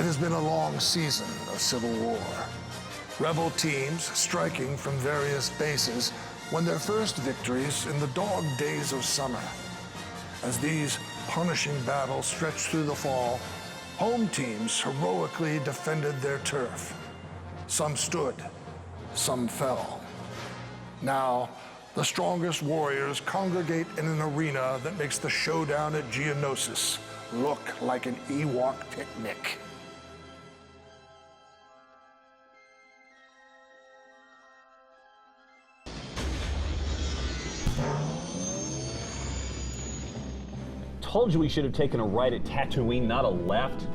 has been a long season of civil war. Rebel teams striking from various bases won their first victories in the dog days of summer. As these punishing battles stretched through the fall, home teams heroically defended their turf. Some stood, some fell. Now, the strongest warriors congregate in an arena that makes the showdown at Geonosis look like an Ewok picnic. Told you we should have taken a right at Tatooine, not a left.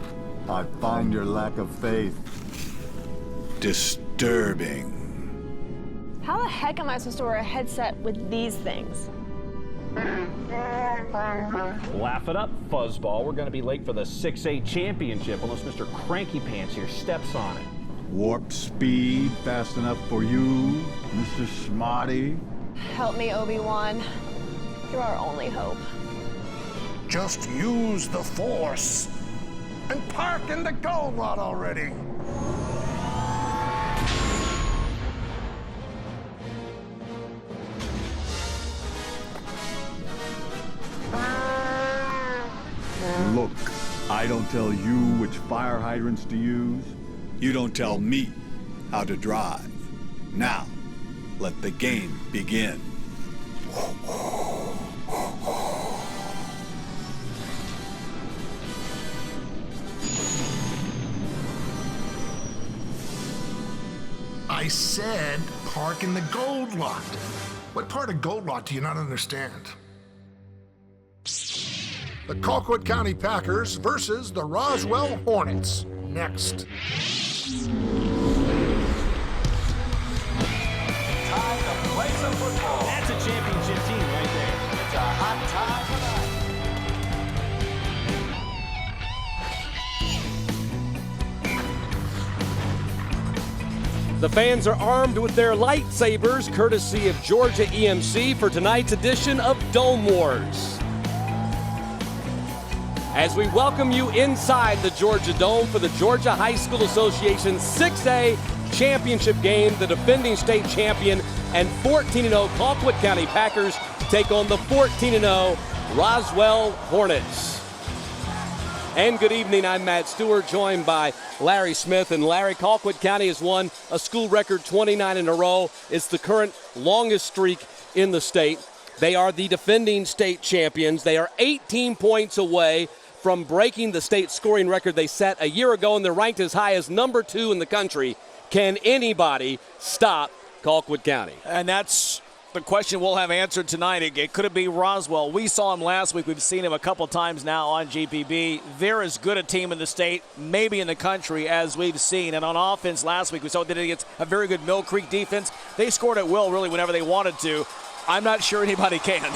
I find your lack of faith disturbing. How the heck am I supposed to wear a headset with these things? Laugh it up, fuzzball. We're going to be late for the 6A championship unless Mr. Cranky Pants here steps on it. warp speed fast enough for you, Mr. Smarty. Help me, Obi-Wan. You're our only hope. Just use the Force and park in the gold lot already. Look, I don't tell you which fire hydrants to use. You don't tell me how to drive. Now, let the game begin. I said park in the gold lot. What part of gold lot do you not understand? The Colquitt County Packers versus the Roswell Hornets. Next. Time to play some football. That's a championship team right there. It's a hot time tonight. The fans are armed with their lightsabers, courtesy of Georgia EMC, for tonight's edition of Dome Wars. As we welcome you inside the Georgia Dome for the Georgia High School Association 6A championship game, the defending state champion and 14-0 Colquitt County Packers take on the 14-0 Roswell Hornets. And good evening, I'm Matt Stewart, joined by Larry Smith. And Larry, Colquitt County has won a school record 29 in a row. It's the current longest streak in the state. They are the defending state champions. They are 18 points away from breaking the state scoring record they set a year ago, and they're ranked as high as number 2 in the country. Can anybody stop Colquitt County? And that's the question we'll have answered tonight. It could be Roswell. We saw him last week. We've seen him a couple times now on GPB. They're as good a team in the state, maybe in the country, as we've seen. And on offense last week, we saw they did against a very good Mill Creek defense. They scored at will, really, whenever they wanted to. I'm not sure anybody can.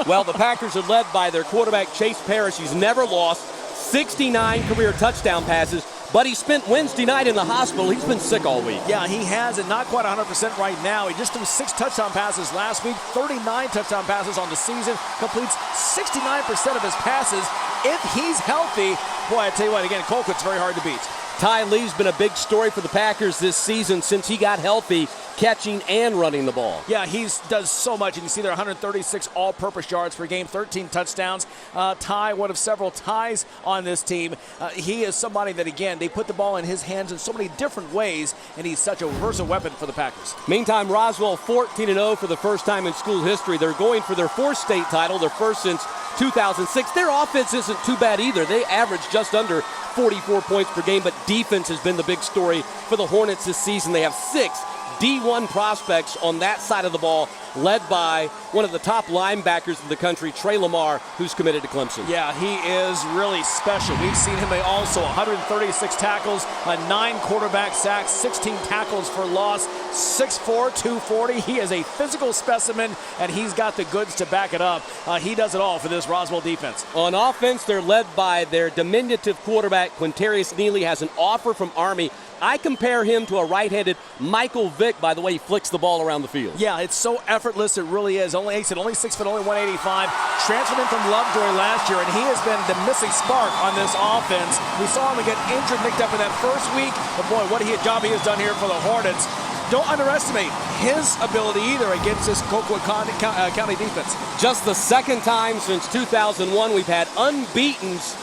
Well, the Packers are led by their quarterback, Chase Parrish. He's never lost, 69 career touchdown passes, but he spent Wednesday night in the hospital. He's been sick all week. Yeah, he has, and not quite 100% right now. He just threw 6 touchdown passes last week, 39 touchdown passes on the season, completes 69% of his passes. If he's healthy, boy, I tell you what, again, Colquitt's very hard to beat. Ty Lee's been a big story for the Packers this season since he got healthy, catching and running the ball. Yeah, he does so much. And you see there 136 all-purpose yards per game, 13 touchdowns. Ty, one of several ties on this team. He is somebody that, again, they put the ball in his hands in so many different ways, and he's such a versatile weapon for the Packers. Meantime, Roswell 14-0 for the first time in school history. They're going for their 4th state title, their first since 2006. Their offense isn't too bad either. They average just under 44 points per game, but defense has been the big story for the Hornets this season. They have 6 D1 prospects on that side of the ball, led by one of the top linebackers in the country, Trey Lamar, who's committed to Clemson. Yeah, he is really special. We've seen him also 136 tackles, 9 quarterback sacks, 16 tackles for loss, 6'4", 240. He is a physical specimen, and he's got the goods to back it up. He does it all for this Roswell defense. On offense, they're led by their diminutive quarterback, Quintarius Neely, has an offer from Army. I compare him to a right-handed Michael Vick slick by the way he flicks the ball around the field. Yeah, it's so effortless. It really is. Only 6 foot, only 185. Transferred in from Lovejoy last year, and he has been the missing spark on this offense. We saw him get injured, nicked up in that first week. But boy, what a job he has done here for the Hornets. Don't underestimate his ability either against this Colquitt County defense. Just the second time since 2001 we've had unbeatens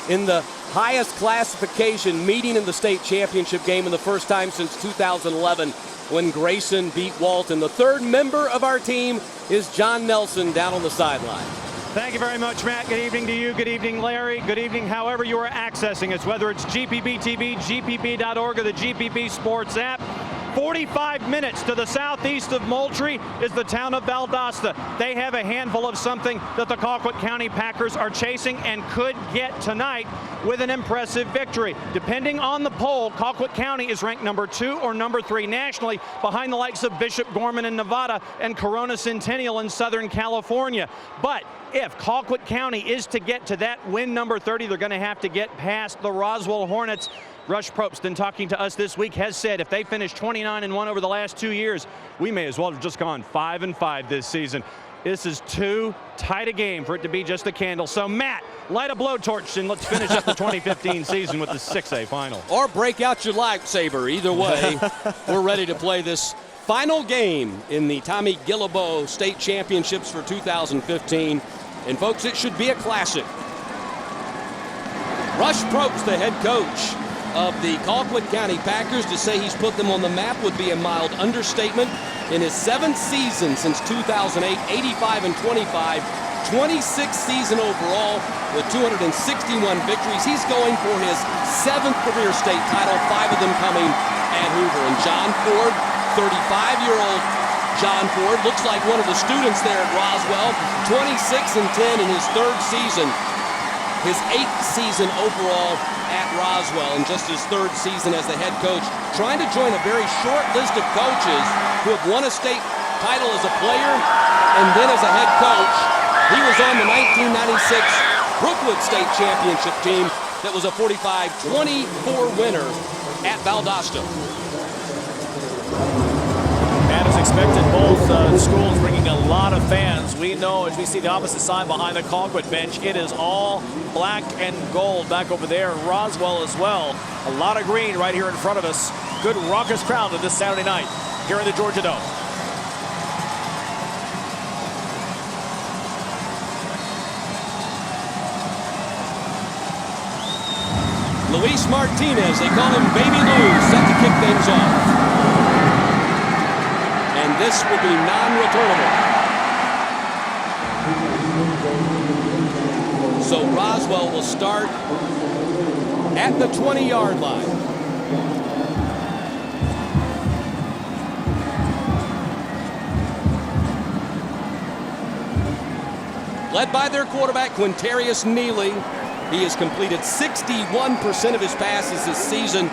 in the highest classification meeting in the state championship game, and the first time since 2011 when Grayson beat Walton. The third member of our team is John Nelson down on the sideline. Thank you very much, Matt. Good evening to you. Good evening, Larry. Good evening, however you are accessing us, whether it's GPB TV, GPB.org, or the GPB Sports app. 45 minutes to the southeast of Moultrie is the town of Valdosta. They have a handful of something that the Colquitt County Packers are chasing and could get tonight with an impressive victory. Depending on the poll, Colquitt County is ranked number 2 or number 3 nationally, behind the likes of Bishop Gorman in Nevada and Corona Centennial in Southern California. But if Colquitt County is to get to that win number 30, they're going to have to get past the Roswell Hornets. Rush Probst, in talking to us this week, has said if they finish 29-1 over the last 2 years, we may as well have just gone 5-5 this season. This is too tight a game for it to be just a candle. So, Matt, light a blowtorch and let's finish up the 2015 season with the 6A final. Or break out your lightsaber. Either way, we're ready to play this final game in the Tommy Guillebeau State Championships for 2015. And, folks, it should be a classic. Rush Probst, the head coach of the Colquitt County Packers, to say he's put them on the map would be a mild understatement. In his 7th season since 2008, 85-25, 26th season overall with 261 victories. He's going for his 7th career state title, 5 of them coming at Hoover. And John Ford, 35-year-old John Ford, looks like one of the students there at Roswell, 26-10 in his 3rd season. His 8th season overall at Roswell, and just his 3rd season as the head coach, trying to join a very short list of coaches who have won a state title as a player and then as a head coach. He was on the 1996 Brookwood State Championship team that was a 45-24 winner at Valdosta. And as expected, both schools bringing a lot of fans. We know as we see the opposite side behind the Colquitt bench, it is all black and gold back over there. Roswell as well. A lot of green right here in front of us. Good raucous crowd this Saturday night here in the Georgia Dome. Luis Martinez, they call him Baby Lou, set to kick things off. And this will be non-returnable. So Roswell will start at the 20-yard line. Led by their quarterback, Quintarius Neely. He has completed 61% of his passes this season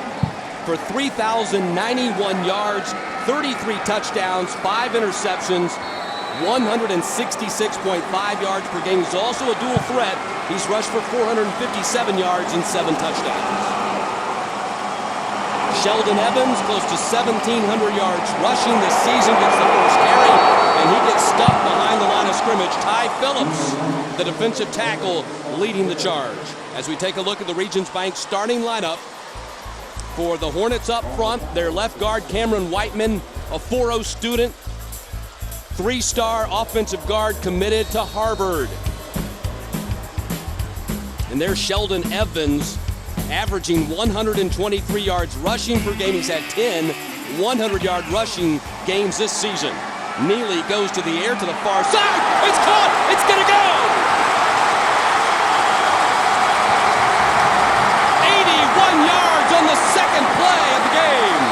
for 3,091 yards, 33 touchdowns, 5 interceptions, 166.5 yards per game. He's also a dual threat. He's rushed for 457 yards and 7 touchdowns. Sheldon Evans, close to 1,700 yards rushing this season, gets the first carry, and he gets stuck behind the line of scrimmage. Ty Phillips, the defensive tackle, leading the charge. As we take a look at the Regions Bank starting lineup for the Hornets up front, their left guard, Cameron Whiteman, a 4.0 student, 3-star offensive guard committed to Harvard. And there's Sheldon Evans, averaging 123 yards rushing per game. He's had 10 100-yard rushing games this season. Neely goes to the air to the far side. It's caught. It's going to go. 81 yards on the second play of the game.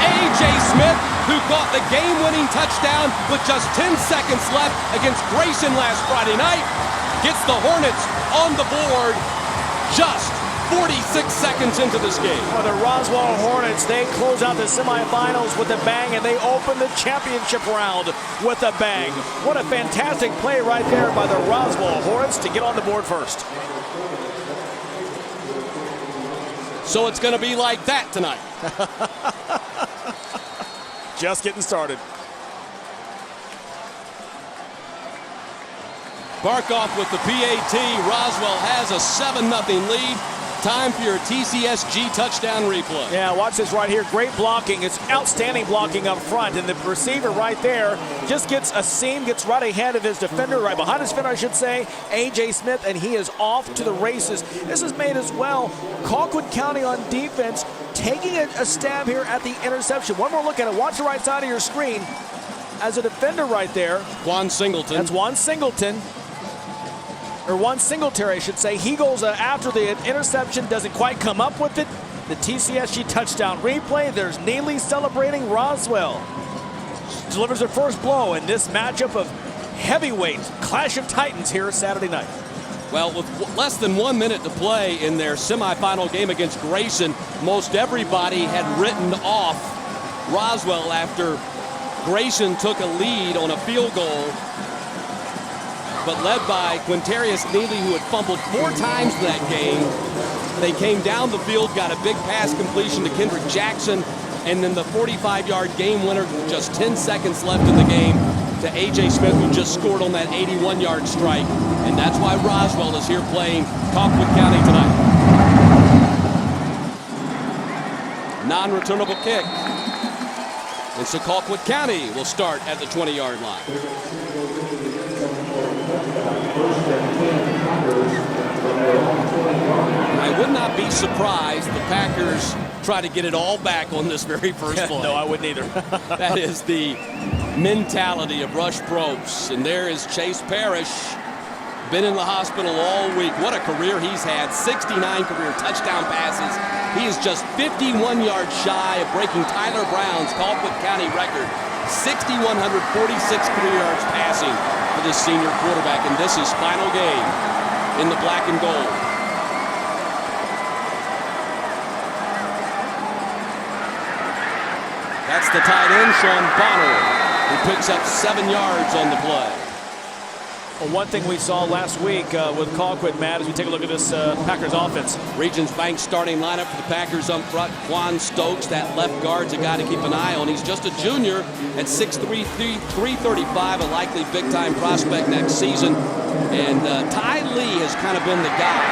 A.J. Smith, who caught the game-winning touchdown with just 10 seconds left against Grayson last Friday night, gets the Hornets on the board just 46 seconds into this game. For the Roswell Hornets, they close out the semifinals with a bang, and they open the championship round with a bang. What a fantastic play right there by the Roswell Hornets to get on the board first. So it's going to be like that tonight. Just getting started. Barkov with the PAT. Roswell has a 7-0 lead. Time for your TCSG touchdown replay. Yeah, watch this right here. Great blocking. It's outstanding blocking up front. And the receiver right there just gets a seam, gets right ahead of his defender, right behind his defender, I should say, A.J. Smith, and he is off to the races. This is made as well. Colquitt County on defense taking a stab here at the interception. One more look at it. Watch the right side of your screen. As a defender right there. Juan Singleton. That's Juan Singleton. Or Juan Singletary, I should say. He goes after the interception, doesn't quite come up with it. The TCSG touchdown replay. There's Neely celebrating. Roswell delivers their first blow in this matchup of heavyweight Clash of Titans here Saturday night. Well, with less than 1 minute to play in their semifinal game against Grayson, most everybody had written off Roswell after Grayson took a lead on a field goal, but led by Quintarius Neely, who had fumbled 4 times that game. They came down the field, got a big pass completion to Kendrick Jackson, and then the 45-yard game winner, just 10 seconds left in the game, to A.J. Smith, who just scored on that 81-yard strike. And that's why Roswell is here playing Colquitt County tonight. Non-returnable kick. And so Colquitt County will start at the 20-yard line. I would not be surprised the Packers try to get it all back on this very first play. No, I wouldn't either. That is the mentality of Rush Probst. And there is Chase Parrish. Been in the hospital all week. What a career he's had. 69 career touchdown passes. He is just 51 yards shy of breaking Tyler Brown's Colquitt County record. 6,146 career yards passing for this senior quarterback. And this is final game in the black and gold. That's the tight end, Sean Bonner, who picks up 7 yards on the play. Well, one thing we saw last week with Colquitt, Matt, as we take a look at this Packers offense. Regions Bank starting lineup for the Packers up front. Quan Stokes, that left guard's a guy to keep an eye on. He's just a junior at 6'3", 335, a likely big-time prospect next season. And Ty Lee has kind of been the guy,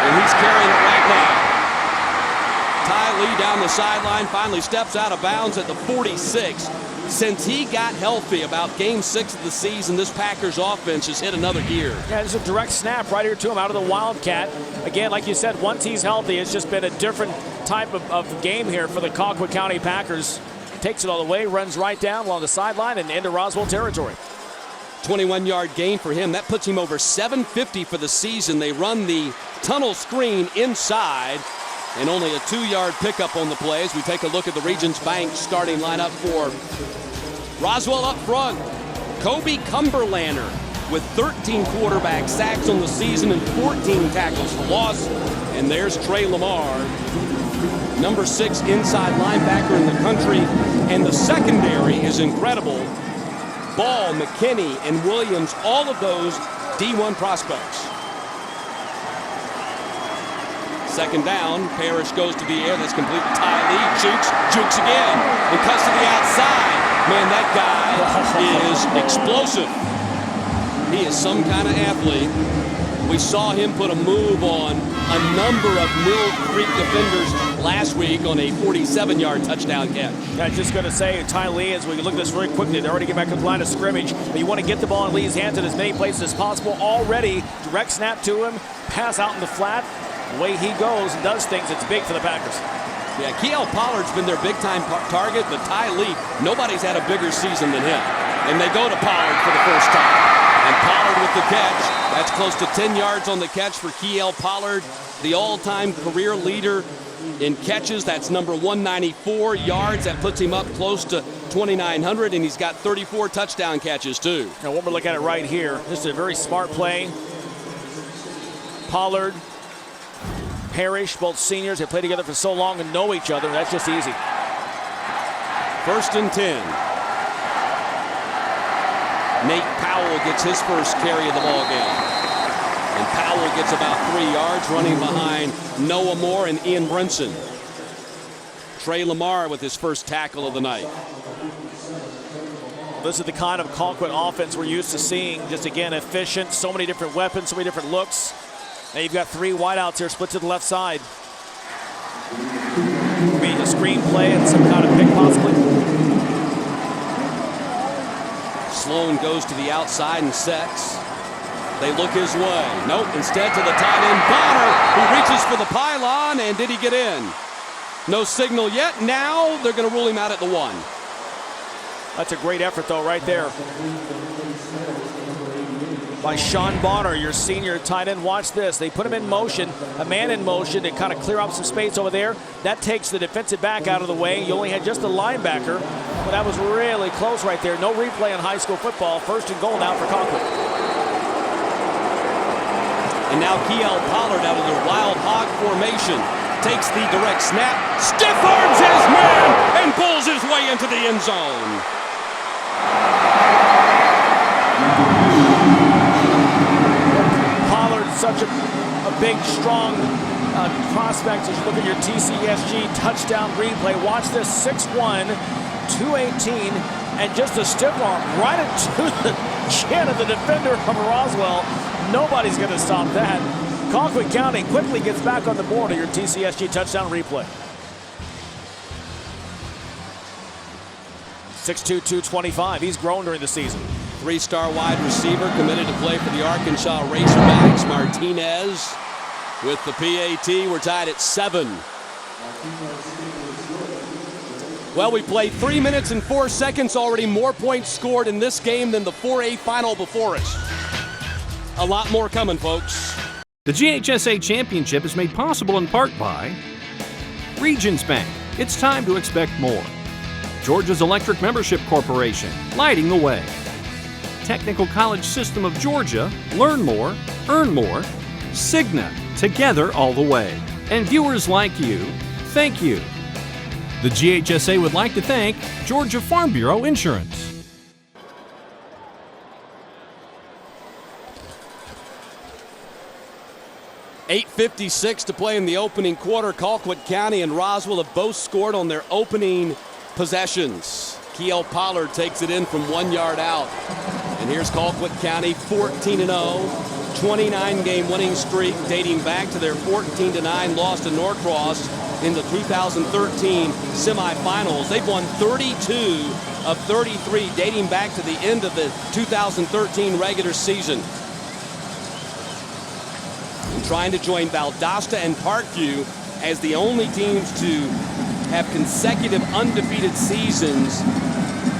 and he's carrying it right now. Ty Lee down the sideline, finally steps out of bounds at the 46. Since he got healthy about game 6 of the season, this Packers offense has hit another gear. Yeah, there's a direct snap right here to him out of the Wildcat. Again, like you said, once he's healthy, it's just been a different type of game here for the Colquitt County Packers. Takes it all the way, runs right down along the sideline and into Roswell territory. 21-yard gain for him. That puts him over 750 for the season. They run the tunnel screen inside. And only a 2-yard pickup on the play as we take a look at the Regions Bank starting lineup for Roswell up front. Kobe Cumberlander with 13 quarterback sacks on the season and 14 tackles for loss. And there's Trey Lamar, number 6 inside linebacker in the country. And the secondary is incredible. Ball, McKinney, and Williams, all of those D1 prospects. Second down, Parrish goes to the air. That's complete. Ty Lee jukes again, and cuts to the outside. Man, that guy is explosive. He is some kind of athlete. We saw him put a move on a number of Mill Creek defenders last week on a 47-yard touchdown catch. Yeah, I was just going to say, Ty Lee, as we look at this very quickly, they already get back to the line of scrimmage. But you want to get the ball in Lee's hands in as many places as possible. Already, direct snap to him, pass out in the flat. The way he goes and does things, it's big for the Packers. Yeah, Kiel Pollard's been their big-time target, but Ty Lee, nobody's had a bigger season than him. And they go to Pollard for the first time. And Pollard with the catch. That's close to 10 yards on the catch for Kiel Pollard, the all-time career leader in catches. That's number 194 yards. That puts him up close to 2,900, and he's got 34 touchdown catches, too. Now, when we look at it right here, this is a very smart play. Pollard, Parrish, both seniors, have played together for so long and know each other. That's just easy. 1st and 10. Nate Powell gets his first carry of the ball game. And Powell gets about 3 yards running behind Noah Moore and Ian Brinson. Trey Lamar with his first tackle of the night. This is the kind of Colquitt offense we're used to seeing. Just again, efficient, so many different weapons, so many different looks. Now you've got 3 wideouts here, split to the left side. Maybe a screen play and some kind of pick possibly. Sloan goes to the outside and sets. They look his way. Nope, instead to the tight end, Bonner, who reaches for the pylon, and did he get in? No signal yet. Now they're going to rule him out at the 1. That's a great effort, though, right there. By Sean Bonner, your senior tight end. Watch this. They put him in motion, a man in motion to kind of clear up some space over there. That takes the defensive back out of the way. You only had just a linebacker, but that was really close right there. No replay in high school football. 1st and goal now for Colquitt. And now Kiel Pollard out of the wild hog formation takes the direct snap, stiff arms his man, and pulls his way into the end zone. Pollard, such a big, strong prospect as you look at your TCSG touchdown replay. Watch this, 6'1", 218, and just a stiff arm right into the chin of the defender from Roswell. Nobody's going to stop that. Colquitt County quickly gets back on the board of your TCSG touchdown replay. 6'2", 225. He's grown during the season. 3-star wide receiver committed to play for the Arkansas Razorbacks. Martinez with the PAT. We're tied at 7. Well, we played 3 minutes and 4 seconds already. More points scored in this game than the 4A final before us. A lot more coming, folks. The GHSA Championship is made possible in part by Regions Bank. It's time to expect more. Georgia's Electric Membership Corporation, lighting the way. Technical College System of Georgia, learn more, earn more. Cigna, together all the way. And viewers like you, thank you. The GHSA would like to thank Georgia Farm Bureau Insurance. .8:56 to play in the opening quarter. Colquitt County and Roswell have both scored on their opening possessions. Kiel Pollard takes it in from 1 yard out. And here's Colquitt County 14-0, 29-game winning streak dating back to their 14-9 loss to Norcross in the 2013 semifinals. They've won 32 of 33 dating back to the end of the 2013 regular season. Trying to join Valdosta and Parkview as the only teams to have consecutive undefeated seasons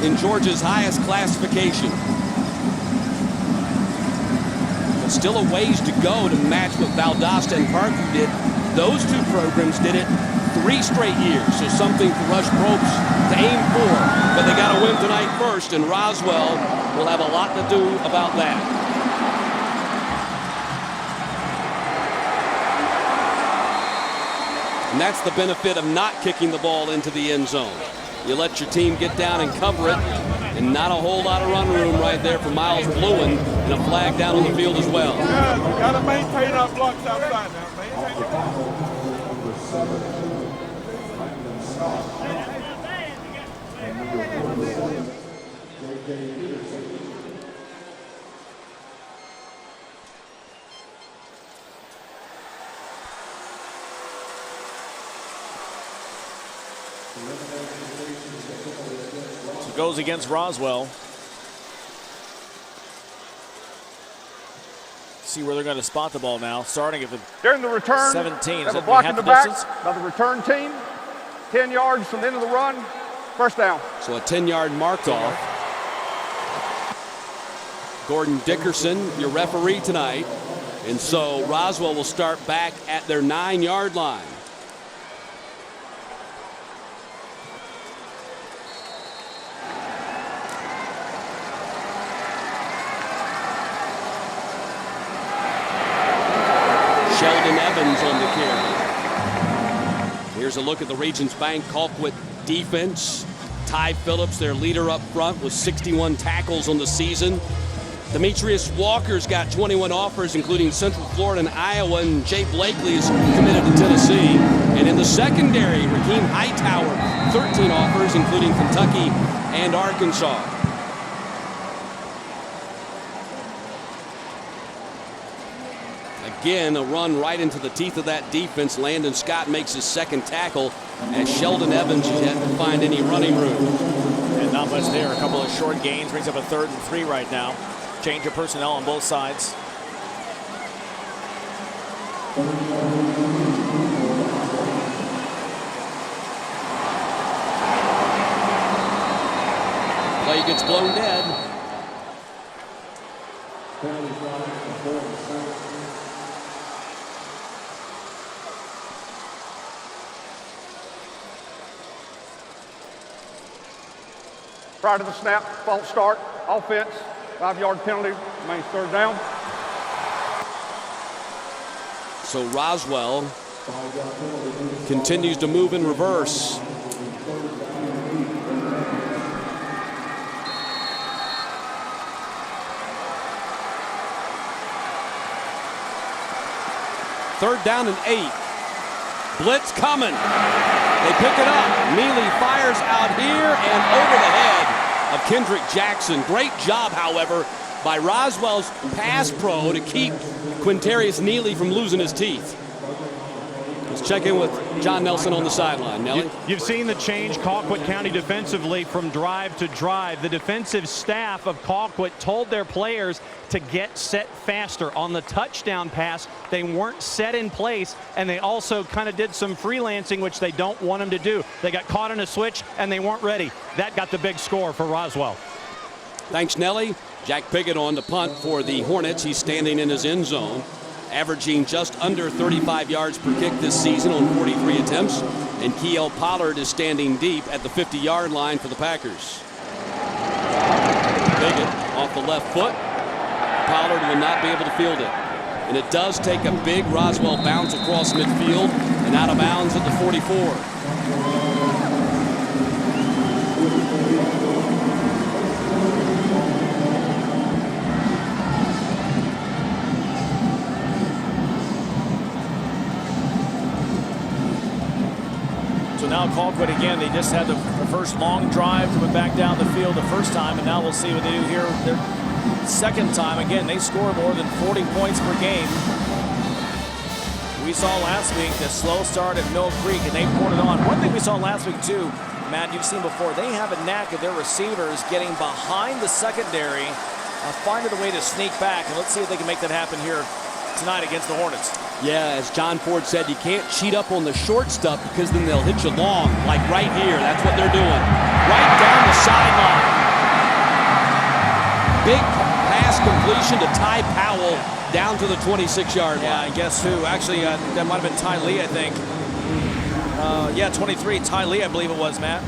in Georgia's highest classification. But still a ways to go to match what Valdosta and Parkview did. Those two programs did it 3 straight years, so something for Rush Probst to aim for. But they got to win tonight first, and Roswell will have a lot to do about that. And that's the benefit of not kicking the ball into the end zone. You let your team get down and cover it, and not a whole lot of run room right there for Miles Bluen, and a flag down on the field as well. Yeah, you got to maintain our blocks outside now. So goes against Roswell. See where they're going to spot the ball now. Starting at the During the return, 17. have a block in the back by the return team. 10 yards from the end of the run. First down. So a 10-yard marked off. Gordon Dickerson, your referee tonight. And so Roswell will start back at their 9-yard line. Sheldon Evans on the carry. Here's a look at the Regions Bank Colquitt defense. Ty Phillips, their leader up front, with 61 tackles on the season. Demetrius Walker's got 21 offers, including Central Florida and Iowa, and Jay Blakely is committed to Tennessee. And in the secondary, Raheem Hightower, 13 offers, including Kentucky and Arkansas. Again, a run right into the teeth of that defense. Landon Scott makes his second tackle as Sheldon Evans has yet to find any running room. And not much there. A couple of short gains. Brings up a 3rd and 3 right now. Change of personnel on both sides. Play gets blown dead. Prior to the snap, false start, offense, 5-yard penalty, remains 3rd down. So Roswell continues to move in reverse. Third down and 8. Blitz coming. They pick it up. Neely fires out here and over the head of Kendrick Jackson. Great job, however, by Roswell's pass pro to keep Quintarius Neely from losing his teeth. Let's check in with John Nelson on the sideline. Nelly? You've seen the change Colquitt County defensively from drive to drive. The defensive staff of Colquitt told their players to get set faster. On the touchdown pass, they weren't set in place, and they also kind of did some freelancing, which they don't want them to do. They got caught in a switch, and they weren't ready. That got the big score for Roswell. Thanks, Nelly. Jack Pickett on the punt for the Hornets. He's standing in his end zone, averaging just under 35 yards per kick this season on 43 attempts. And Kiel Pollard is standing deep at the 50-yard line for the Packers. Pickett off the left foot. Pollard will not be able to field it. And it does take a big Roswell bounce across midfield and out of bounds at the 44. Now Colquitt again, they just had the first long drive coming back down the field the first time, and now we'll see what they do here their second time. Again, they score more than 40 points per game. We saw last week the slow start at Mill Creek, and they poured it on. One thing we saw last week too, Matt, you've seen before, they have a knack of their receivers getting behind the secondary, finding a way to sneak back, and let's see if they can make that happen here tonight against the Hornets. Yeah, as John Ford said, you can't cheat up on the short stuff because then they'll hit you long, like right here. That's what they're doing. Right down the sideline. Big pass completion to Ty Powell down to the 26-yard line. Yeah, and guess who? Actually, that might have been Ty Lee, I think. Yeah, 23. Ty Lee, I believe it was, Matt.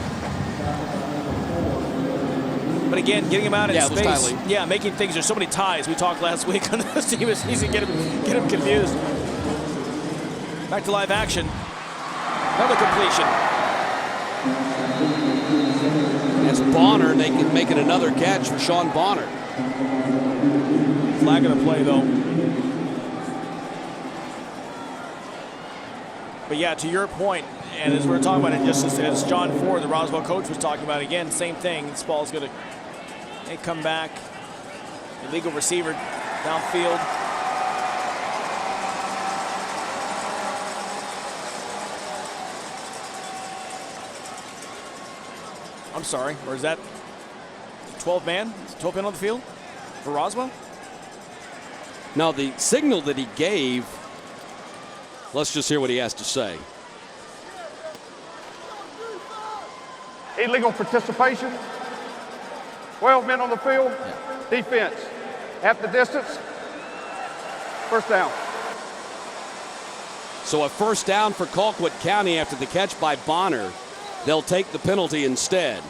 But again, getting him out in space. Ty Lee. Yeah, making things. There's so many ties. We talked last week on this team. It's easy to get him confused. Back to live action. Another completion. That's Bonner. They can make it another catch for Sean Bonner. Flag of the play, though. But yeah, to your point, and as we're talking about it, just as John Ford, the Roswell coach, was talking about again, same thing. This ball's going to come back. Illegal receiver downfield. I'm sorry, or is that 12 man? 12 men on the field for Roswell? Now the signal that he gave, let's just hear what he has to say. Illegal participation. 12 men on the field. Defense. Half the distance. First down. So a first down for Colquitt County after the catch by Bonner. They'll take the penalty instead.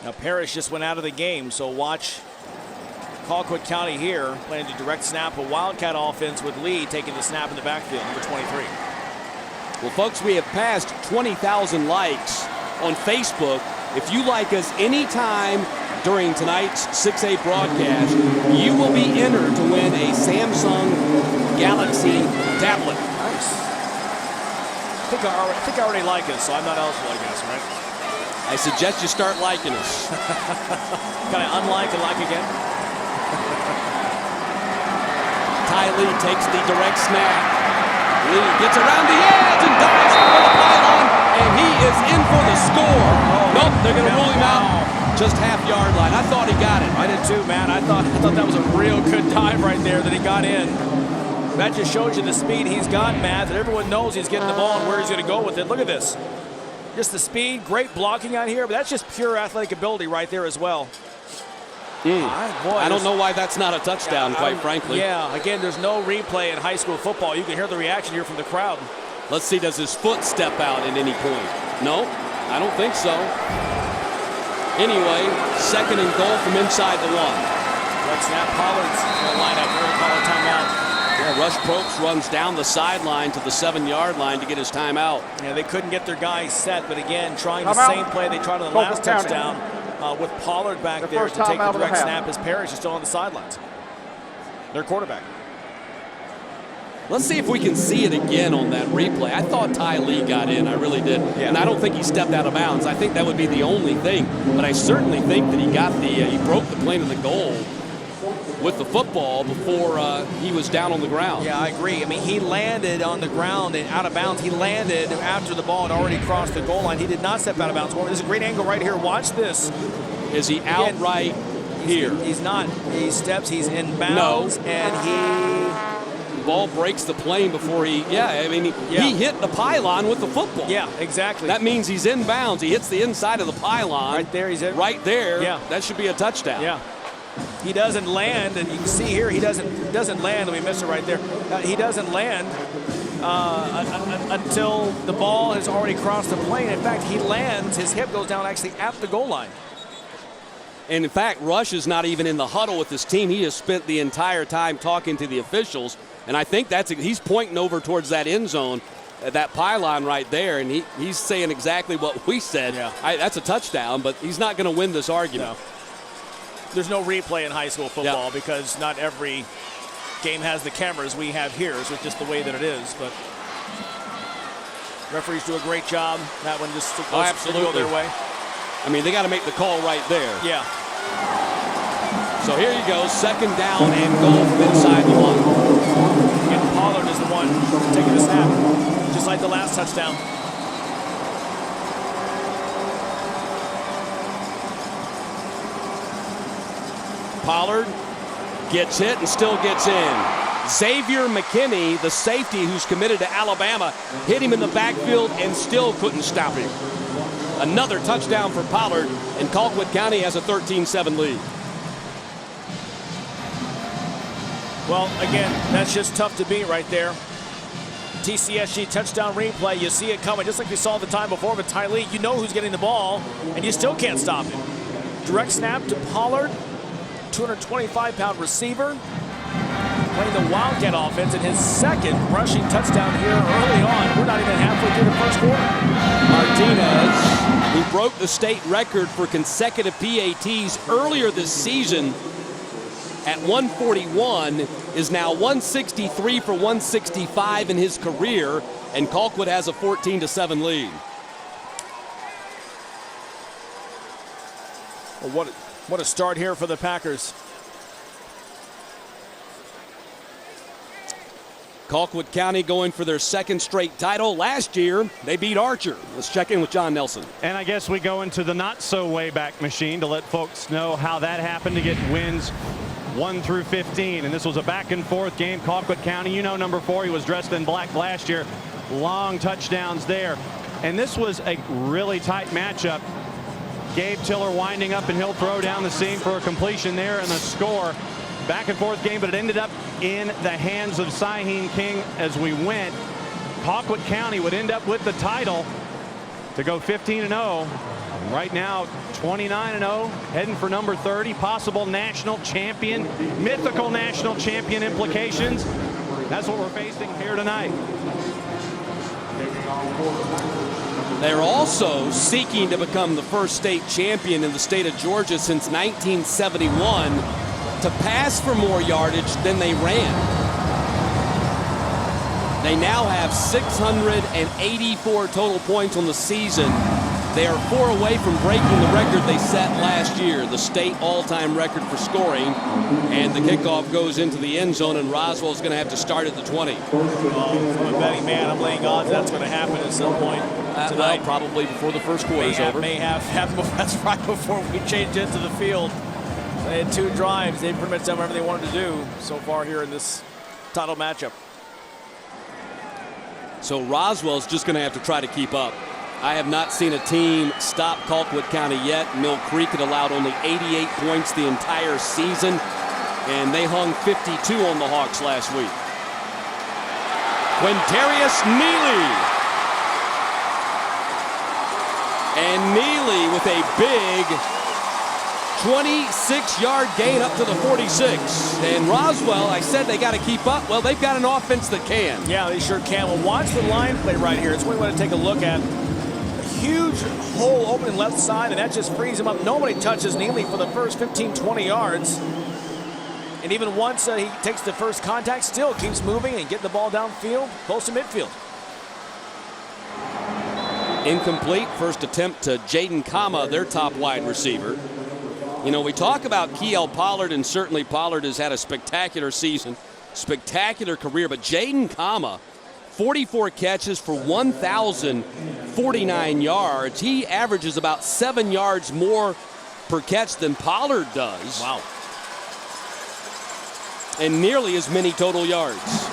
Now Parrish just went out of the game, so watch Colquitt County here playing the direct snap, a Wildcat offense with Lee taking the snap in the backfield, number 23. Well, folks, we have passed 20,000 likes on Facebook. If you like us anytime during tonight's 6A broadcast, you will be entered to win a Samsung Galaxy tablet. Nice. think I already like us, so I'm not eligible, I guess, right? I suggest you start liking us. Kind of unlike and like again. Ty Lee takes the direct snap. Lee gets around the edge and dives for the pylon, and he is in for the score. Nope, they're going to rule him out. Just half-yard line. I thought he got it. I did too, man. I thought that was a real good dive right there that he got in. That just shows you the speed he's got, Matt, that everyone knows he's getting the ball and where he's going to go with it. Look at this. Just the speed, great blocking out here, but that's just pure athletic ability right there as well. Boy, I don't know why that's not a touchdown, quite frankly. Yeah, again, there's no replay in high school football. You can hear the reaction here from the crowd. Let's see, does his foot step out at any point? No, I don't think so. Anyway, 2nd and goal from inside the 1. Right snap, Pollard's going to line up. We're going to call a timeout. Yeah, Rush Probst runs down the sideline to the 7-yard line to get his timeout. Yeah, they couldn't get their guy set, but again, trying the same play they tried on the last touchdown with Pollard back there to take the direct snap as Parrish is still on the sidelines. Their quarterback. Let's see if we can see it again on that replay. I thought Ty Lee got in. I really did. Yeah. And I don't think he stepped out of bounds. I think that would be the only thing. But I certainly think that he got he broke the plane of the goal with the football before he was down on the ground. Yeah, I agree. I mean, he landed on the ground and out of bounds. He landed after the ball had already crossed the goal line. He did not step out of bounds. Well, there's a great angle right here. Watch this. Is he outright here? He's not. He steps. He's in bounds. No. And ball breaks the plane before he hit the pylon with the football. Yeah, exactly. That means he's in bounds. He hits the inside of the pylon. Right there, he's in. Right there. Yeah. That should be a touchdown. Yeah. He doesn't land, and you can see here he doesn't land. Let me miss it right there. He doesn't land until the ball has already crossed the plane. In fact, he lands. His hip goes down actually at the goal line. And in fact, Rush is not even in the huddle with his team. He has spent the entire time talking to the officials. And I think he's pointing over towards that end zone, that pylon right there, and he's saying exactly what we said. Yeah. That's a touchdown, but he's not going to win this argument. No. There's no replay in high school football because not every game has the cameras we have here. So it's just the way that it is. But referees do a great job. That one just absolutely go their way. I mean, they got to make the call right there. Yeah. So here you go, 2nd down and goal from inside the 1. And Pollard is the one taking the snap, just like the last touchdown. Pollard gets hit and still gets in. Xavier McKinney, the safety who's committed to Alabama, hit him in the backfield and still couldn't stop him. Another touchdown for Pollard, and Colquitt County has a 13-7 lead. Well, again, that's just tough to beat right there. TCSG touchdown replay, you see it coming, just like we saw the time before with Ty Lee. You know who's getting the ball, and you still can't stop him. Direct snap to Pollard, 225-pound receiver, playing the Wildcat offense in his 2nd rushing touchdown here early on. We're not even halfway through the first quarter. Martinez, who broke the state record for consecutive PATs earlier this season at 141, is now 163 for 165 in his career, and Colquitt has a 14-7 lead. Well, what a start here for the Packers. Colquitt County going for their 2nd straight title. Last year, they beat Archer. Let's check in with John Nelson. And I guess we go into the not-so-way-back machine to let folks know how that happened to get wins 1 through 15. And this was a back-and-forth game. Colquitt County, you know, number 4, he was dressed in black last year. Long touchdowns there. And this was a really tight matchup. Gabe Tiller winding up, and he'll throw down the seam for a completion there, and the score. Back and forth game, but it ended up in the hands of Sahin King as we went. Colquitt County would end up with the title to go 15-0. Right now, 29-0, heading for number 30, possible national champion, mythical national champion implications. That's what we're facing here tonight. They're also seeking to become the first state champion in the state of Georgia since 1971 to pass for more yardage than they ran. They now have 685 184 total points on the season. They are 4 away from breaking the record they set last year, the state all-time record for scoring. And the kickoff goes into the end zone, and Roswell's going to have to start at the 20. Well, from a betting man, I'm laying odds that's going to happen at some point tonight. Well, probably before the first quarter is over. May have that's right before we change into the field. They had 2 drives. They pretty much done whatever they wanted to do so far here in this title matchup. So Roswell's just going to have to try to keep up. I have not seen a team stop Colquitt County yet. Mill Creek had allowed only 88 points the entire season, and they hung 52 on the Hawks last week. Quintarius Neely. And Neely with a big 26-yard gain up to the 46. And Roswell, I said they got to keep up. Well, they've got an offense that can. Yeah, they sure can. Well, watch the line play right here. It's what we want to take a look at. Huge hole open left side, and that just frees him up. Nobody touches Neely for the first 15, 20 yards. And even once he takes the first contact, still keeps moving and getting the ball downfield, close to midfield. Incomplete. First attempt to Jaden Kama, their top wide receiver. You know, we talk about Kiel Pollard, and certainly Pollard has had a spectacular season, spectacular career, but Jaden Kama, 44 catches for 1,049 yards. He averages about 7 yards more per catch than Pollard does. Wow. And nearly as many total yards.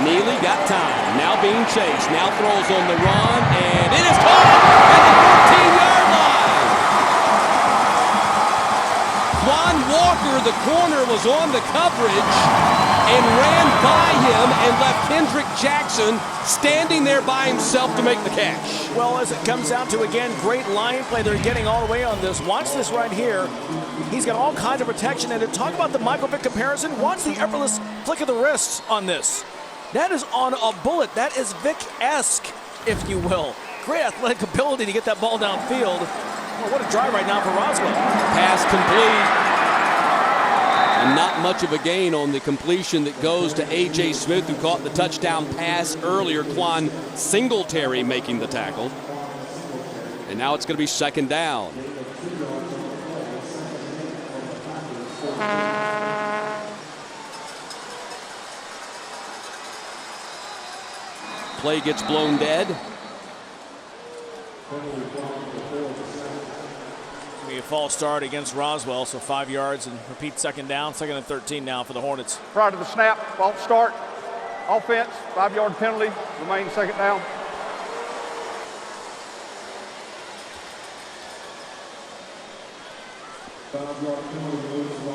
Neely got time. Now being chased. Now throws on the run, and it is caught at the 14-yard line. Juan Walker, the corner, was on the coverage and ran by him and left Kendrick Jackson standing there by himself to make the catch. Well, as it comes down to, again, great line play. They're getting all the way on this. Watch this right here. He's got all kinds of protection. And to talk about the Michael Vick comparison, watch the effortless flick of the wrists on this. That is on a bullet. That is Vick-esque, if you will. Great athletic ability to get that ball downfield. Well, what a drive right now for Roswell. Pass complete. And not much of a gain on the completion that goes to A.J. Smith, who caught the touchdown pass earlier. Quan Singletary making the tackle. And now it's going to be second down. Play gets blown dead. A false start against Roswell, so 5 yards and repeat second down. Second and 13 now for the Hornets. Prior to the snap, false start, offense, 5-yard penalty, remain second down.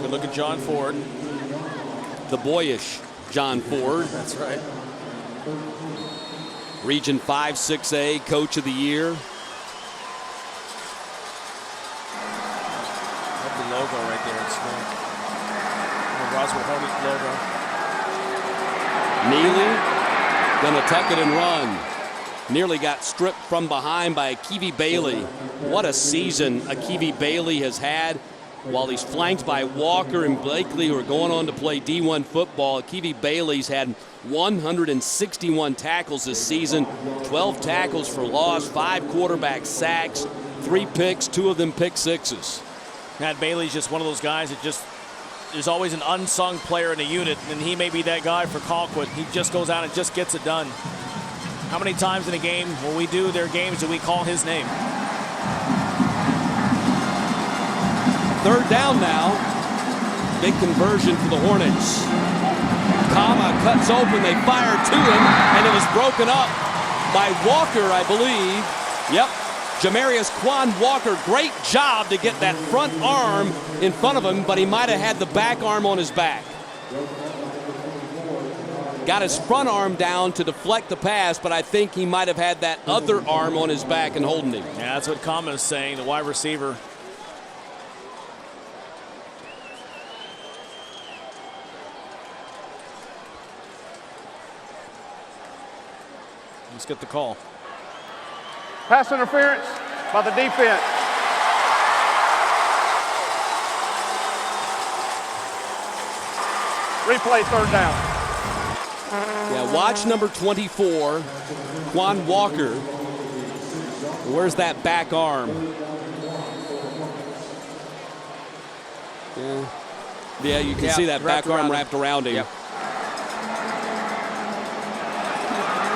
Good look at John Ford. The boyish John Ford. That's right. Region 5 6A Coach of the Year. Logo right there. It's the Roswell Hornets logo. Neely gonna tuck it and run. Nearly got stripped from behind by Akivi Bailey. What a season Akivi Bailey has had. While he's flanked by Walker and Blakely, who are going on to play D1 football, Akivi Bailey's had 161 tackles this season, 12 tackles for loss, 5 quarterback sacks, 3 picks, 2 of them pick sixes. Matt Bailey's just one of those guys that just is always an unsung player in a unit, and he may be that guy for Colquitt. He just goes out and just gets it done. How many times in a game when we do their games do we call his name? Third down now. Big conversion for the Hornets. Kama cuts open, they fire to him, and it was broken up by Walker, I believe. Yep. Jamarius Quan Walker, great job to get that front arm in front of him, but he might have had the back arm on his back. Got his front arm down to deflect the pass, but I think he might have had that other arm on his back and holding him. Yeah, that's what Kama is saying, the wide receiver. Let's get the call. Pass interference by the defense. Replay third down. Yeah, watch number 24, Quan Walker. Where's that back arm? Yeah, you can see that back arm wrapped around him. Yep.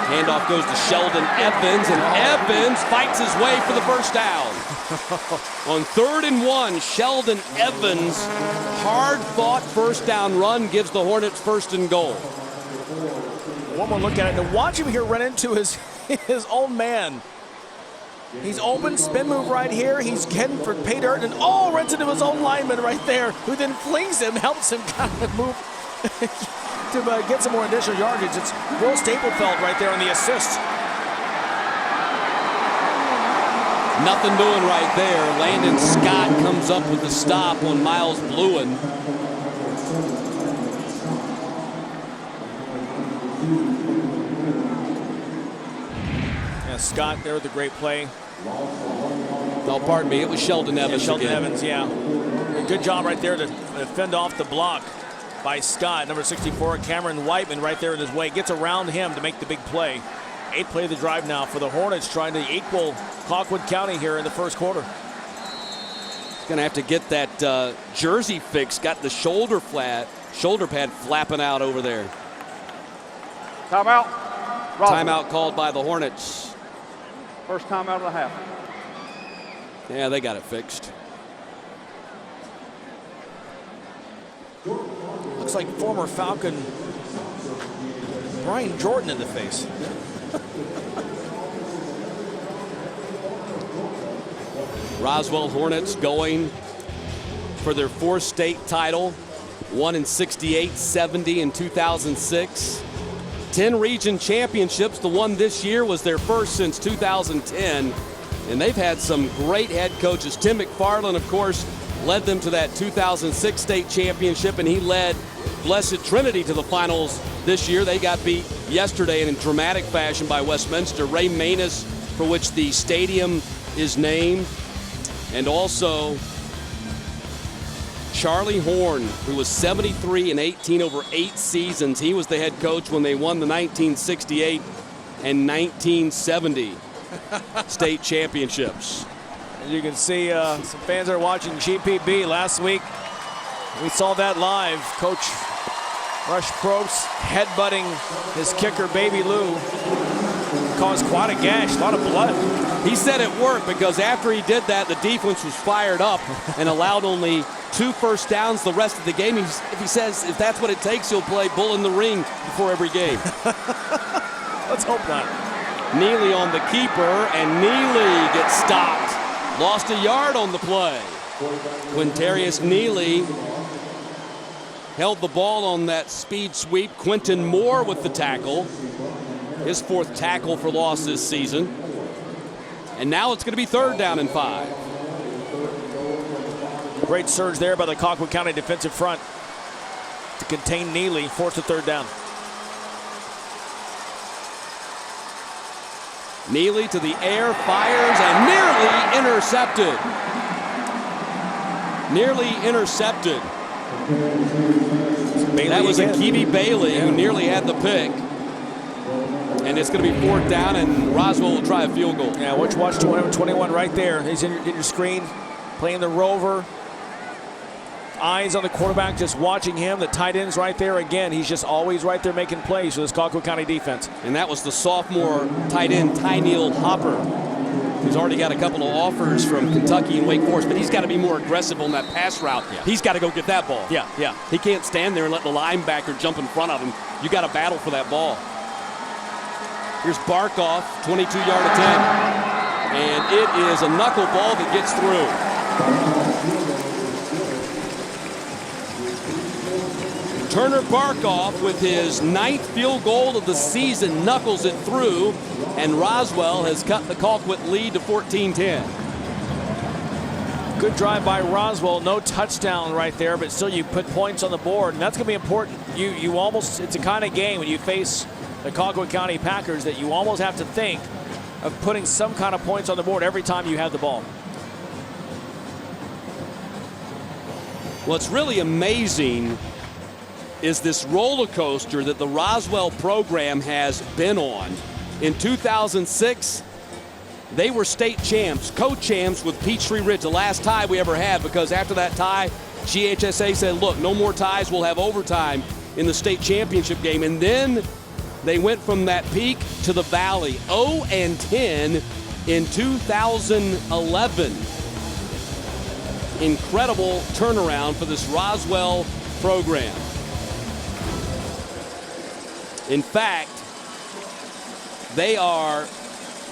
Handoff goes to Sheldon Evans, and Evans fights his way for the first down. On 3rd and 1, Sheldon Evans, hard-fought first down run, gives the Hornets 1st and goal. One more look at it, and watch him here run into his own man. He's open, spin move right here. He's heading for pay dirt, and runs into his own lineman right there, who then flings him, helps him kind of move to get some more additional yardage. It's Will Staplefeld right there on the assist. Nothing doing right there. Landon Scott comes up with the stop on Miles Bluen. Yeah, Scott there with a great play. No, pardon me, it was Sheldon Evans. Yeah, Sheldon again. Evans, yeah. Good job right there to fend off the block by Scott. Number 64, Cameron Whiteman right there in his way. Gets around him to make the big play. 8th play of the drive now for the Hornets, trying to equal Colquitt County here in the first quarter. He's going to have to get that jersey fixed. Got the shoulder pad flapping out over there. Timeout. Timeout called by the Hornets. First timeout of the half. Yeah, they got it fixed. Looks like former Falcon Brian Jordan in the face. Roswell Hornets going for their 4th state title. Won in 68, 70 in 2006. 10 region championships. The one this year was their first since 2010. And they've had some great head coaches. Tim McFarland, of course, led them to that 2006 state championship, and he led Blessed Trinity to the finals this year. They got beat yesterday in dramatic fashion by Westminster. Ray Manus, for which the stadium is named, and also Charlie Horn, who was 73-18 over 8 seasons. He was the head coach when they won the 1968 and 1970 state championships. As you can see, some fans are watching GPB. Last week, we saw that live. Coach Rush Probst headbutting his kicker, Baby Lou. Caused quite a gash, a lot of blood. He said it worked because after he did that, the defense was fired up and allowed only 2 first downs the rest of the game. He says if that's what it takes, he'll play bull in the ring before every game. Let's hope not. Neely on the keeper, and Neely gets stopped. Lost a yard on the play. Quintarius Neely held the ball on that speed sweep. Quentin Moore with the tackle. His 4th tackle for loss this season. And now it's going to be 3rd down and 5. Great surge there by the Colquitt County defensive front to contain Neely. 4th to 3rd down. Neely to the air, fires, and nearly intercepted. Nearly intercepted. That was Akibi Bailey who nearly had the pick. And it's going to be 4th down, and Roswell will try a field goal. Yeah, watch 21 right there. He's in your screen, playing the rover. Eyes on the quarterback, just watching him. The tight end's right there again. He's just always right there making plays for this Colquitt County defense. And that was the sophomore tight end, Tyneil Hopper, who's already got a couple of offers from Kentucky and Wake Forest, but he's got to be more aggressive on that pass route. Yeah. He's got to go get that ball. Yeah. He can't stand there and let the linebacker jump in front of him. You got to battle for that ball. Here's Barkoff, 22-yard attempt. And it is a knuckleball that gets through. Turner Barkoff with his 9th field goal of the season knuckles it through, and Roswell has cut the Colquitt lead to 14-10. Good drive by Roswell, no touchdown right there, but still you put points on the board, and that's going to be important. You almost, it's a kind of game when you face the Colquitt County Packers that you almost have to think of putting some kind of points on the board every time you have the ball. Well, it's really amazing is this roller coaster that the Roswell program has been on. In 2006, they were state champs, co-champs with Peachtree Ridge, the last tie we ever had, because after that tie, GHSA said, look, no more ties, we'll have overtime in the state championship game. And then they went from that peak to the valley, 0-10 in 2011. Incredible turnaround for this Roswell program. In fact, they are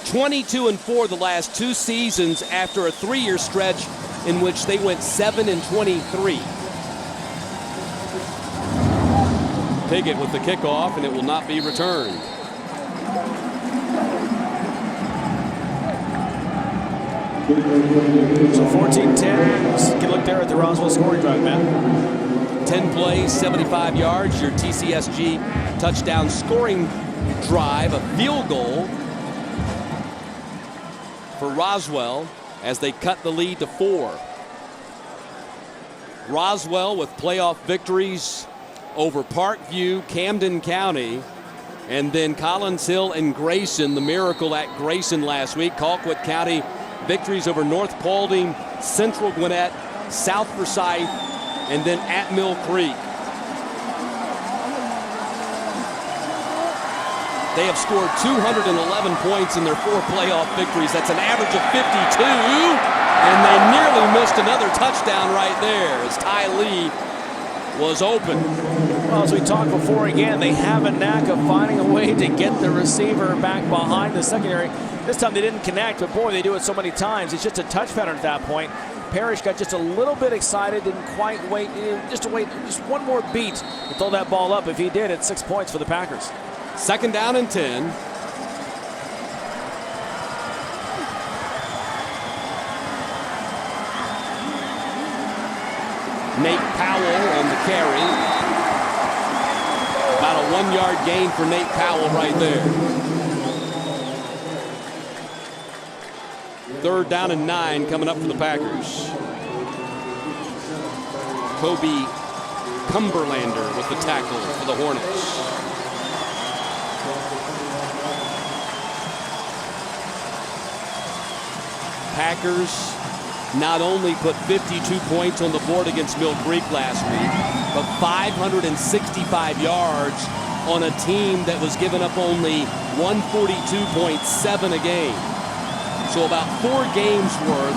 22-4 the last 2 seasons after a 3-year stretch in which they went 7-23. Piggott with the kickoff, and it will not be returned. So 14-10. Get a look there at the Roswell scoring drive, Matt. 10 plays, 75 yards, your TCSG touchdown scoring drive, a field goal for Roswell as they cut the lead to 4. Roswell with playoff victories over Parkview, Camden County, and then Collins Hill and Grayson, the miracle at Grayson last week. Colquitt County victories over North Paulding, Central Gwinnett, South Forsyth, and then at Mill Creek. They have scored 211 points in their 4 playoff victories. That's an average of 52, and they nearly missed another touchdown right there as Ty Lee was open. Well, as we talked before, again, they have a knack of finding a way to get the receiver back behind the secondary. This time they didn't connect, but boy, they do it so many times. It's just a touch pattern at that point. Parrish got just a little bit excited, didn't quite wait, just one more beat to throw that ball up. If he did, it's 6 points for the Packers. 2nd down and 10. Nate Powell on the carry. About a 1-yard gain for Nate Powell right there. 3rd down and 9 coming up for the Packers. Kobe Cumberlander with the tackle for the Hornets. Packers not only put 52 points on the board against Mill Creek last week, but 565 yards on a team that was giving up only 142.7 a game. So about 4 games worth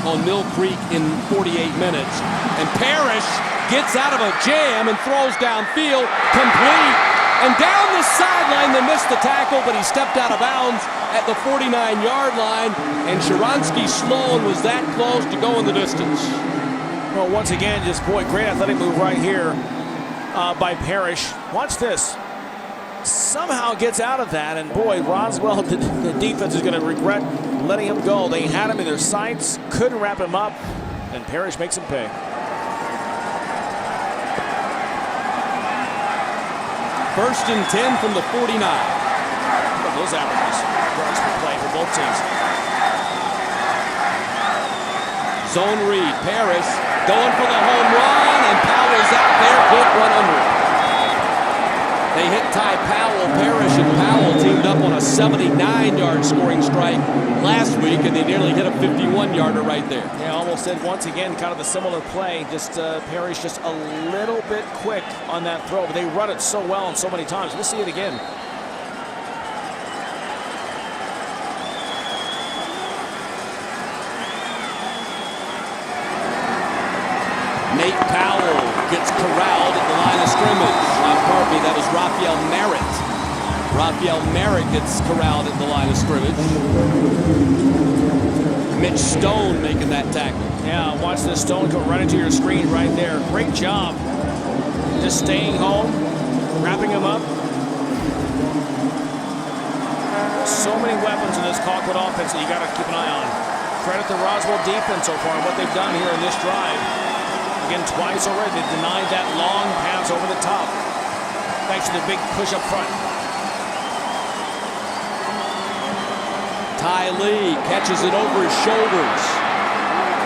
on Mill Creek in 48 minutes. And Parrish gets out of a jam and throws downfield, complete. And down the sideline, they missed the tackle, but he stepped out of bounds at the 49-yard line, and Sharansky Sloan was that close to going the distance. Well, once again, just, boy, great athletic move right here by Parrish. Watch this. Somehow gets out of that, and boy, Roswell, the defense is going to regret letting him go. They had him in their sights, couldn't wrap him up, and Parrish makes him pay. 1st and 10 from the 49. Look, those averages. Yards per play for both teams. Zone read. Parrish going for the home run, and Powell's out there. Can't run under it. They hit Ty Powell. Parrish and Powell teamed up on a 79-yard scoring strike last week, and they nearly hit a 51-yarder right there. Yeah, almost did once again, kind of a similar play. Just Parrish just a little bit quick on that throw, but they run it so well and so many times. We'll see it again. Nate Powell gets corralled at the line of scrimmage. Pardon me, that was Raphael Merritt. Raphael Merritt gets corralled at the line of scrimmage. Mitch Stone making that tackle. Yeah, watch this Stone go right into your screen right there. Great job. Just staying home, wrapping him up. So many weapons in this Colquitt offense that you got to keep an eye on. Credit the Roswell defense so far and what they've done here in this drive. Again, twice already, they denied that long pass over the top. Thanks to the big push up front. Ty Lee catches it over his shoulders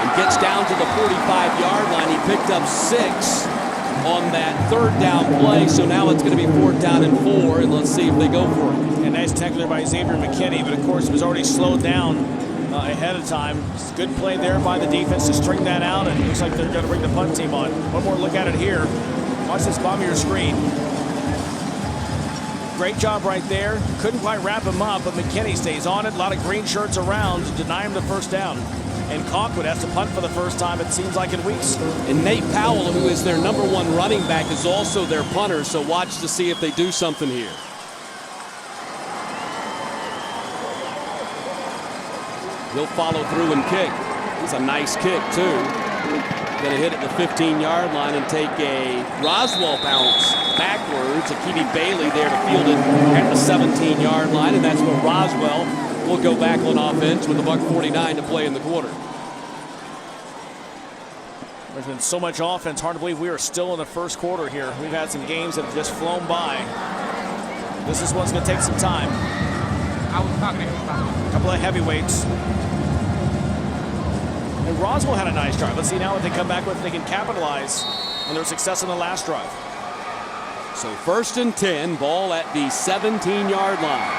and gets down to the 45-yard line. He picked up 6 on that third down play. So now it's going to be 4th down and 4, and let's see if they go for it. And nice tackle there by Xavier McKinney, but of course it was already slowed down ahead of time. It's a good play there by the defense to string that out, and it looks like they're going to bring the punt team on. One more look at it here. Watch this bomb your screen. Great job right there. Couldn't quite wrap him up, but McKinney stays on it. A lot of green shirts around to deny him the first down. And Colquitt has to punt for the first time, it seems like, in weeks. And Nate Powell, who is their #1 running back, is also their punter, so watch to see if they do something here. He'll follow through and kick. It's a nice kick, too. Going to hit at the 15-yard line and take a Roswell bounce backwards. Akibi Bailey there to field it at the 17-yard line, and that's where Roswell will go back on offense with $1:49 to play in the quarter. There's been so much offense, hard to believe we are still in the first quarter here. We've had some games that have just flown by. This is one's going to take some time. A couple of heavyweights. And Roswell had a nice drive. Let's see now what they come back with. They can capitalize on their success in the last drive. So 1st and 10, ball at the 17-yard line.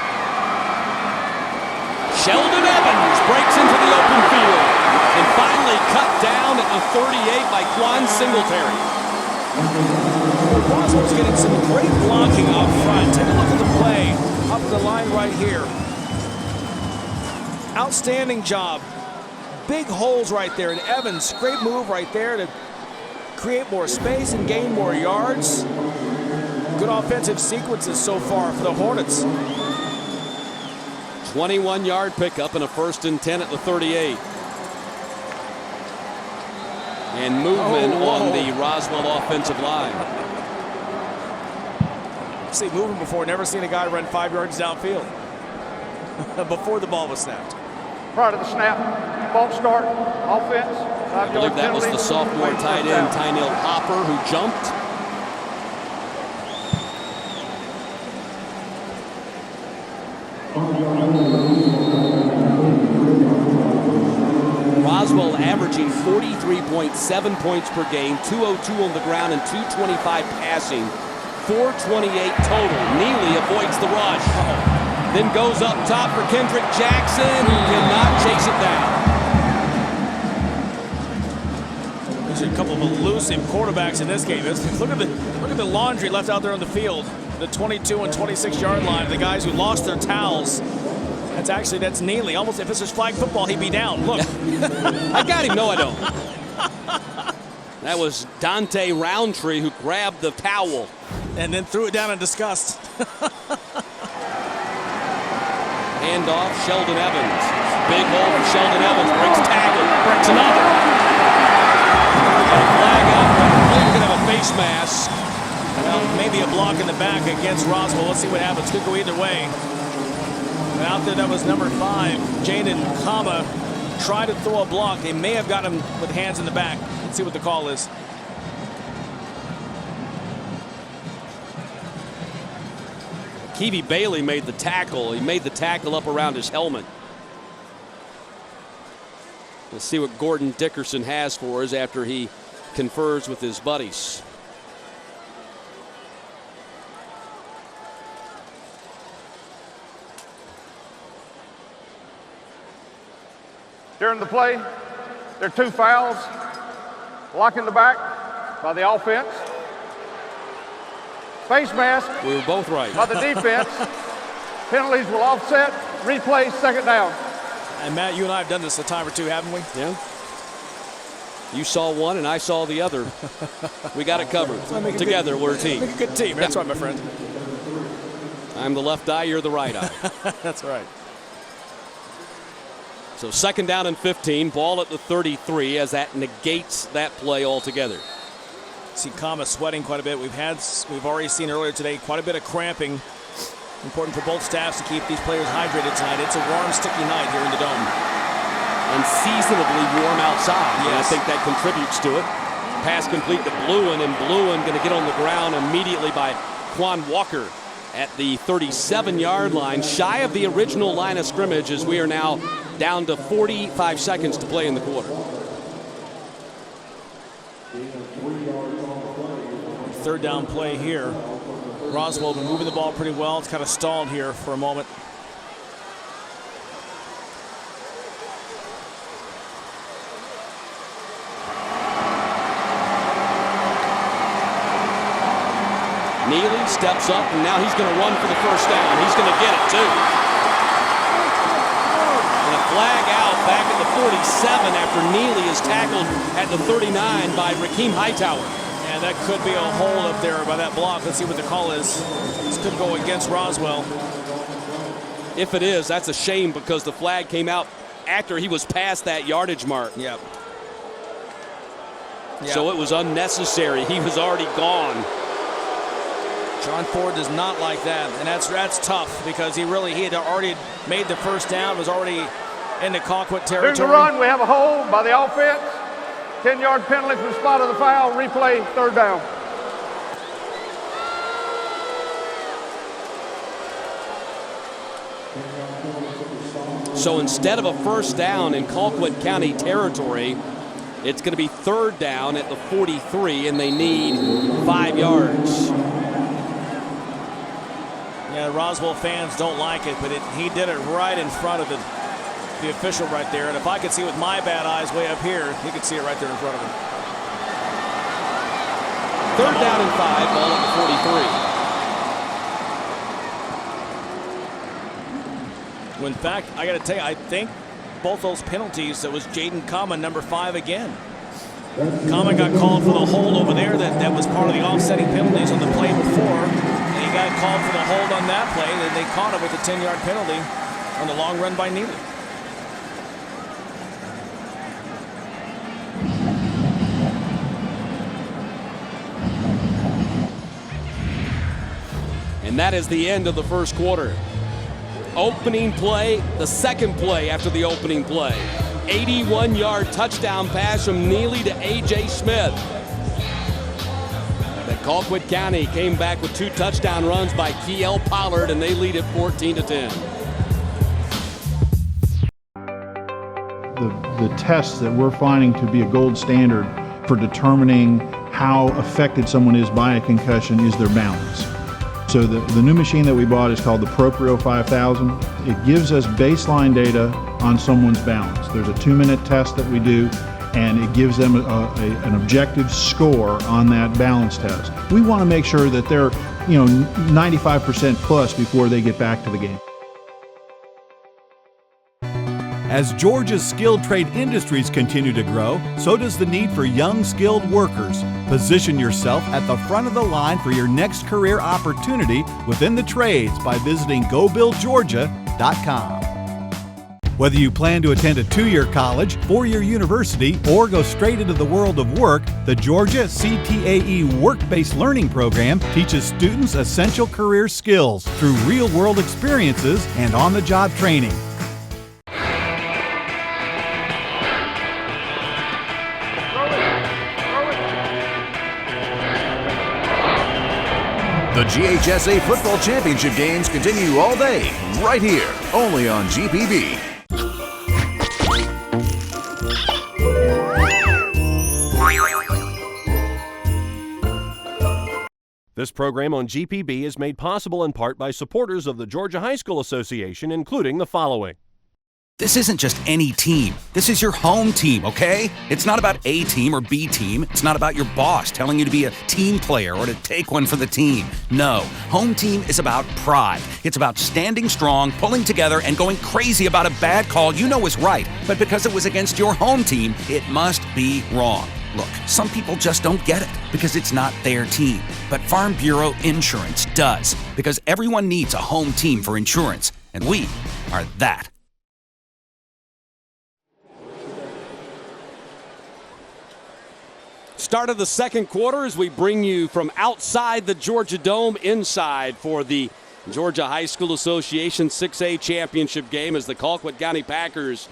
Sheldon Evans breaks into the open field and finally cut down at the 38 by Quan Singletary. Roswell's getting some great blocking up front. Take a look at the play up the line right here. Outstanding job. Big holes right there, and Evans, great move right there to create more space and gain more yards. Good offensive sequences so far for the Hornets. 21-yard pickup and a 1st and 10 at the 38. And movement on the Roswell offensive line. See movement before, never seen a guy run 5 yards downfield before the ball was snapped. Prior to the snap, false start, offense. I believe that was the sophomore tight end, Tynell Hopper, who jumped. Roswell averaging 43.7 points per game, 202 on the ground and 225 passing, 428 total. Neely avoids the rush. Then goes up top for Kendrick Jackson, who cannot chase it down. There's a couple of elusive quarterbacks in this game. Look at the laundry left out there on the field. The 22 and 26-yard line. The guys who lost their towels. That's Neely. Almost if this was flag football, he'd be down. Look. I got him. No, I don't. That was Dante Roundtree who grabbed the towel and then threw it down in disgust. Handoff, Sheldon Evans. Big hole for Sheldon Evans. Breaks tackle. Breaks another. Got a flag up. He's going to have a face mask. Well, maybe a block in the back against Roswell. Let's see what happens. Could go either way. And out there, that was number 5, Jaden Kama. Tried to throw a block. They may have got him with hands in the back. Let's see what the call is. Akibi Bailey made the tackle. He made the tackle up around his helmet. Let's see what Gordon Dickerson has for us after he confers with his buddies. During the play, there are 2 fouls. Blocking the back by the offense. Face mask. We were both right. By the defense. Penalties will offset. Replay, 2nd down. And Matt, you and I have done this a time or two, haven't we? Yeah. You saw one and I saw the other. We got it covered. Together, we're a team. Make a good team. That's right, my friend. I'm the left eye, you're the right eye. That's right. So 2nd down and 15, ball at the 33 as that negates that play altogether. See Kama sweating quite a bit. We've already seen earlier today quite a bit of cramping. Important for both staffs to keep these players hydrated tonight. It's a warm, sticky night here in the Dome. And seasonably warm outside. Yes. And I think that contributes to it. Pass complete to Bluin, and Bluin going to get on the ground immediately by Quan Walker at the 37-yard line, shy of the original line of scrimmage, as we are now down to 45 seconds to play in the quarter. third down play here. Roswell been moving the ball pretty well. It's kind of stalled here for a moment. Neely steps up, and now he's going to run for the first down. He's going to get it, too. And a flag out back at the 47 after Neely is tackled at the 39 by Rakeem Hightower. And that could be a hold up there by that block. Let's see what the call is. This could go against Roswell. If it is, that's a shame because the flag came out after he was past that yardage mark. Yep. So it was unnecessary. He was already gone. John Ford does not like that, and that's tough because he had already made the first down, was already in the Colquitt territory. Here's the run. We have a hold by the offense. 10-yard penalty from the spot of the foul. Replay, third down. So instead of a first down in Colquitt County territory, it's going to be third down at the 43, and they need 5 yards. Yeah, Roswell fans don't like it, but he did it right in front of the official right there. And if I could see with my bad eyes way up here, he could see it right there in front of him. Third down and 5, ball at the 43. In fact, I got to tell you, I think both those penalties, that was Jaden Common, number 5 again. Common got called for the hold over there. That was part of the offsetting penalties on the play before. And he got called for the hold on that play. Then they caught him with a 10-yard penalty on the long run by Neely. And that is the end of the first quarter. Opening play, the second play after the opening play. 81-yard touchdown pass from Neely to A.J. Smith. But Colquitt County came back with 2 touchdown runs by Kiel Pollard, and they lead it 14-10. The tests that we're finding to be a gold standard for determining how affected someone is by a concussion is their balance. So the new machine that we bought is called the Proprio 5000. It gives us baseline data on someone's balance. There's a 2-minute test that we do, and it gives them an objective score on that balance test. We want to make sure that they're 95% plus before they get back to the game. As Georgia's skilled trade industries continue to grow, so does the need for young skilled workers. Position yourself at the front of the line for your next career opportunity within the trades by visiting GoBuildGeorgia.com. Whether you plan to attend a 2-year college, 4-year university, or go straight into the world of work, the Georgia CTAE Work-Based Learning Program teaches students essential career skills through real-world experiences and on-the-job training. The GHSA Football Championship games continue all day, right here, only on GPB. This program on GPB is made possible in part by supporters of the Georgia High School Association, including the following. This isn't just any team. This is your home team, okay? It's not about A team or B team. It's not about your boss telling you to be a team player or to take one for the team. No, home team is about pride. It's about standing strong, pulling together, and going crazy about a bad call you know is right. But because it was against your home team, it must be wrong. Look, some people just don't get it because it's not their team. But Farm Bureau Insurance does, because everyone needs a home team for insurance, and we are that. Start of the second quarter as we bring you from outside the Georgia Dome inside for the Georgia High School Association 6A championship game as the Colquitt County Packers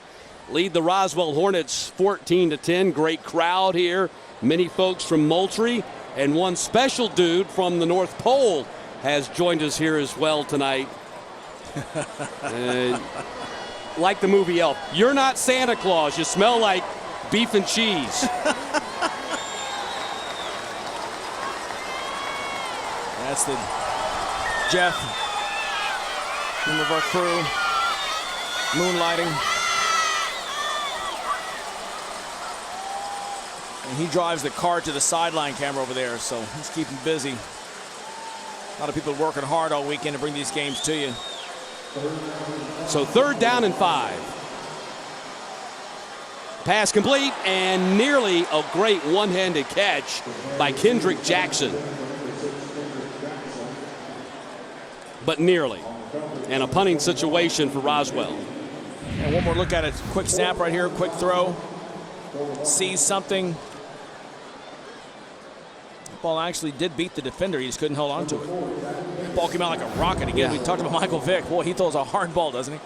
lead the Roswell Hornets 14-10. Great crowd here. Many folks from Moultrie, and one special dude from the North Pole has joined us here as well tonight. Like the movie Elf. You're not Santa Claus. You smell like beef and cheese. That's the Jeff, member of our crew, moonlighting. And he drives the car to the sideline camera over there, so he's keeping busy. A lot of people working hard all weekend to bring these games to you. So 3rd down and 5. Pass complete, and nearly a great one-handed catch by Kendrick Jackson. But nearly. And a punting situation for Roswell. And one more look at it. Quick snap right here, quick throw. Sees something. Ball actually did beat the defender. He just couldn't hold on to it. Ball came out like a rocket again. We talked about Michael Vick. Boy, he throws a hard ball, doesn't he?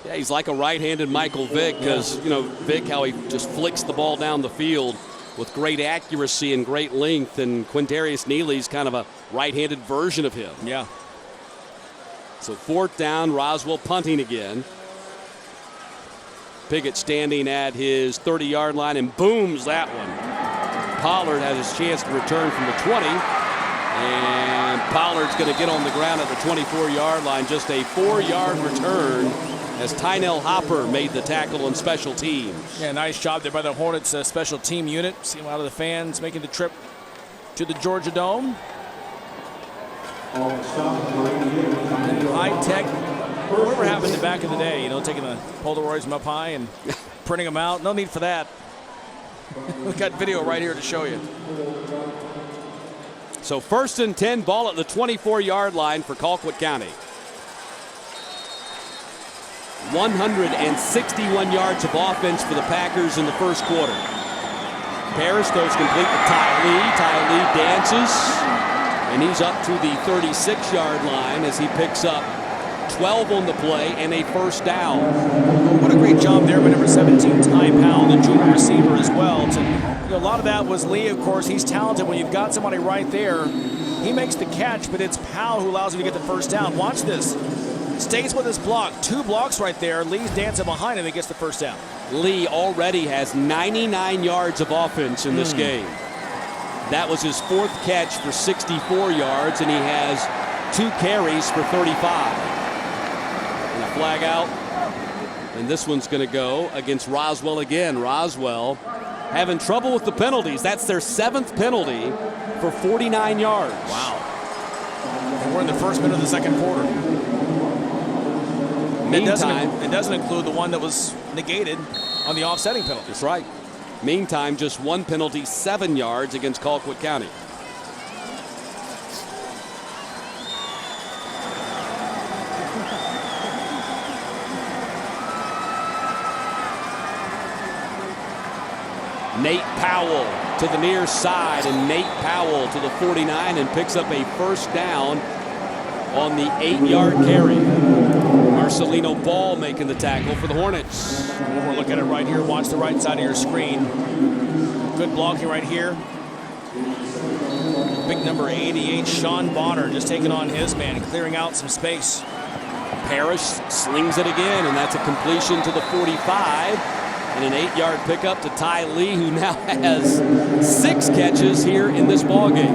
Yeah, he's like a right-handed Michael Vick because, you know, Vick, how he just flicks the ball down the field with great accuracy and great length. And Quintarius Neely's kind of a right-handed version of him. Yeah. So 4th down, Roswell punting again. Piggott standing at his 30-yard line and booms that one. Pollard has his chance to return from the 20. And Pollard's going to get on the ground at the 24-yard line. Just a 4-yard return as Tynell Hopper made the tackle on special teams. Yeah, nice job there by the Hornets special team unit. See a lot of the fans making the trip to the Georgia Dome. High tech. Whatever happened back in the day, you know, taking the Polaroids from up high and printing them out. No need for that. We've got video right here to show you. So 1st and 10, ball at the 24-yard line for Colquitt County. 161 yards of offense for the Packers in the first quarter. Parrish goes complete to Ty Lee. Ty Lee dances, and he's up to the 36-yard line as he picks up 12 on the play and a first down. What a great job there by number 17, Ty Powell, the junior receiver as well. A lot of that was Lee, of course. He's talented. When you've got somebody right there, he makes the catch, but it's Powell who allows him to get the first down. Watch this. Stays with his block. 2 blocks right there. Lee's dancing behind him and gets the first down. Lee already has 99 yards of offense in this game. That was his 4th catch for 64 yards, and he has 2 carries for 35. And a flag out. And this one's going to go against Roswell again. Roswell having trouble with the penalties. That's their 7th penalty for 49 yards. Wow. And we're in the first minute of the second quarter. Meantime, it doesn't include the one that was negated on the offsetting penalty. That's right. Meantime, just 1 penalty, 7 yards against Colquitt County. Nate Powell to the near side, and Nate Powell to the 49 and picks up a first down on the 8-yard carry. Marcelino Ball making the tackle for the Hornets. One more look at it right here. Watch the right side of your screen. Good blocking right here. Big number 88, Sean Bonner, just taking on his man and clearing out some space. Parrish slings it again, and that's a completion to the 45. And an 8-yard pickup to Ty Lee, who now has 6 catches here in this ball game.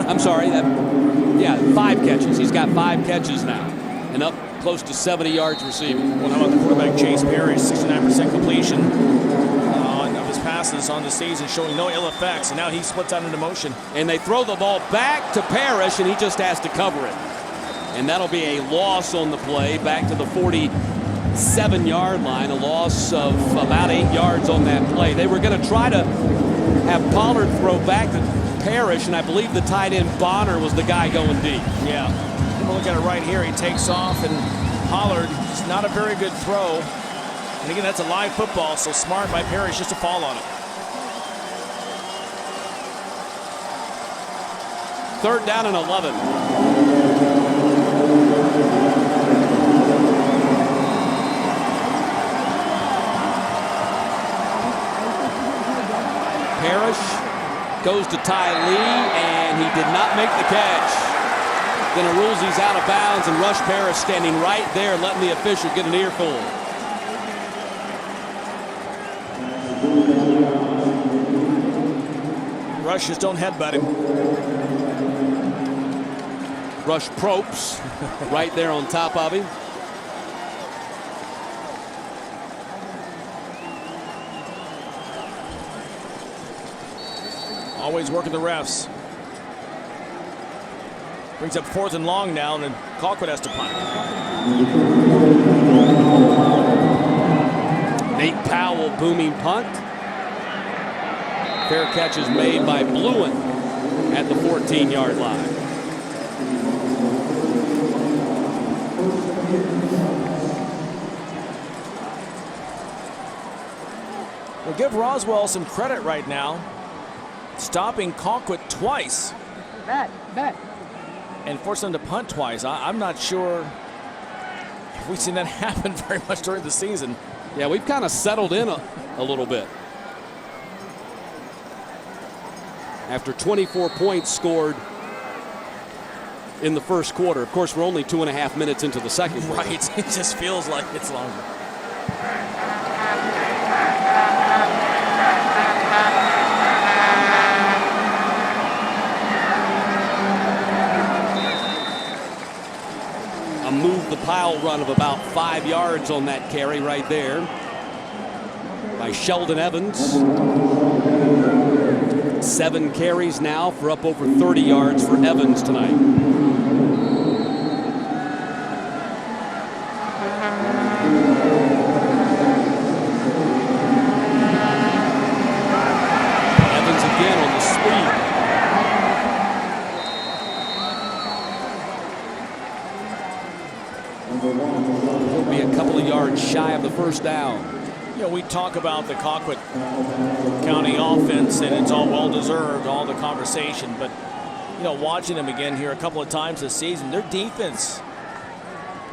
I'm sorry, 5 catches. He's got 5 catches now, and up close to 70 yards receiving. Well, how about the quarterback Chase Parrish, 69% completion of his passes on the season, showing no ill effects, and now he splits out into motion. And they throw the ball back to Parrish, and he just has to cover it. And that'll be a loss on the play, back to the 47-yard line, a loss of about 8 yards on that play. They were going to try to have Pollard throw back to Parrish, and I believe the tight end Bonner was the guy going deep. Yeah. We'll look at it right here. He takes off, and Pollard, it's not a very good throw. And again, that's a live football, so smart by Parrish just to fall on it. 3rd down and 11. Parrish goes to Ty Lee, and he did not make the catch. Then it rules he's out of bounds, and Rush Parrish standing right there, letting the official get an earful. Rush just don't headbutt him. Rush Propes right there on top of him. Always working the refs. Brings up 4th and long now, and then Colquitt has to punt. Nate Powell booming punt. Fair catch is made by Bluen at the 14-yard line. We'll give Roswell some credit right now, stopping Colquitt twice. Bet. And forcing them to punt twice. I'm not sure if we've seen that happen very much during the season. Yeah, we've kind of settled in a little bit. After 24 points scored in the first quarter. Of course, we're only 2.5 minutes into the second quarter. Right, it just feels like it's longer. A move the pile run of about 5 yards on that carry right there by Sheldon Evans. 7 carries now for up over 30 yards for Evans tonight. Evans again on the speed. He'll be a couple of yards shy of the first down. You know, we talk about the Colquitt County offense, and it's all well-deserved, all the conversation. But, you know, watching them again here a couple of times this season, their defense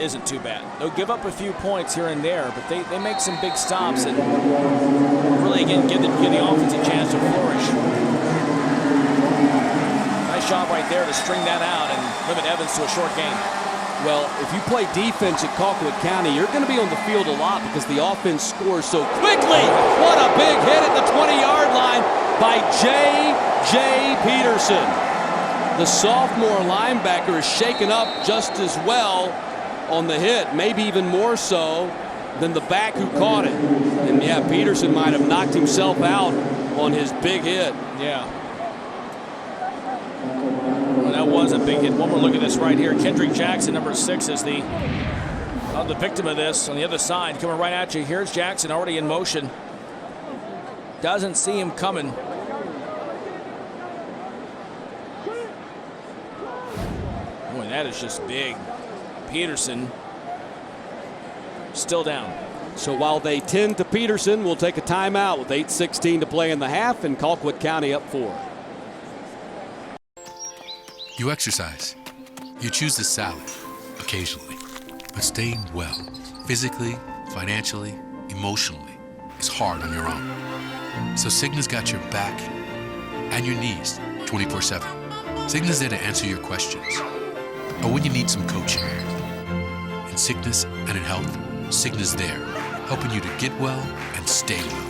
isn't too bad. They'll give up a few points here and there, but they make some big stops and really, again, give the offense a chance to flourish. Nice job right there to string that out and limit Evans to a short game. Well, if you play defense at Colquitt County, you're going to be on the field a lot because the offense scores so quickly. What a big hit at the 20-yard line by J.J. Peterson. The sophomore linebacker is shaken up just as well on the hit, maybe even more so than the back who caught it. And yeah, Peterson might have knocked himself out on his big hit. Yeah. Well, that was a big hit. One more look at this right here. Kendrick Jackson, number 6, is the victim of this. On the other side, coming right at you. Here's Jackson already in motion. Doesn't see him coming. Boy, that is just big. Peterson still down. So while they tend to Peterson, we'll take a timeout with 8:16 to play in the half, and Colquitt County up 4. You exercise. You choose the salad occasionally. But staying well, physically, financially, emotionally, is hard on your own. So Cigna's got your back and your knees 24/7. Cigna's there to answer your questions. Or when you need some coaching. In sickness and in health, Cigna's there, helping you to get well and stay well.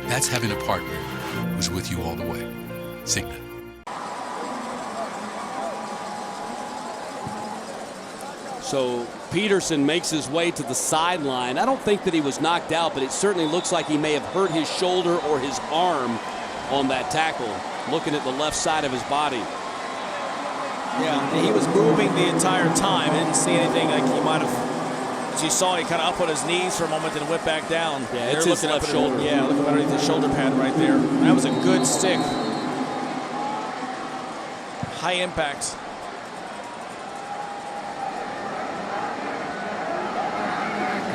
That's having a partner who's with you all the way. Cigna. So Peterson makes his way to the sideline. I don't think that he was knocked out, but it certainly looks like he may have hurt his shoulder or his arm on that tackle, looking at the left side of his body. Yeah, and he was moving the entire time. I didn't see anything like he might have. As you saw, he kind of up on his knees for a moment and went back down. Yeah, it's his left shoulder. Yeah, looking underneath the shoulder pad right there. That was a good stick. High impact.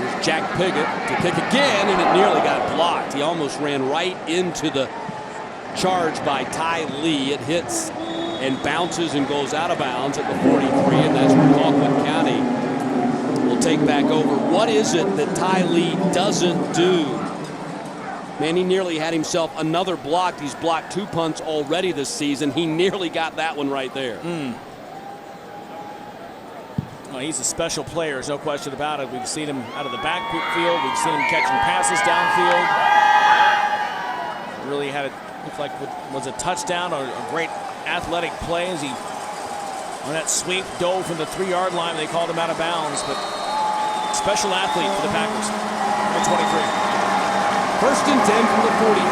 Here's Jack Piggott to kick again, and it nearly got blocked. He almost ran right into the charge by Ty Lee. It hits and bounces and goes out of bounds at the 43, and that's where Colquitt County will take back over. What is it that Ty Lee doesn't do? Man, he nearly had himself another block. He's blocked 2 punts already this season. He nearly got that one right there. Well, he's a special player, there's no question about it. We've seen him out of the backfield. We've seen him catching passes downfield. Really had it look like it was a touchdown or a great athletic play as he On that sweep, dove from the 3-yard line. They called him out of bounds, but special athlete for the Packers. Number 23. First and 10 from the 43.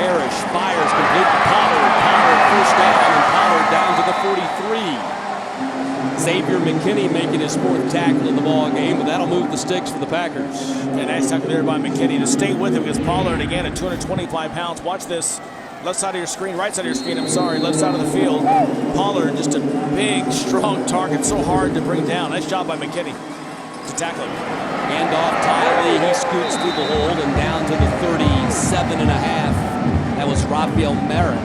Parrish fires complete to Pollard. Pollard first down, and Pollard down to the 43. Xavier McKinney making his 4th tackle in the ball game, but that'll move the sticks for the Packers. And nice tackle there by McKinney to stay with him, because Pollard again at 225 pounds. Watch this. Left side of your screen, right side of your screen, I'm sorry, left side of the field. Pollard, just a big, strong target, so hard to bring down. Nice job by McKinney to tackle him. Hand off Ty Lee, he scoots through the hold and down to the 37.5. That was Raphael Merritt.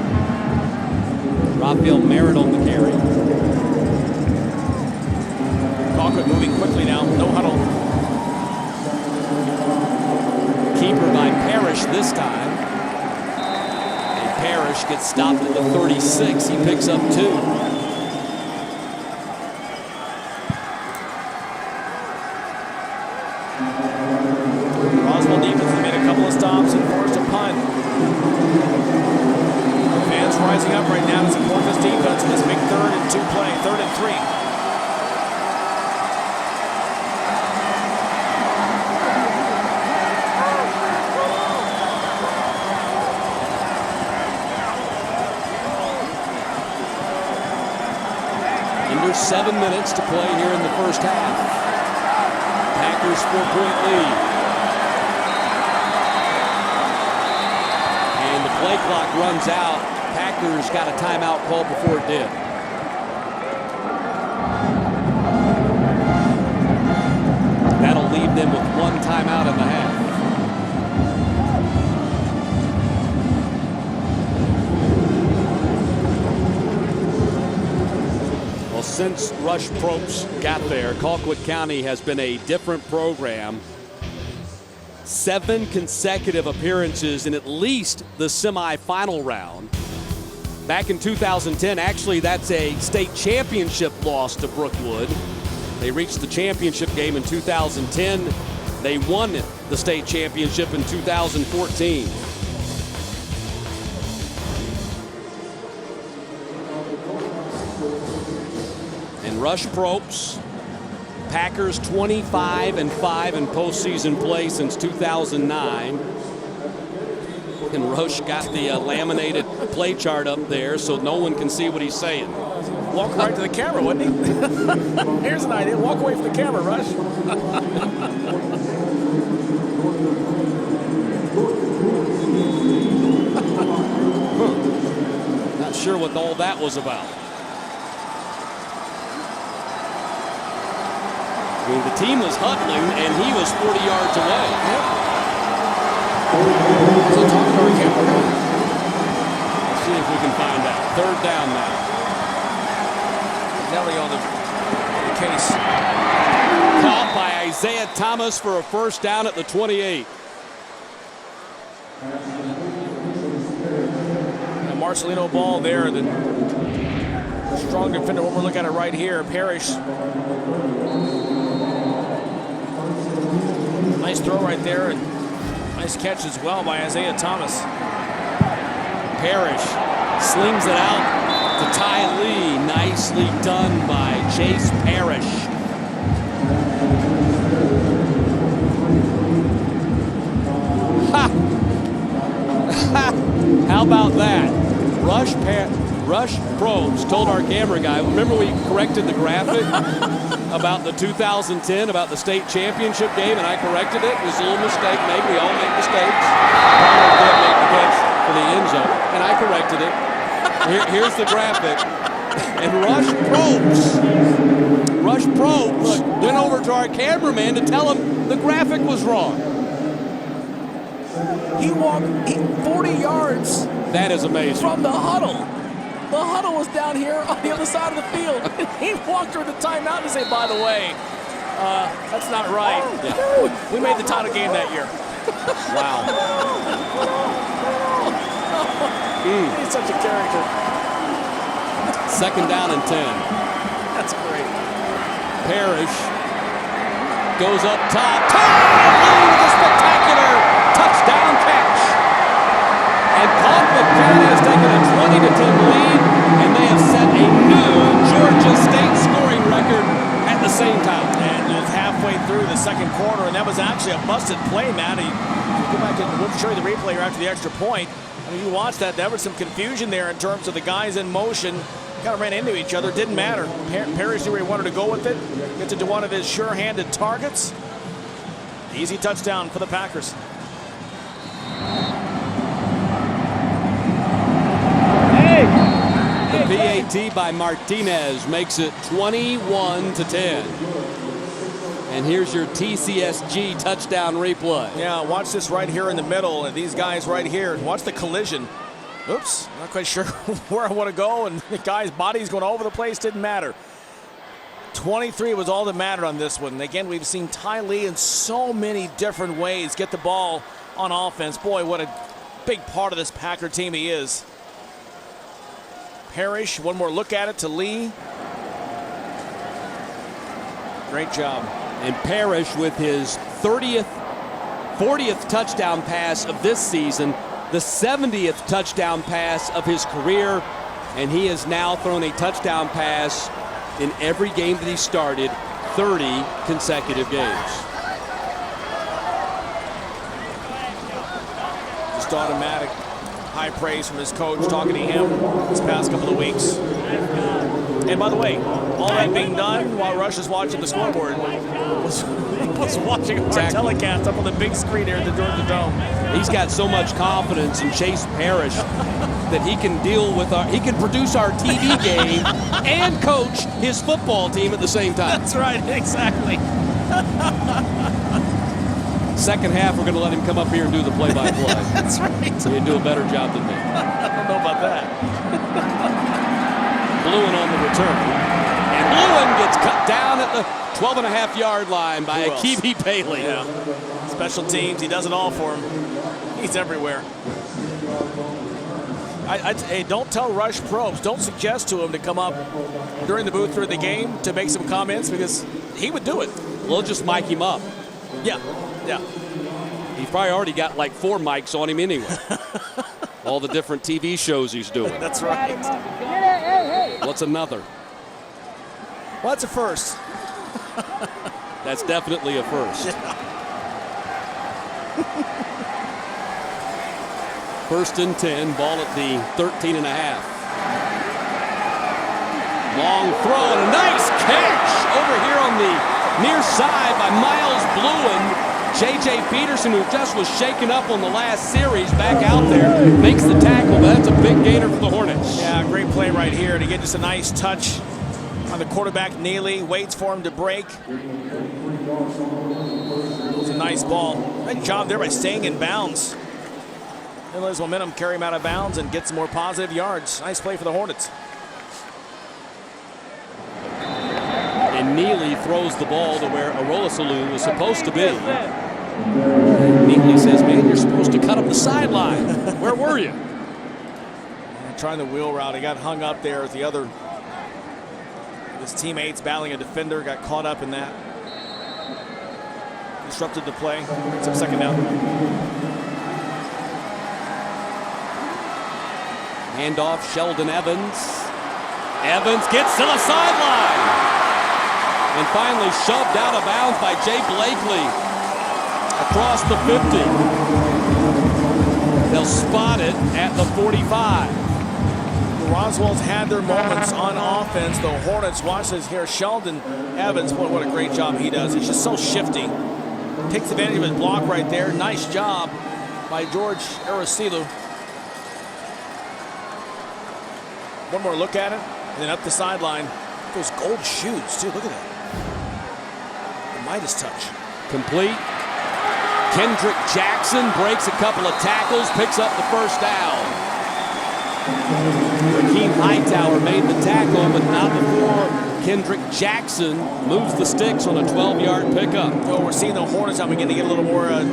Raphael Merritt on the carry. Colquitt moving quickly now, no huddle. Keeper by Parrish this time. Parrish gets stopped at the 36. He picks up 2. Roswell defense has made a couple of stops and forced a punt. Fans rising up right now to support this defense in this big 3rd and 2 play, 3rd and 3. Under 7 minutes to play here in the first half. Packers 4-point lead. And the play clock runs out. Packers got a timeout called before it did. That'll leave them with 1 timeout in the half. Well, since Rush Propst got there, Colquitt County has been a different program. 7 consecutive appearances in at least the semifinal round. Back in 2010, actually that's a state championship loss to Brookwood. They reached the championship game in 2010. They won the state championship in 2014. Rush Propst, Packers 25-5 in postseason play since 2009. And Rush got the laminated play chart up there so no one can see what he's saying. Walk right to the camera, wouldn't he? Here's an idea. Walk away from the camera, Rush. Not sure what all that was about. I mean, the team was huddling, and he was 40 yards away. So talk to our camera. Let's see if we can find out. 3rd down now. Nelly on the case. Caught by Isaiah Thomas for a first down at the 28. And Marcelino Ball there, the strong defender. What we're looking at right here, Parrish. Nice throw right there, and nice catch as well by Isaiah Thomas. Parrish slings it out to Ty Lee. Nicely done by Chase Parrish. Ha! How about that? Rush Propst told our camera guy, remember we corrected the graphic about the 2010, about the state championship game, and I corrected it. It was a little mistake made. We all make mistakes. Pollard didn't make the catch for the end zone, and I corrected it. Here's the graphic. And Rush Propst went over to our cameraman to tell him the graphic was wrong. He walked 40 yards. That is amazing. From the huddle. The huddle was down here on the other side of the field. He walked through the timeout to say, by the way, that's not right. Yeah. We made the title game that year. Wow. He's such a character. 2nd down and 10. That's great. Parrish goes up top. With a spectacular touchdown catch. And Colquitt Cincinnati has taken a 20-10 lead, and they have set a new Georgia State scoring record at the same time. And it was halfway through the second quarter, and that was actually a busted play, Matty. Go back and we'll show you the replay here after the extra point. I mean, you watch that. There was some confusion there in terms of the guys in motion. Kind of ran into each other. Didn't matter. Parrish knew where he wanted to go with it. Gets it to one of his sure-handed targets. Easy touchdown for the Packers. The PAT by Martinez makes it 21-10. And here's your TCSG touchdown replay. Yeah, watch this right here in the middle, and these guys right here. Watch the collision. Oops, not quite sure where I want to go, and the guy's body's going all over the place. Didn't matter. 23 was all that mattered on this one. And again, we've seen Ty Lee in so many different ways get the ball on offense. Boy, what a big part of this Packer team he is. Parrish, one more look at it to Lee. Great job. And Parrish with his 40th touchdown pass of this season, the 70th touchdown pass of his career, and he has now thrown a touchdown pass in every game that he started, 30 consecutive games. Just automatic. High praise from his coach, talking to him this past couple of weeks. And by the way, all that being done while Rush is watching the scoreboard, was watching our telecast up on the big screen here at the Georgia Dome. He's got so much confidence in Chase Parrish that he can deal with he can produce our TV game and coach his football team at the same time. That's right, exactly. Second half, we're going to let him come up here and do the play-by-play. That's right. So he'd do a better job than me. I don't know about that. Bluen on the return. And Bluen gets cut down at the 12.5-yard line by Akibi Bailey. Yeah. Special teams, he does it all for him. He's everywhere. Hey, don't tell Rush Probst, don't suggest to him to come up during the booth during the game to make some comments, because he would do it. We'll just mic him up. Yeah. Yeah. He's probably already got like 4 mics on him anyway. All the different TV shows he's doing. That's right. What's another? Well, that's a first. That's definitely a first. Yeah. First and 10, ball at the 13.5. Long throw and a nice catch over here on the near side by Miles Bluen. J.J. Peterson, who just was shaken up on the last series, back out there, makes the tackle. That's a big gainer for the Hornets. Yeah, great play right here to get just a nice touch on the quarterback. Neely waits for him to break. It was a nice ball. Good job there by staying in bounds. He'll let his momentum carry him out of bounds and get some more positive yards. Nice play for the Hornets. And Neely throws the ball to where Arolasalu was supposed to be. Neely says, man, you're supposed to cut up the sideline. Where were you? Trying the wheel route. He got hung up there as his teammates battling a defender, got caught up in that. Disrupted the play. Brings up second down. Handoff, Sheldon Evans. Evans gets to the sideline. And finally shoved out of bounds by Jay Blakely across the 50. They'll spot it at the 45. The Roswell's had their moments on offense. The Hornets, watch this here. Sheldon Evans, boy, what a great job he does. He's just so shifty. Takes advantage of his block right there. Nice job by George Arosilu. One more look at it, and then up the sideline. Those gold shoes, too. Look at that. The Midas touch. Complete. Kendrick Jackson breaks a couple of tackles, picks up the first down. Raheem Hightower made the tackle, but not before Kendrick Jackson moves the sticks on a 12-yard pickup. Oh, we're seeing the Hornets now beginning to get a little more, a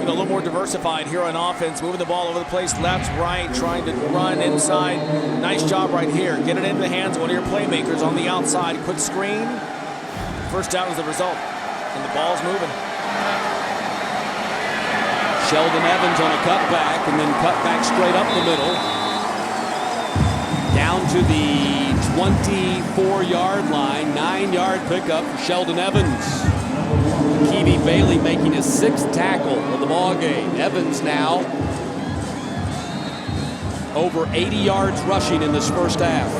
little more diversified here on offense, moving the ball over the place, left, right, trying to run inside. Nice job right here. Get it into the hands of one of your playmakers on the outside. Quick screen. First down is the result, and the ball's moving. Sheldon Evans on a cutback, and then cut back straight up the middle. to the 24-yard line. 9-yard pickup for Sheldon Evans. Keavy Bailey making his 6th tackle of the ball game. Evans now over 80 yards rushing in this first half.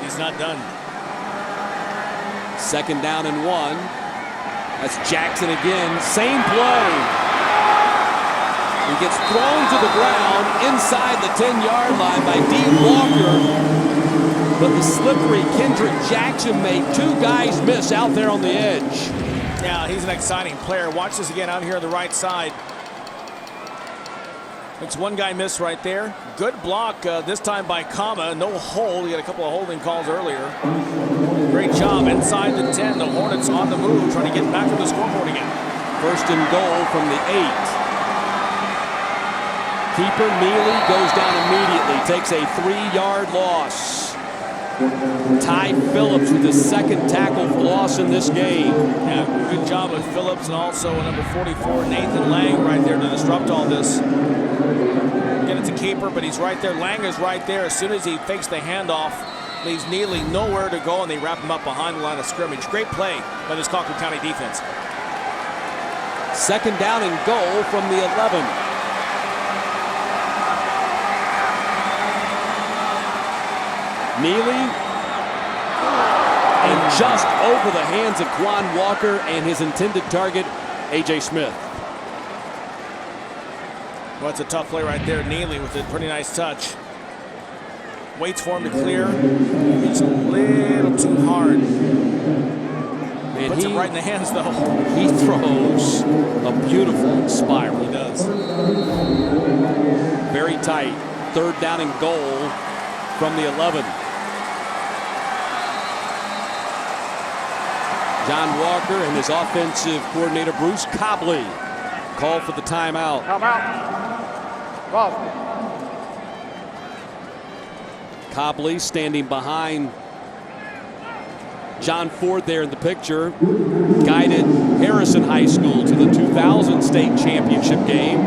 He's not done. 2nd down and 1. That's Jackson again. Same play. He gets thrown to the ground inside the 10-yard line by Dean Walker. But the slippery Kendrick Jackson made 2 guys miss out there on the edge. Yeah, he's an exciting player. Watch this again out here on the right side. Makes 1 guy miss right there. Good block this time by Kama. No hold. He had a couple of holding calls earlier. Great job inside the 10. The Hornets on the move, trying to get back to the scoreboard again. 1st and goal from the 8. Keeper Neely goes down immediately, takes a 3-yard loss. Ty Phillips with his 2nd tackle for loss in this game. Yeah, good job with Phillips and also number 44, Nathan Lang, right there to disrupt all this. Get it to Keeper, but he's right there. Lang is right there. As soon as he fakes the handoff, leaves Neely nowhere to go, and they wrap him up behind the line of scrimmage. Great play by this Colquitt County defense. 2nd down and goal from the 11. Neely, and just over the hands of Quan Walker and his intended target, A.J. Smith. Well, it's a tough play right there. Neely with a pretty nice touch. Waits for him to clear. He's a little too hard. And puts it right in the hands, though. He throws a beautiful spiral. He does. Very tight. 3rd down and goal from the 11. John Walker and his offensive coordinator, Bruce Cobley, call for the timeout. Timeout. Ball. Cobley standing behind John Ford there in the picture. Guided Harrison High School to the 2000 state championship game.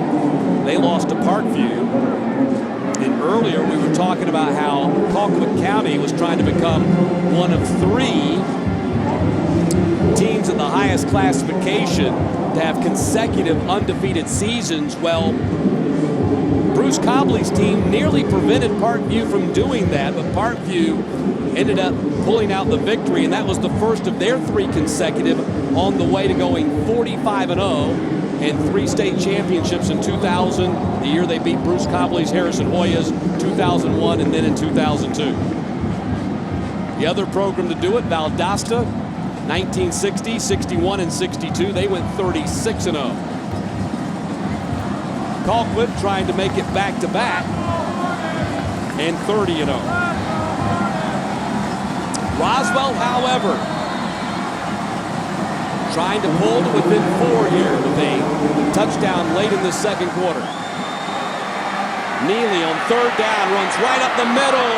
They lost to Parkview. And earlier we were talking about how Colquitt County was trying to become one of 3 teams in the highest classification to have consecutive undefeated seasons. Well, Bruce Cobley's team nearly prevented Parkview from doing that, but Parkview ended up pulling out the victory, and that was the first of their 3 consecutive on the way to going 45-0 and 3 state championships in 2000, the year they beat Bruce Cobley's Harrison Hoyas, 2001, and then in 2002. The other program to do it, Valdosta, 1960, 61, and 62. They went 36-0. Colquitt trying to make it back-to-back and 30-0. Roswell, however, trying to pull to within 4 here with a touchdown late in the 2nd quarter. Neely on 3rd down runs right up the middle.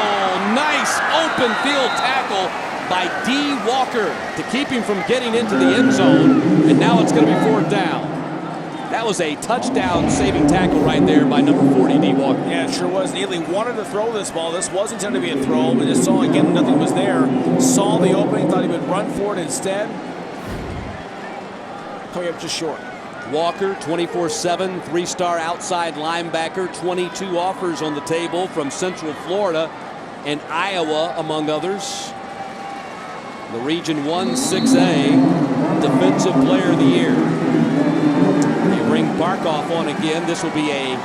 Nice open field tackle by D. Walker to keep him from getting into the end zone. And now it's going to be 4th down. That was a touchdown-saving tackle right there by number 40, D. Walker. Yeah, it sure was. Neely wanted to throw this ball. This was intended to be a throw, but just saw again nothing was there. Saw the opening, thought he would run for it instead. Coming up just short. Walker, 24/7, 3-star outside linebacker, 22 offers on the table from Central Florida and Iowa, among others. The Region 1 6A Defensive Player of the Year. They bring Barkoff on again. This will be a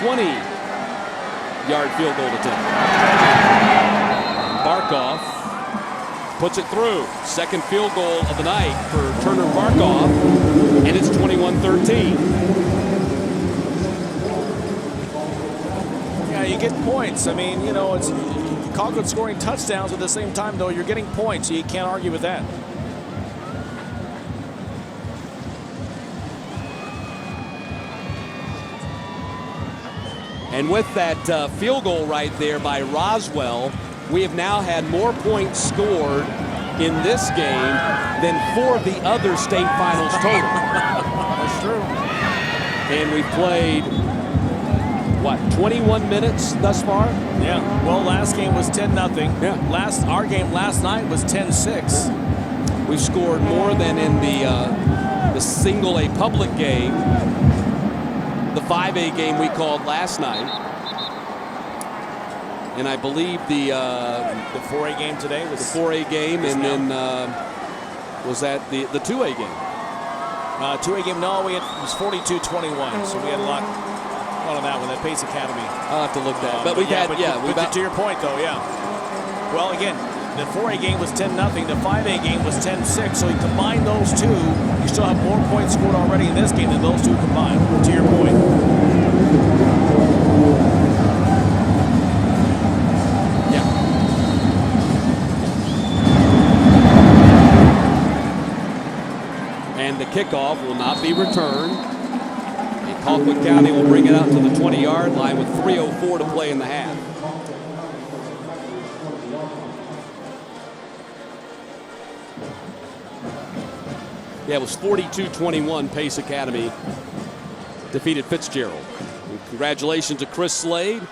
20-yard field goal attempt. Barkoff puts it through. 2nd field goal of the night for Turner Barkoff, and it's 21-13. Yeah, you get points. I mean, you know, it's Colquitt scoring touchdowns at the same time, though. You're getting points, so you can't argue with that. And with that field goal right there by Roswell, we have now had more points scored in this game than 4 of the other state finals total. That's true. And we've played what, 21 minutes thus far? Yeah. Well, last game was 10-0. Yeah. Our game last night was 10-6. We've scored more than in the single A public game, the 5A game we called last night, and I believe the 4A game today was the 4A game, and then was that the 2A game? 2A game, no, it was 42-21, so we had a lot on that one, that Pace Academy. I'll have to look that. But we've had, to your point, though, yeah. Well, again, the 4A game was 10-0. The 5A game was 10-6. So you combine those two, you still have more points scored already in this game than those two combined, to your point. Yeah. And the kickoff will not be returned. And Colquitt County will bring it out to the 20-yard line with 3:04 to play in the half. Yeah, it was 42-21. Pace Academy defeated Fitzgerald. And congratulations to Chris Slade.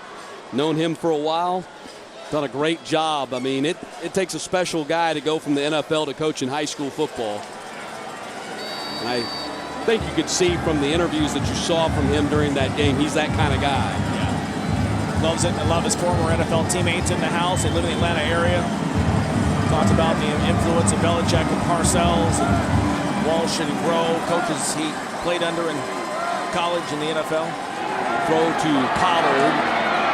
Known him for a while. Done a great job. I mean, it takes a special guy to go from the NFL to coaching high school football. And I think you could see from the interviews that you saw from him during that game, he's that kind of guy. Yeah. Loves it. A lot of his former NFL teammates in the house. They live in the Atlanta area. Talked about the influence of Belichick and Parcells and Walsh and Groh, coaches he played under in college in the NFL. Throw to Pollard.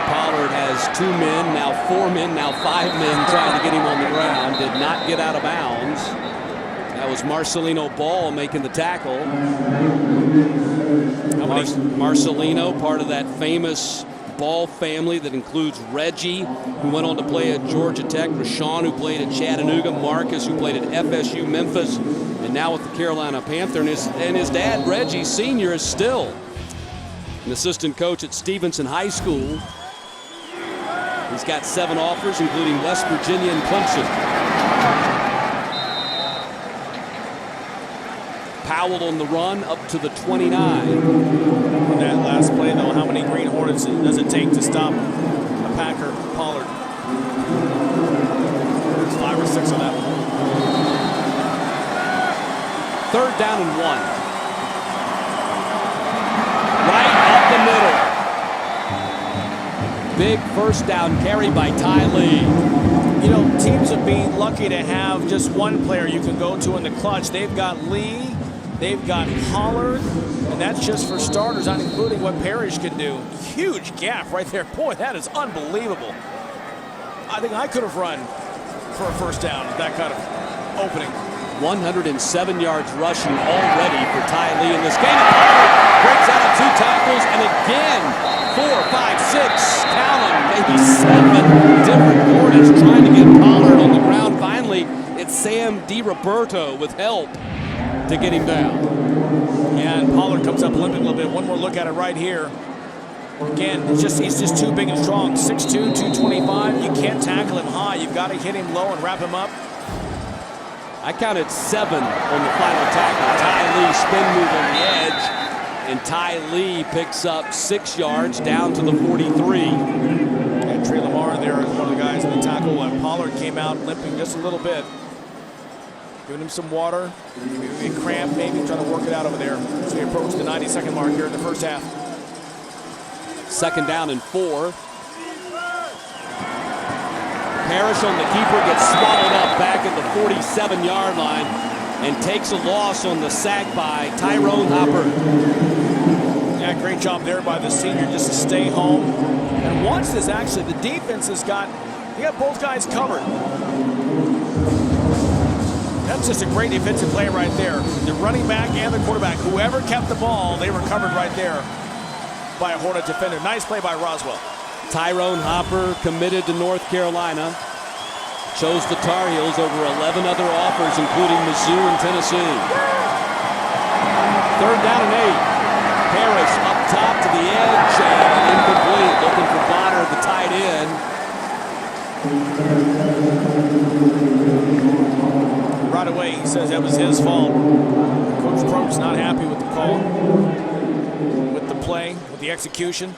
Pollard has 2 men, now 4 men, now 5 men trying to get him on the ground. Did not get out of bounds. That was Marcelino Ball making the tackle. Marcelino, part of that famous Ball family that includes Reggie, who went on to play at Georgia Tech, Rashawn, who played at Chattanooga, Marcus, who played at FSU, Memphis, and now with the Carolina Panther. And his dad, Reggie Sr., is still an assistant coach at Stevenson High School. He's got 7 offers, including West Virginia and Clemson. Powell on the run up to the 29. On that last play, though, how many Green Hornets does it take to stop a Packer, Pollard? There's 5 or 6 on that one. 3rd down and 1. Right up the middle. Big first down carry by Ty Lee. You know, teams would be lucky to have just one player you can go to in the clutch. They've got Lee, they've got Pollard, and that's just for starters, not including what Parrish can do. Huge gap right there. Boy, that is unbelievable. I think I could have run for a first down with that kind of opening. 107 yards rushing already for Ty Lee in this game. Pollard breaks out of 2 tackles, and again, 4, 5, 6, count them, maybe 7 different Hornets trying to get Pollard on the ground. Finally, it's Sam DiRoberto with help to get him down. Yeah, and Pollard comes up limping a little bit. One more look at it right here. Again, he's just too big and strong. 6'2", 225. You can't tackle him high. You've got to hit him low and wrap him up. I counted 7 on the final tackle. Ty Lee spin move on the edge. And Ty Lee picks up 6 yards down to the 43. And Trey Lamar there is one of the guys in the tackle. Pollard came out limping just a little bit. Giving him some water. Maybe a cramp, maybe trying to work it out over there as we approach the 90-second mark here in the first half. 2nd down and 4. Parrish on the keeper gets swallowed up back at the 47-yard line and takes a loss on the sack by Tyrone Hopper. Yeah, great job there by the senior just to stay home. And watch this, actually, the defense has got both guys covered. That's just a great defensive play right there. The running back and the quarterback, whoever kept the ball, they were covered right there by a Hornet defender. Nice play by Roswell. Tyrone Hopper committed to North Carolina. Chose the Tar Heels over 11 other offers, including Mizzou and Tennessee. 3rd down and 8. Parrish up top to the edge and incomplete. Looking for Bonner, the tight end. Right away, he says that was his fault. Coach Probst's not happy with the call, with the play, with the execution.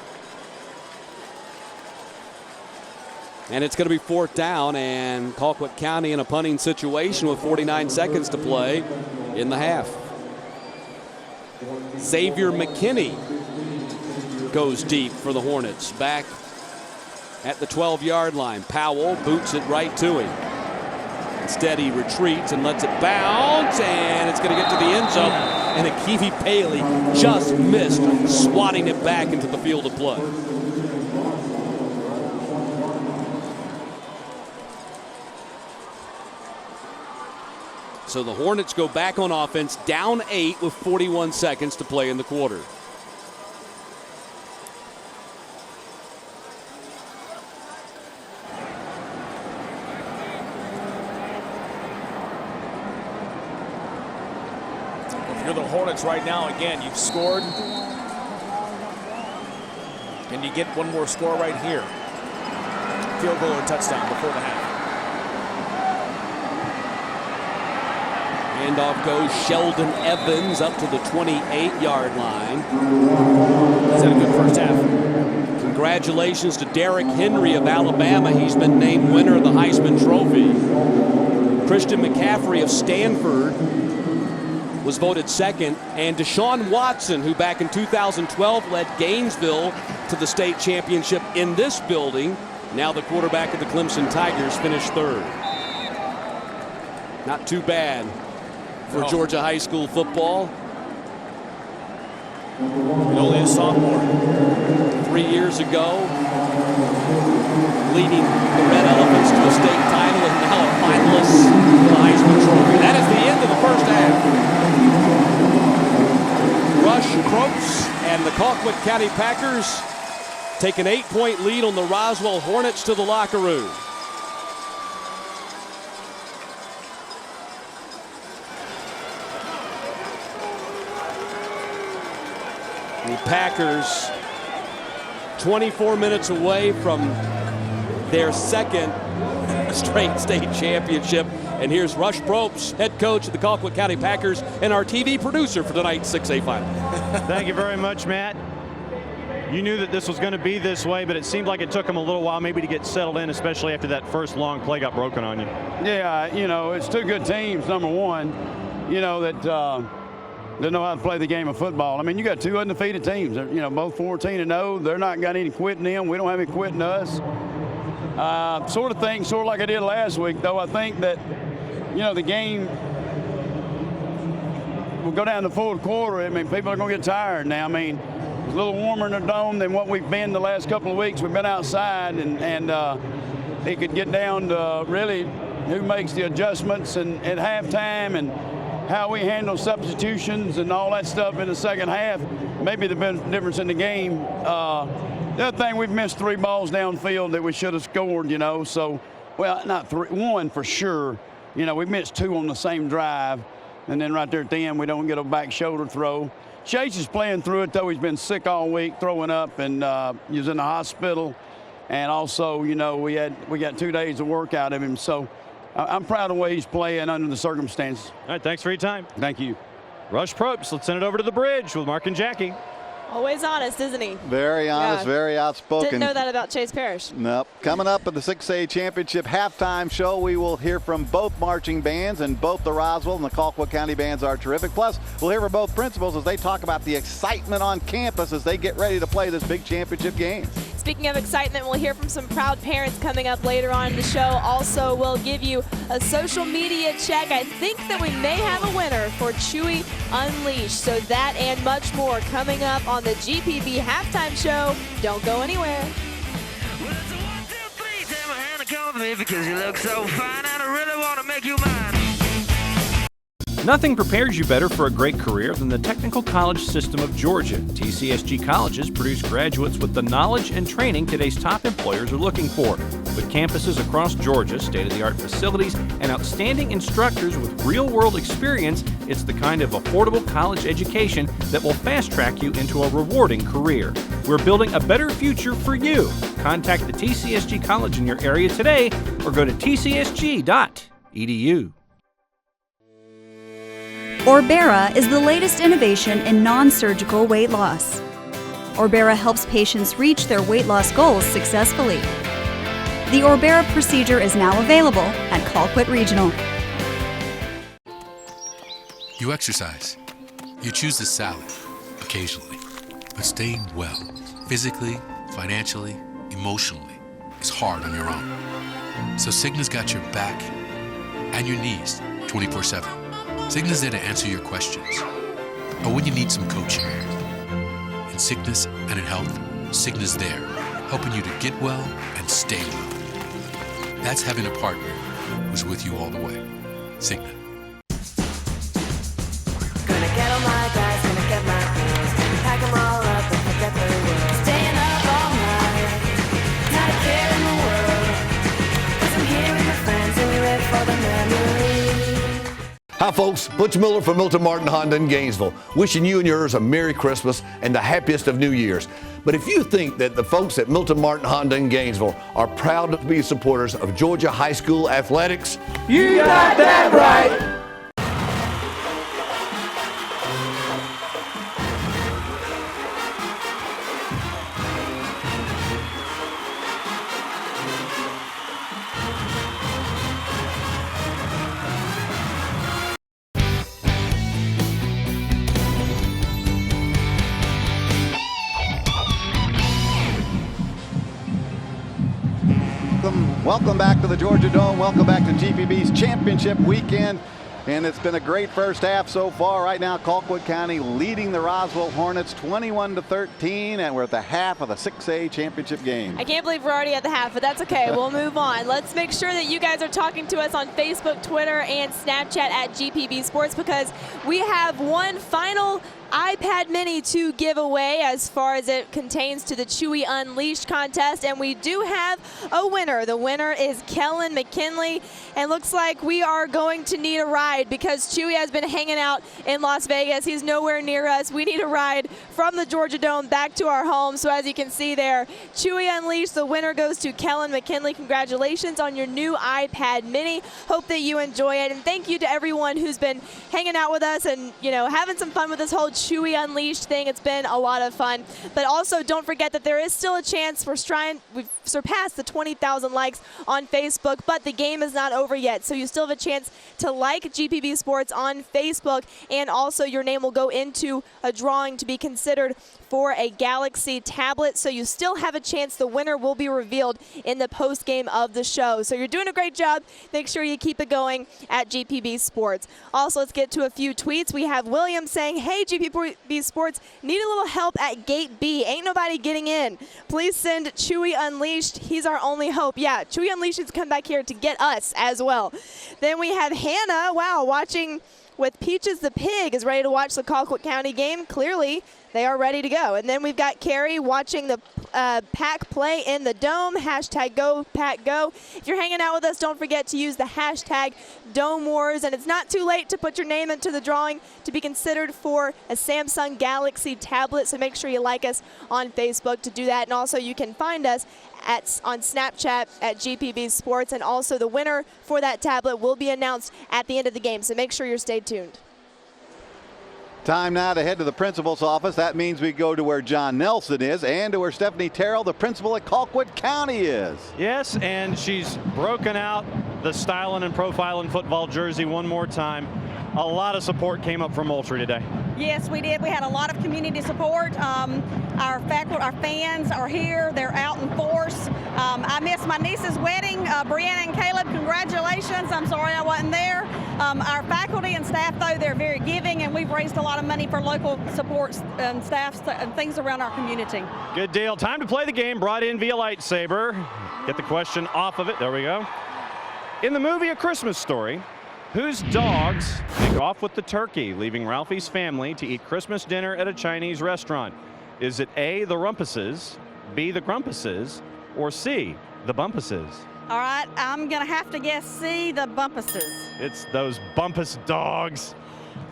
And it's going to be 4th down, and Colquitt County in a punting situation with 49 seconds to play in the half. Xavier McKinney goes deep for the Hornets. Back at the 12-yard line. Powell boots it right to him. Instead, he retreats and lets it bounce, and it's going to get to the end zone. And Akivi Paley just missed, swatting it back into the field of play. So the Hornets go back on offense, down 8 with 41 seconds to play in the quarter. If you're the Hornets right now, again, you've scored. Can you get one more score right here? Field goal or touchdown before the half. Handoff goes Sheldon Evans up to the 28-yard line. He's had a good first half. Congratulations to Derrick Henry of Alabama. He's been named winner of the Heisman Trophy. Christian McCaffrey of Stanford was voted second. And Deshaun Watson, who back in 2012 led Gainesville to the state championship in this building, now the quarterback of the Clemson Tigers, finished third. Not too bad for Georgia high school football. And only a sophomore. 3 years ago, leading the Red Elephants to a state title, and now a finalist for the Heisman Trophy. That is the end of the first half. Rush Probst and the Colquitt County Packers take an 8-point lead on the Roswell Hornets to the locker room. The Packers 24 minutes away from their second straight state championship. And here's Rush Probst, head coach of the Colquitt County Packers and our TV producer for tonight's 6A final. Thank you very much, Matt. You knew that this was going to be this way, but it seemed like it took them a little while maybe to get settled in, especially after that first long play got broken on you. Yeah, you know, it's two good teams, number one, you know, that know how to play the game of football. I mean, you got two undefeated teams. You know, both 14-0. They're not got any quitting them. We don't have any quitting us. Sort of like I did last week, though. I think that, you know, the game will go down to the fourth quarter. I mean, people are going to get tired now. I mean, it's a little warmer in the dome than what we've been the last couple of weeks. We've been outside, and it could get down to really who makes the adjustments and at halftime and how we handle substitutions and all that stuff in the second half, maybe the difference in the game. The other thing, we've missed 3 balls downfield that we should have scored, you know. So, well, not 3, 1 for sure. You know, we missed 2 on the same drive. And then right there at the end, we don't get a back shoulder throw. Chase is playing through it, though. He's been sick all week, throwing up, and he was in the hospital. And also, you know, we got 2 days of work out of him. So I'm proud of the way he's playing under the circumstances. All right, thanks for your time. Thank you. Rush Probst, let's send it over to the bridge with Mark and Jackie. Always honest, isn't he? Very honest, very outspoken. Didn't know that about Chase Parrish. Nope. Coming up at the 6A Championship halftime show, we will hear from both marching bands, and both the Roswell and the Colquitt County bands are terrific. Plus, we'll hear from both principals as they talk about the excitement on campus as they get ready to play this big championship game. Speaking of excitement, we'll hear from some proud parents coming up later on in the show. Also, we'll give you a social media check. I think that we may have a winner for Chewy Unleashed. So that and much more coming up on the GPB Halftime Show. Don't go anywhere. Because you look so fine, and I really want to make you mine. Nothing prepares you better for a great career than the Technical College System of Georgia. TCSG colleges produce graduates with the knowledge and training today's top employers are looking for. With campuses across Georgia, state-of-the-art facilities, and outstanding instructors with real-world experience, it's the kind of affordable college education that will fast-track you into a rewarding career. We're building a better future for you. Contact the TCSG college in your area today or go to tcsg.edu. Orbera is the latest innovation in non-surgical weight loss. Orbera helps patients reach their weight loss goals successfully. The Orbera procedure is now available at Colquitt Regional. You exercise. You choose the salad, occasionally. But staying well, physically, financially, emotionally, is hard on your own. So Cigna's got your back and your knees 24/7. Cigna's there to answer your questions. Or when you need some coaching. In sickness and in health, Cigna's there, helping you to get well and stay well. That's having a partner who's with you all the way. Cigna. Gonna get all my guys, gonna get my girls, pack them all up and forget the world. Staying up all night, not a care in the world, 'cause I'm here with my friends and we live for the memories. Hi folks, Butch Miller from Milton Martin Honda in Gainesville, wishing you and yours a Merry Christmas and the happiest of New Years. But if you think that the folks at Milton Martin Honda in Gainesville are proud to be supporters of Georgia High School athletics, You got that right. Welcome back to the Georgia Dome. Welcome back to GPB's championship weekend. And it's been a great first half so far. Right now, Colquitt County leading the Roswell Hornets 21-13, and we're at the half of the 6A championship game. I can't believe we're already at the half, but that's okay. We'll move on. Let's make sure that you guys are talking to us on Facebook, Twitter, and Snapchat at GPB Sports, because we have one final iPad mini to give away as far as it contains to the Chewy Unleashed contest, and we do have a winner. The winner is Kellen McKinley, and looks like we are going to need a ride because Chewy has been hanging out in Las Vegas. He's nowhere near us. We need a ride from the Georgia Dome back to our home. So as you can see there, Chewy Unleashed, the winner goes to Kellen McKinley. Congratulations on your new iPad mini. Hope that you enjoy it, and thank you to everyone who's been hanging out with us and, you know, having some fun with this whole Chewy Unleashed thing. It's been a lot of fun. But also don't forget that there is still a chance for we've surpassed the 20,000 likes on Facebook, but the game is not over yet. So you still have a chance to like GPB Sports on Facebook, and also your name will go into a drawing to be considered for a Galaxy tablet. So you still have a chance. The winner will be revealed in the post game of the show. So you're doing a great job. Make sure you keep it going at GPB Sports. Also, let's get to a few tweets. We have William saying, hey, GPB Sports, need a little help at Gate B. Ain't nobody getting in. Please send Chewy Unleashed. He's our only hope. Yeah, Chewy Unleashed has come back here to get us as well. Then we have Hannah, wow, watching with Peaches the Pig, is ready to watch the Colquitt County game. Clearly, they are ready to go. And then we've got Carrie watching the Pack play in the Dome. Hashtag Go Pack Go. If you're hanging out with us, don't forget to use the hashtag Dome Wars. And it's not too late to put your name into the drawing to be considered for a Samsung Galaxy tablet. So make sure you like us on Facebook to do that. And also you can find us on Snapchat at GPB Sports. And also the winner for that tablet will be announced at the end of the game. So make sure you're stayed tuned. Time now to head to the principal's office. That means we go to where John Nelson is and to where Stephanie Terrell, the principal at Colquitt County, is. Yes, and she's broken out the styling and profiling football jersey one more time. A lot of support came up from Moultrie today. Yes, we did. We had a lot of community support. Our faculty, our fans are here. They're out in force. I missed my niece's wedding. Brianna and Caleb, congratulations. I'm sorry I wasn't there. Our faculty and staff, though, they're very giving, and we've raised a lot of money for local support and staff and things around our community. Good deal. Time to play the game, brought in via lightsaber. Get the question off of it. There we go. In the movie A Christmas Story, whose dogs take off with the turkey, leaving Ralphie's family to eat Christmas dinner at a Chinese restaurant? Is it A, the Rumpuses, B, the Grumpuses, or C, the Bumpuses? All right, I'm going to have to guess C, the Bumpuses. It's those Bumpus dogs.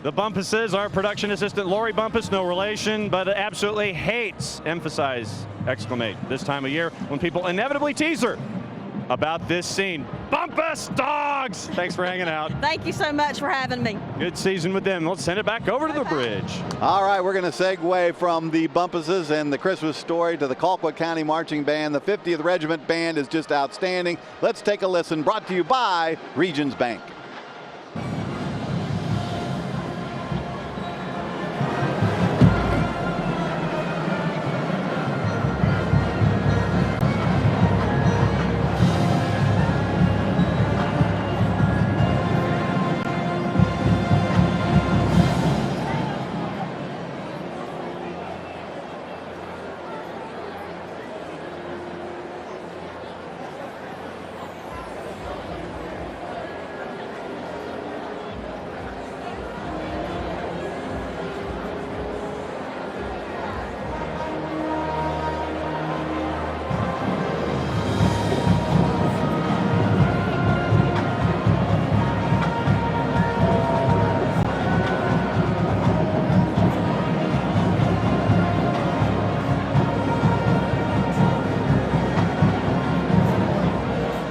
The Bumpuses, our production assistant Lori Bumpus, no relation, but absolutely hates, emphasize, exclamate, this time of year when people inevitably tease her about this scene. Bumpus Dogs! Thanks for hanging out. Thank you so much for having me. Good season with them. Let's send it back over to the bridge. All right, we're going to segue from the Bumpuses and the Christmas story to the Colquitt County Marching Band. The 50th Regiment Band is just outstanding. Let's take a listen. Brought to you by Regions Bank.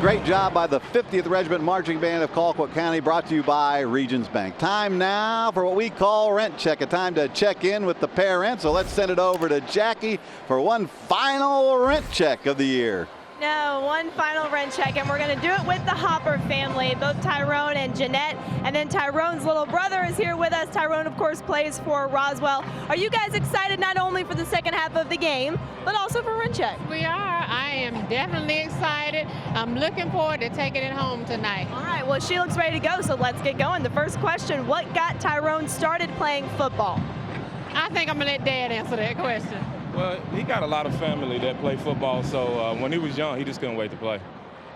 Great job by the 50th Regiment Marching Band of Colquitt County, brought to you by Regions Bank. Time now for what we call rent check, a time to check in with the parents. So let's send it over to Jackie for one final rent check of the year. No, one final rent check, and we're going to do it with the Hopper family, both Tyrone and Jeanette. And then Tyrone's little brother is here with us. Tyrone, of course, plays for Roswell. Are you guys excited not only for the second half of the game, but also for rent check? We are. I am definitely excited. I'm looking forward to taking it home tonight. All right, well, she looks ready to go, so let's get going. The first question, what got Tyrone started playing football? I think I'm going to let Dad answer that question. Well, he got a lot of family that play football, so when he was young, he just couldn't wait to play.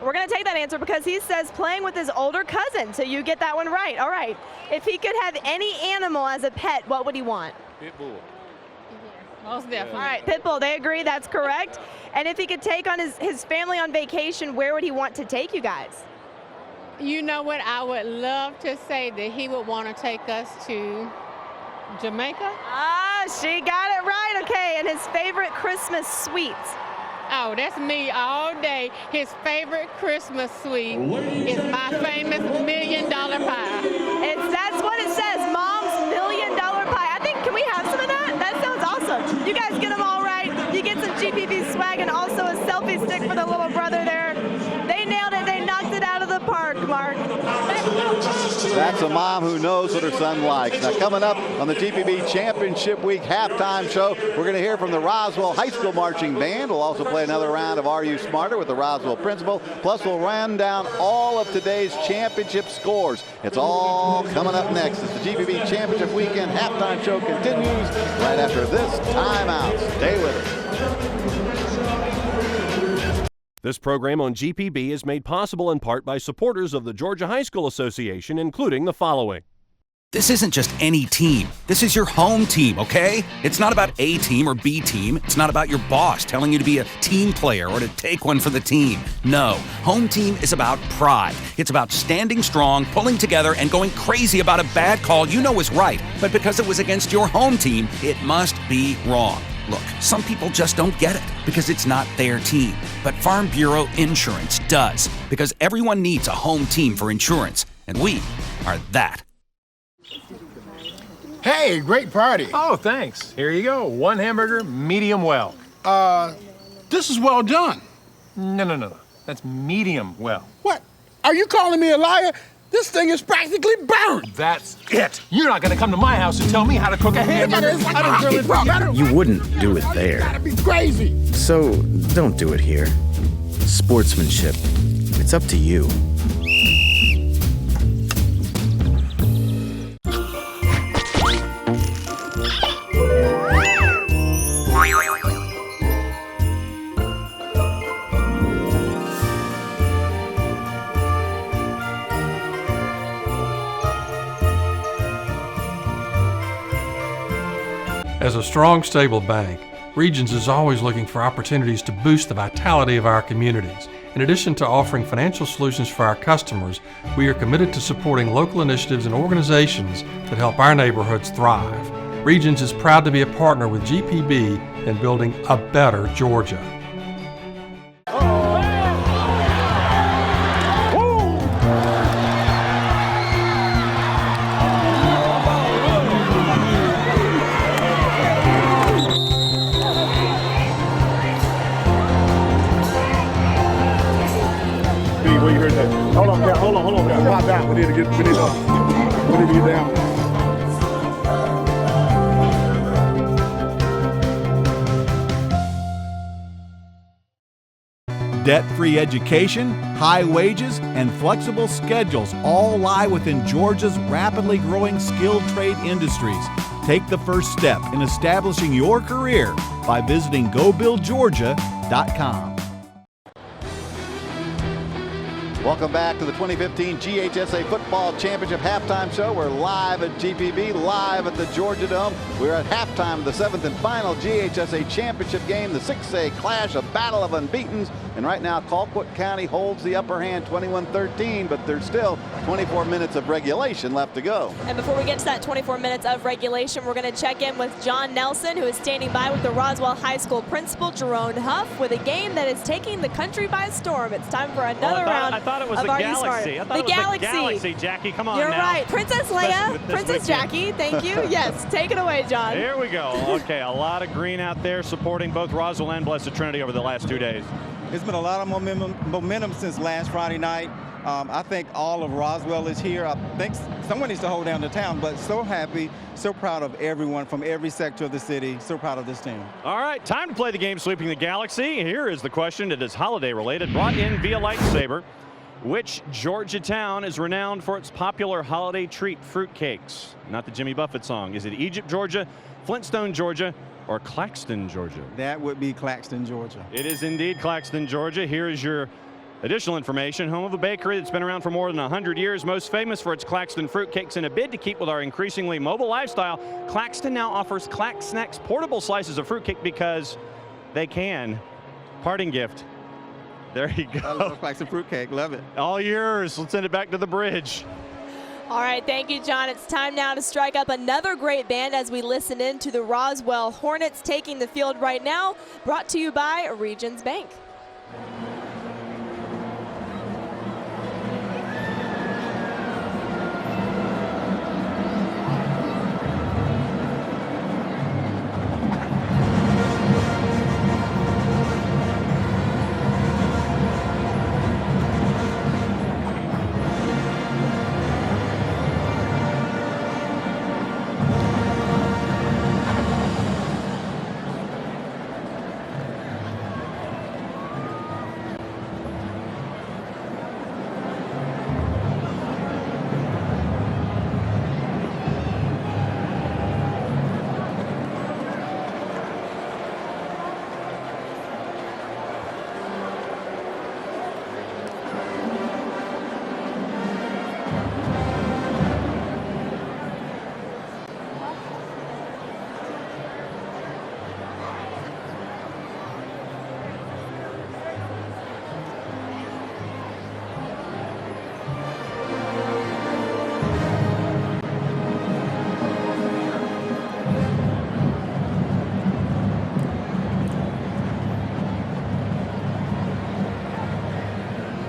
We're going to take that answer because he says playing with his older cousin, so you get that one right. All right. If he could have any animal as a pet, what would he want? Pit bull. Most definitely. All right, Pitbull, they agree, that's correct. And if he could take on his family on vacation, where would he want to take you guys? You know what? I would love to say that he would want to take us to Jamaica. Ah, she got it right. Okay, and his favorite Christmas sweets. Oh, that's me all day. His favorite Christmas sweet is my famous $1 million pie. That's what it says, Mom's $1 million pie. I think, can we have some of that? That sounds awesome. You guys get them all right. You get some GPB swag and also a selfie stick for the little brother there. They nailed it. They knocked it out of the park, Mark. That's a mom who knows what her son likes. Now, coming up on the GPB Championship Week halftime show, we're going to hear from the Roswell High School Marching Band. We'll also play another round of Are You Smarter with the Roswell principal. Plus, we'll run down all of today's championship scores. It's all coming up next as the GPB Championship Weekend halftime show continues right after this timeout. Stay with us. This program on GPB is made possible in part by supporters of the Georgia High School Association, including the following. This isn't just any team. This is your home team, okay? It's not about A team or B team. It's not about your boss telling you to be a team player or to take one for the team. No, home team is about pride. It's about standing strong, pulling together, and going crazy about a bad call you know is right. But because it was against your home team, it must be wrong. Look, some people just don't get it because it's not their team. But Farm Bureau Insurance does, because everyone needs a home team for insurance, and we are that. Hey, great party. Oh, thanks. Here you go. One hamburger, medium well. This is well done. No. That's medium well. What? Are you calling me a liar? This thing is practically burned. That's it. You're not gonna come to my house and tell me how to cook a hamburger. I don't grill it. You wouldn't do it there. Gotta be crazy. So don't do it here. Sportsmanship. It's up to you. As a strong, stable bank, Regions is always looking for opportunities to boost the vitality of our communities. In addition to offering financial solutions for our customers, we are committed to supporting local initiatives and organizations that help our neighborhoods thrive. Regions is proud to be a partner with GPB in building a better Georgia. need to get down. Debt-free education, high wages, and flexible schedules all lie within Georgia's rapidly growing skilled trade industries. Take the first step in establishing your career by visiting GoBuildGeorgia.com. Welcome back to the 2015 GHSA Football Championship Halftime Show. We're live at GPB, live at the Georgia Dome. We're at halftime of the 7th and final GHSA Championship game, the 6A clash, a battle of unbeatens. And right now, Colquitt County holds the upper hand 21-13, but there's still 24 minutes of regulation left to go. And before we get to that 24 minutes of regulation, we're going to check in with John Nelson, who is standing by with the Roswell High School principal, Jerome Huff, with a game that is taking the country by storm. It's time for another round. I thought it was of the Are You Galaxy. Smarter? I thought it was the Galaxy, Jackie. Come on You're now. right. Princess Leia, Princess Jackie, thank you. Yes, take it away, John. Here we go. Okay, a lot of green out there supporting both Roswell and Blessed Trinity over the last 2 days. It's been a lot of momentum since last Friday night. I think all of Roswell is here. I think someone needs to hold down the town, but so happy, so proud of everyone from every sector of the city. So proud of this team. All right, time to play the game Sweeping the Galaxy. Here is the question. It is holiday related, brought in via lightsaber. Which Georgia town is renowned for its popular holiday treat, fruitcakes? Not the Jimmy Buffett song. Is it Egypt, Georgia, Flintstone, Georgia, or Claxton, Georgia? That would be Claxton, Georgia. It is indeed Claxton, Georgia. Here is your additional information. Home of a bakery that's been around for more than 100 years, most famous for its Claxton fruitcakes. In a bid to keep with our increasingly mobile lifestyle, Claxton now offers Clax Snacks portable slices of fruitcake because they can. Parting gift. There you go. I love Claxton fruitcake. Love it. All yours. Let's send it back to the bridge. All right, thank you, John. It's time now to strike up another great band as we listen in to the Roswell Hornets taking the field right now, brought to you by Regions Bank.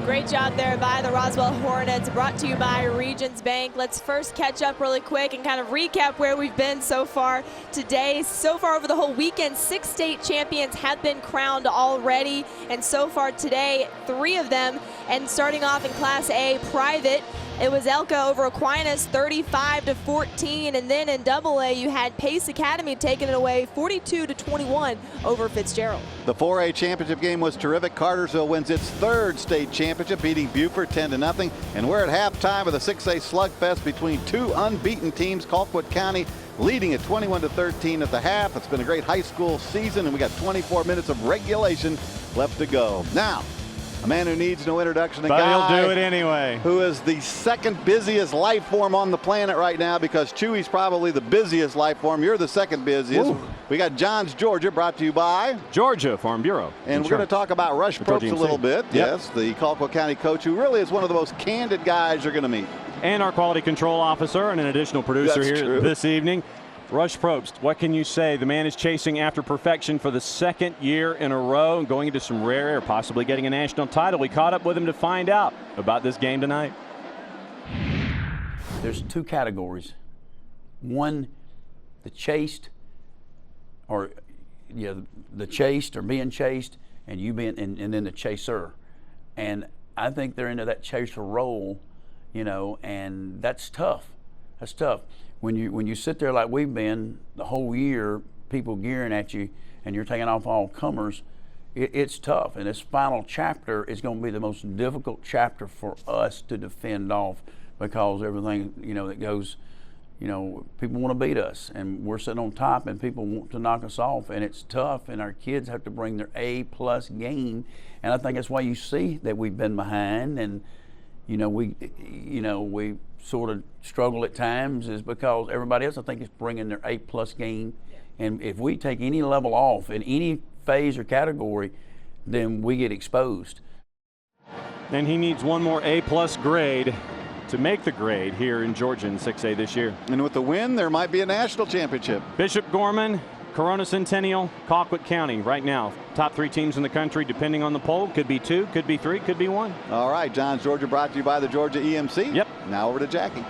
Great job there by the Roswell Hornets, brought to you by Regions Bank. Let's first catch up really quick and kind of recap where we've been so far today. So far over the whole weekend, 6 state champions have been crowned already, and so far today, 3 of them. And starting off in Class A private, it was Elka over Aquinas 35-14, and then in AA you had Pace Academy taking it away 42-21 over Fitzgerald. The 4A championship game was terrific. Cartersville wins its 3rd state championship, beating Buford 10-0. And we're at halftime of the 6A slugfest between 2 unbeaten teams. Colquitt County leading at 21-13 at the half. It's been a great high school season, and we got 24 minutes of regulation left to go. Now, a man who needs no introduction, a but guy he'll do it anyway, who is the 2nd busiest life form on the planet right now, because Chewy's probably the busiest life form. You're the 2nd busiest. Ooh. We got John's Georgia, brought to you by Georgia Farm Bureau. And we're going to talk about Rush Probst a little bit. Yep. Yes, the Colquitt County coach, who really is one of the most candid guys you're going to meet. And our quality control officer and an additional producer here this evening. Rush Probst, what can you say? The man is chasing after perfection for the 2nd year in a row and going into some rare air, possibly getting a national title. We caught up with him to find out about this game tonight. There's 2 categories. One, the chased, or the chased or being chased, and you being, and then the chaser. And I think they're into that chaser role, you know, and that's tough. That's tough. When you sit there like we've been the whole year, people gearing at you, and you're taking off all comers, it's tough. And this final chapter is going to be the most difficult chapter for us to defend off, because everything, you know, that goes, you know, people want to beat us, and we're sitting on top, and people want to knock us off, and it's tough, and our kids have to bring their A-plus game, and I think that's why you see that we've been behind, and we sort of struggle at times, is because everybody else, I think, is bringing their A-plus game, and if we take any level off in any phase or category, then we get exposed. And he needs one more A-plus grade to make the grade here in Georgia in 6A this year. And with the win, there might be a national championship. Bishop Gorman, Corona Centennial, Colquitt County right now. Top 3 teams in the country, depending on the poll. Could be 2, could be 3, could be 1. All right, John's Georgia brought to you by the Georgia EMC. Yep. Now over to Jackie.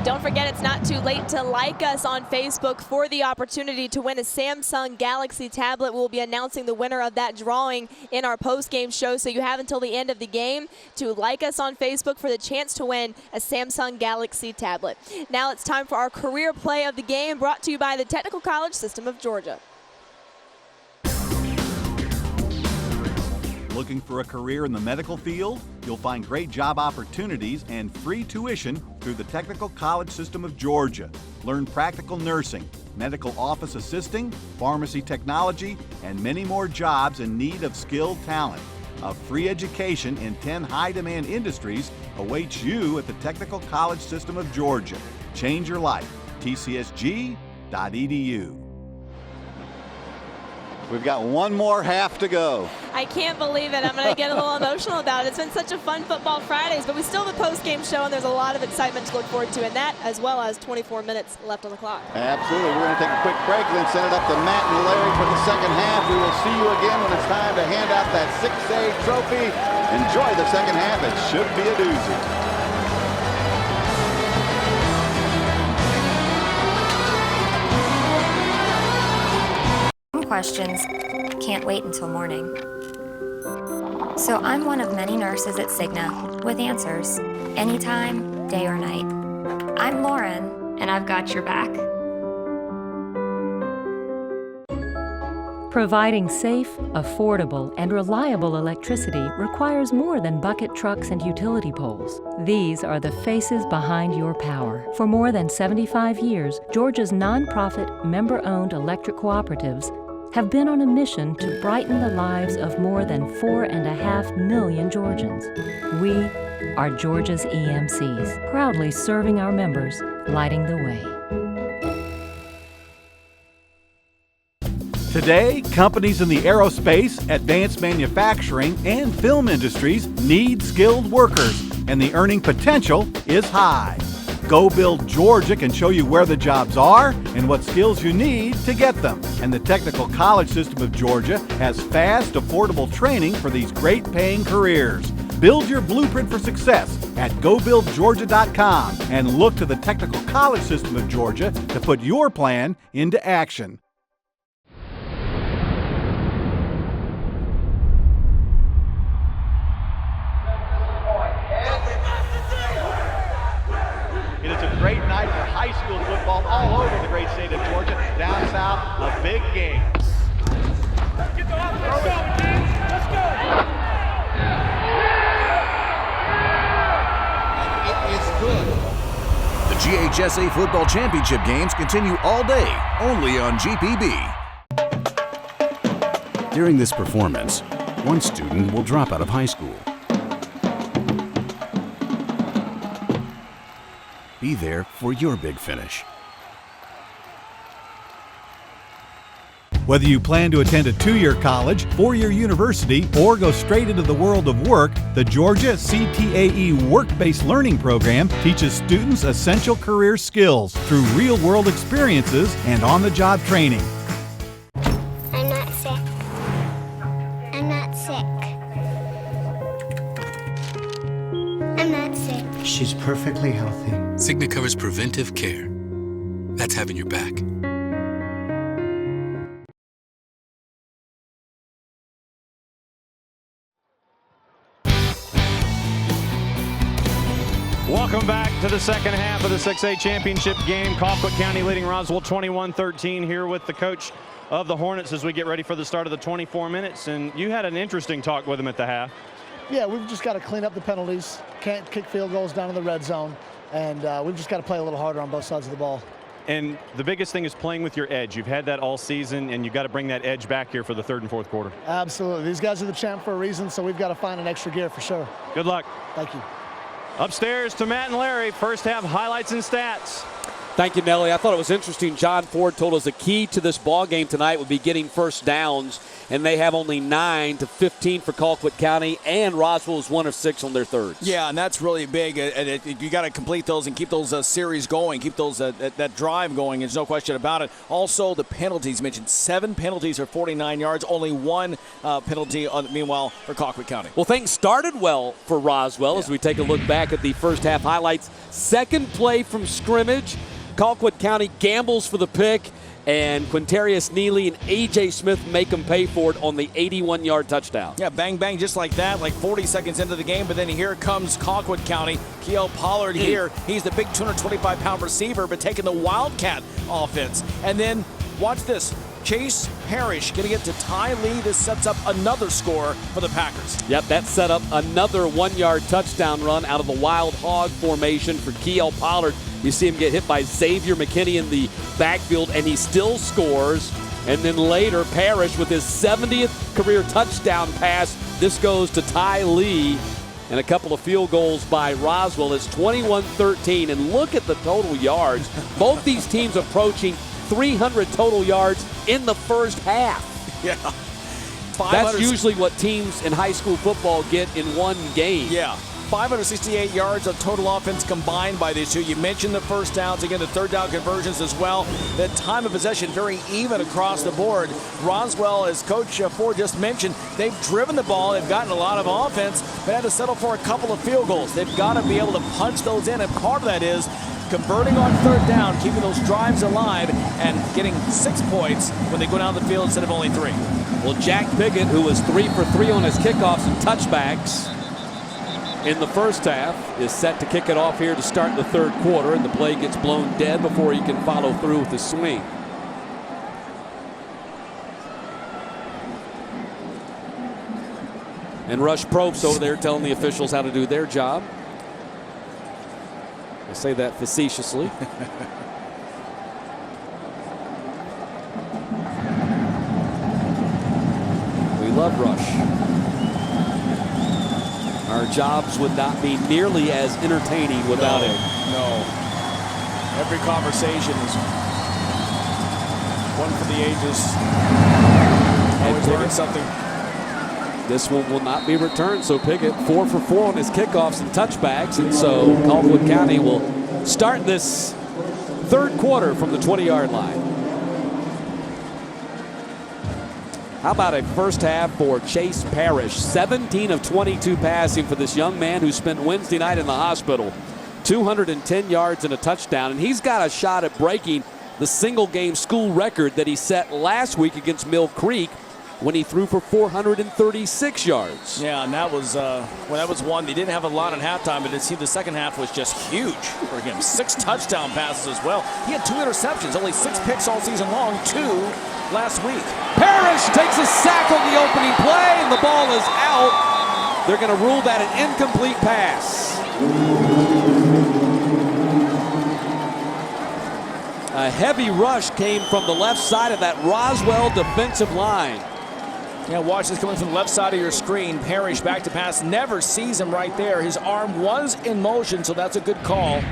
Don't forget, it's not too late to like us on Facebook for the opportunity to win a Samsung Galaxy tablet. We'll be announcing the winner of that drawing in our post-game show, so you have until the end of the game to like us on Facebook for the chance to win a Samsung Galaxy tablet. Now it's time for our career play of the game, brought to you by the Technical College System of Georgia. Looking for a career in the medical field? You'll find great job opportunities and free tuition through the Technical College System of Georgia. Learn practical nursing, medical office assisting, pharmacy technology, and many more jobs in need of skilled talent. A free education in 10 high-demand industries awaits you at the Technical College System of Georgia. Change your life. tcsg.edu. We've got one more half to go. I can't believe it. I'm going to get a little emotional about it. It's been such a fun Football Fridays, but we still have a post-game show, and there's a lot of excitement to look forward to in that, as well as 24 minutes left on the clock. Absolutely. We're going to take a quick break, then send it up to Matt and Larry for the second half. We will see you again when it's time to hand out that 6A trophy. Enjoy the second half. It should be a doozy. Questions can't wait until morning. So I'm one of many nurses at Cigna with answers, anytime, day or night. I'm Lauren, and I've got your back. Providing safe, affordable, and reliable electricity requires more than bucket trucks and utility poles. These are the faces behind your power. For more than 75 years, Georgia's nonprofit, member-owned electric cooperatives have been on a mission to brighten the lives of more than 4.5 million Georgians. We are Georgia's EMCs, proudly serving our members, lighting the way. Today, companies in the aerospace, advanced manufacturing, and film industries need skilled workers, and the earning potential is high. Go Build Georgia can show you where the jobs are and what skills you need to get them. And the Technical College System of Georgia has fast, affordable training for these great paying careers. Build your blueprint for success at GoBuildGeorgia.com and look to the Technical College System of Georgia to put your plan into action. It is a great night for high school football all over the great state of Georgia. Down south, a big game. Let's go. It is good. The GHSA Football Championship games continue all day, only on GPB. During this performance, one student will drop out of high school. Be there for your big finish. Whether you plan to attend a 2-year college, 4-year university, or go straight into the world of work, the Georgia CTAE Work-Based Learning Program teaches students essential career skills through real-world experiences and on-the-job training. I'm not sick. I'm not sick. I'm not sick. She's perfectly healthy. Cigna covers preventive care. That's having your back. the second half of the 6A championship game. Colquitt County leading Roswell 21-13 here with the coach of the Hornets as we get ready for the start of the 24 minutes. And you had an interesting talk with him at the half. Yeah, we've just got to clean up the penalties. Can't kick field goals down in the red zone. And we've just got to play a little harder on both sides of the ball. And the biggest thing is playing with your edge. You've had that all season, and you've got to bring that edge back here for the third and fourth quarter. Absolutely. These guys are the champ for a reason, so we've got to find an extra gear for sure. Good luck. Thank you. Upstairs to Matt and Larry. First half highlights and stats. Thank you, Nelly. I thought it was interesting. John Ford told us the key to this ball game tonight would be getting first downs, and they have only 9 to 15 for Colquitt County, and Roswell is 1 of 6 on their thirds. Yeah, and that's really big. You got to complete those and keep those series going, keep those that drive going. There's no question about it. Also, the penalties mentioned 7 penalties for 49 yards, only 1 penalty. Meanwhile, for Colquitt County. Well, things started well for Roswell as we take a look back at the first half highlights. Second play from scrimmage. Colquitt County gambles for the pick, and Quintarius Neely and A.J. Smith make them pay for it on the 81-yard touchdown. Yeah, bang, bang, just like that, like 40 seconds into the game, but then here comes Colquitt County. Kiel Pollard here. He's the big 225-pound receiver, but taking the Wildcat offense. And then, watch this. Chase Parrish getting it to Ty Lee. This sets up another score for the Packers. Yep, that set up another 1-yard touchdown run out of the Wild Hog formation for Kiel Pollard. You see him get hit by Xavier McKinney in the backfield, and he still scores. And then later, Parrish with his 70th career touchdown pass. This goes to Ty Lee. And a couple of field goals by Roswell. It's 21-13. And look at the total yards. Both these teams approaching 300 total yards in the first half. Yeah. That's usually what teams in high school football get in one game. Yeah. 568 yards of total offense combined by these two. You mentioned the first downs, again, the third down conversions as well. The time of possession very even across the board. Roswell, as Coach Ford just mentioned, they've driven the ball. They've gotten a lot of offense, but had to settle for a couple of field goals. They've got to be able to punch those in, and part of that is converting on third down, keeping those drives alive, and getting 6 points when they go down the field instead of only 3. Well, Jack Piggott, who was 3 for 3 on his kickoffs and touchbacks in the first half, is set to kick it off here to start the third quarter, and the play gets blown dead before he can follow through with the swing. And Rush Probst over there telling the officials how to do their job. I say that facetiously. We love Rush. Our jobs would not be nearly as entertaining without him. No. Every conversation is one for the ages. Always learn something. This one will not be returned, so Piggott 4 for 4 on his kickoffs and touchbacks, and so Colquitt County will start this third quarter from the 20-yard line. How about a first half for Chase Parrish? 17 of 22 passing for this young man who spent Wednesday night in the hospital. 210 yards and a touchdown, and he's got a shot at breaking the single-game school record that he set last week against Mill Creek when he threw for 436 yards. Yeah, and that was one. He didn't have a lot at halftime, but the second half was just huge for him. 6 touchdown passes as well. He had 2 interceptions, only 6 picks all season long, 2 last week. Parrish takes a sack on the opening play, and the ball is out. They're going to rule that an incomplete pass. A heavy rush came from the left side of that Roswell defensive line. Yeah, watch this coming from the left side of your screen. Parrish back to pass, never sees him right there. His arm was in motion, so that's a good call.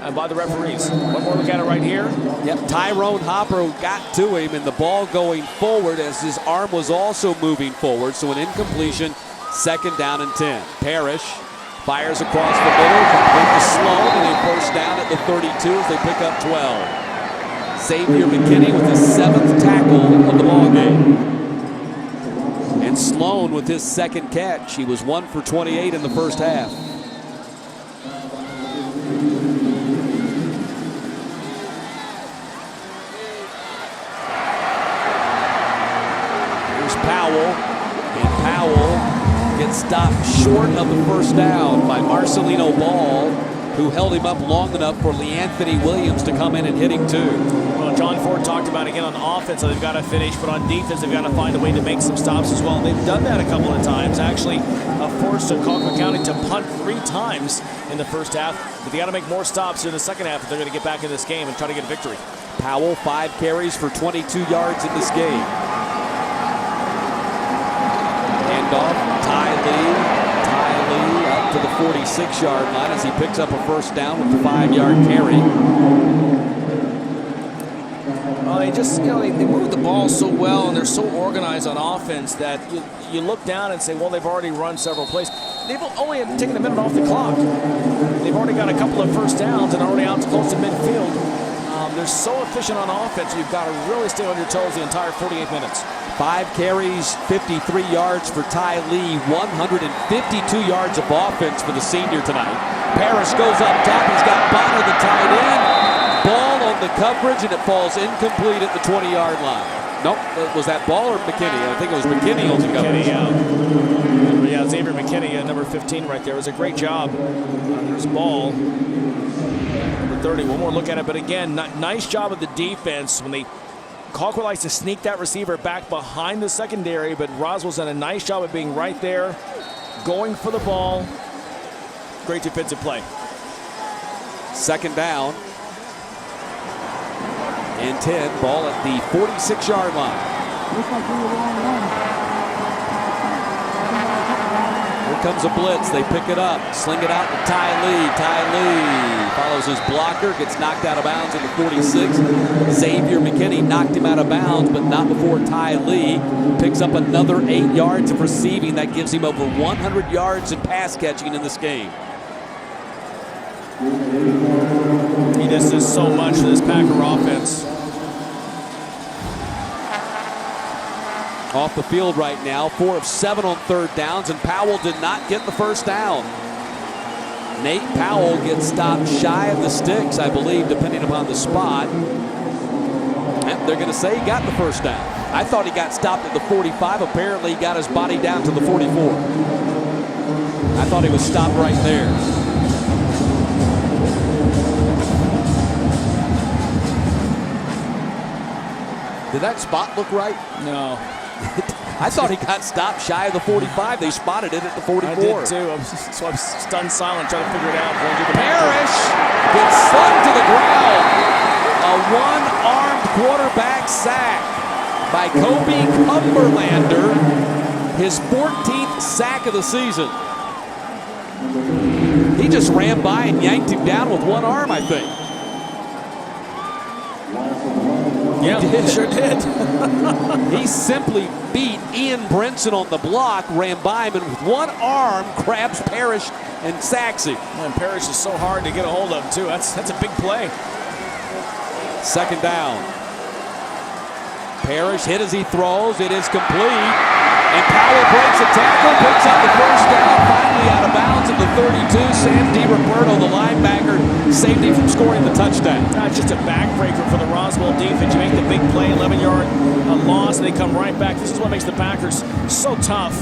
And by the referees. One more look at it right here. Yep, Tyrone Hopper got to him, and the ball going forward as his arm was also moving forward. So an incompletion, second down and 10. Parrish fires across the middle, complete to Sloan, and a first down at the 32 as they pick up 12. Xavier McKinney with his 7th tackle of the ball game. And Sloan with his second catch. He was 1 for 28 in the first half. Here's Powell, and Powell gets stopped short of the first down by Marcelino Ball. who held him up long enough for LeAnthony Williams to come in and hit him too. Well, John Ford talked about again on offense, so they've got to finish, but on defense, they've got to find a way to make some stops as well. And they've done that a couple of times. Actually, forced Colquitt County to punt 3 times in the first half, but they got to make more stops in the second half if they're going to get back in this game and try to get a victory. Powell, 5 carries for 22 yards in this game. Handoff, Ty Lee up to the 46-yard line as he picks up a first down with the 5-yard carry. Well, they just, they move the ball so well and they're so organized on offense that you look down and say, well, they've already run several plays. They've only taken a minute off the clock. They've already got a couple of first downs and already out close to midfield. They're so efficient on offense, you've got to really stay on your toes the entire 48 minutes. 5 carries, 53 yards for Ty Lee, 152 yards of offense for the senior tonight. Parrish goes up top, he's got Bonner the tight end. Ball on the coverage, and it falls incomplete at the 20-yard line. Nope, was that Ball or McKinney? I think it was McKinney on the coverage. Yeah, Xavier McKinney, number 15 right there. It was a great job. There's Ball. Number 30, one more look at it, but again, nice job of the defense when Colquitt likes to sneak that receiver back behind the secondary, but Roswell's done a nice job of being right there, going for the ball. Great defensive play. Second down and 10, ball at the 46-yard line. Here comes a blitz. They pick it up, sling it out to Ty Lee. Ty Lee follows his blocker, gets knocked out of bounds at the 46. Xavier McKinney knocked him out of bounds, but not before Ty Lee picks up another 8 yards of receiving. That gives him over 100 yards in pass catching in this game. He just does so much for this Packer offense. Off the field right now, 4 of 7 on third downs, and Powell did not get the first down. Nate Powell gets stopped shy of the sticks, I believe, depending upon the spot. And they're going to say he got the first down. I thought he got stopped at the 45. Apparently, he got his body down to the 44. I thought he was stopped right there. Did that spot look right? No. I thought he got stopped shy of the 45. They spotted it at the 44. I did too. So I'm stunned silent trying to figure it out. Parrish gets slung to the ground. A one-armed quarterback sack by Kobe Cumberlander. His 14th sack of the season. He just ran by and yanked him down with one arm, I think. Yeah, he sure did. He simply beat Ian Brinson on the block, ran by him, and with one arm grabs Parrish and sacks him. And Parrish is so hard to get a hold of, too. That's a big play. Second down. Parrish hit as he throws. It is complete. And Powell breaks a tackle, picks up the first down, finally out of bounds at the 32. Sam DiRoberto, the linebacker, saved him from scoring the touchdown. That's just a backbreaker for the Roswell defense. You make the big play, 11-yard loss, and they come right back. This is what makes the Packers so tough.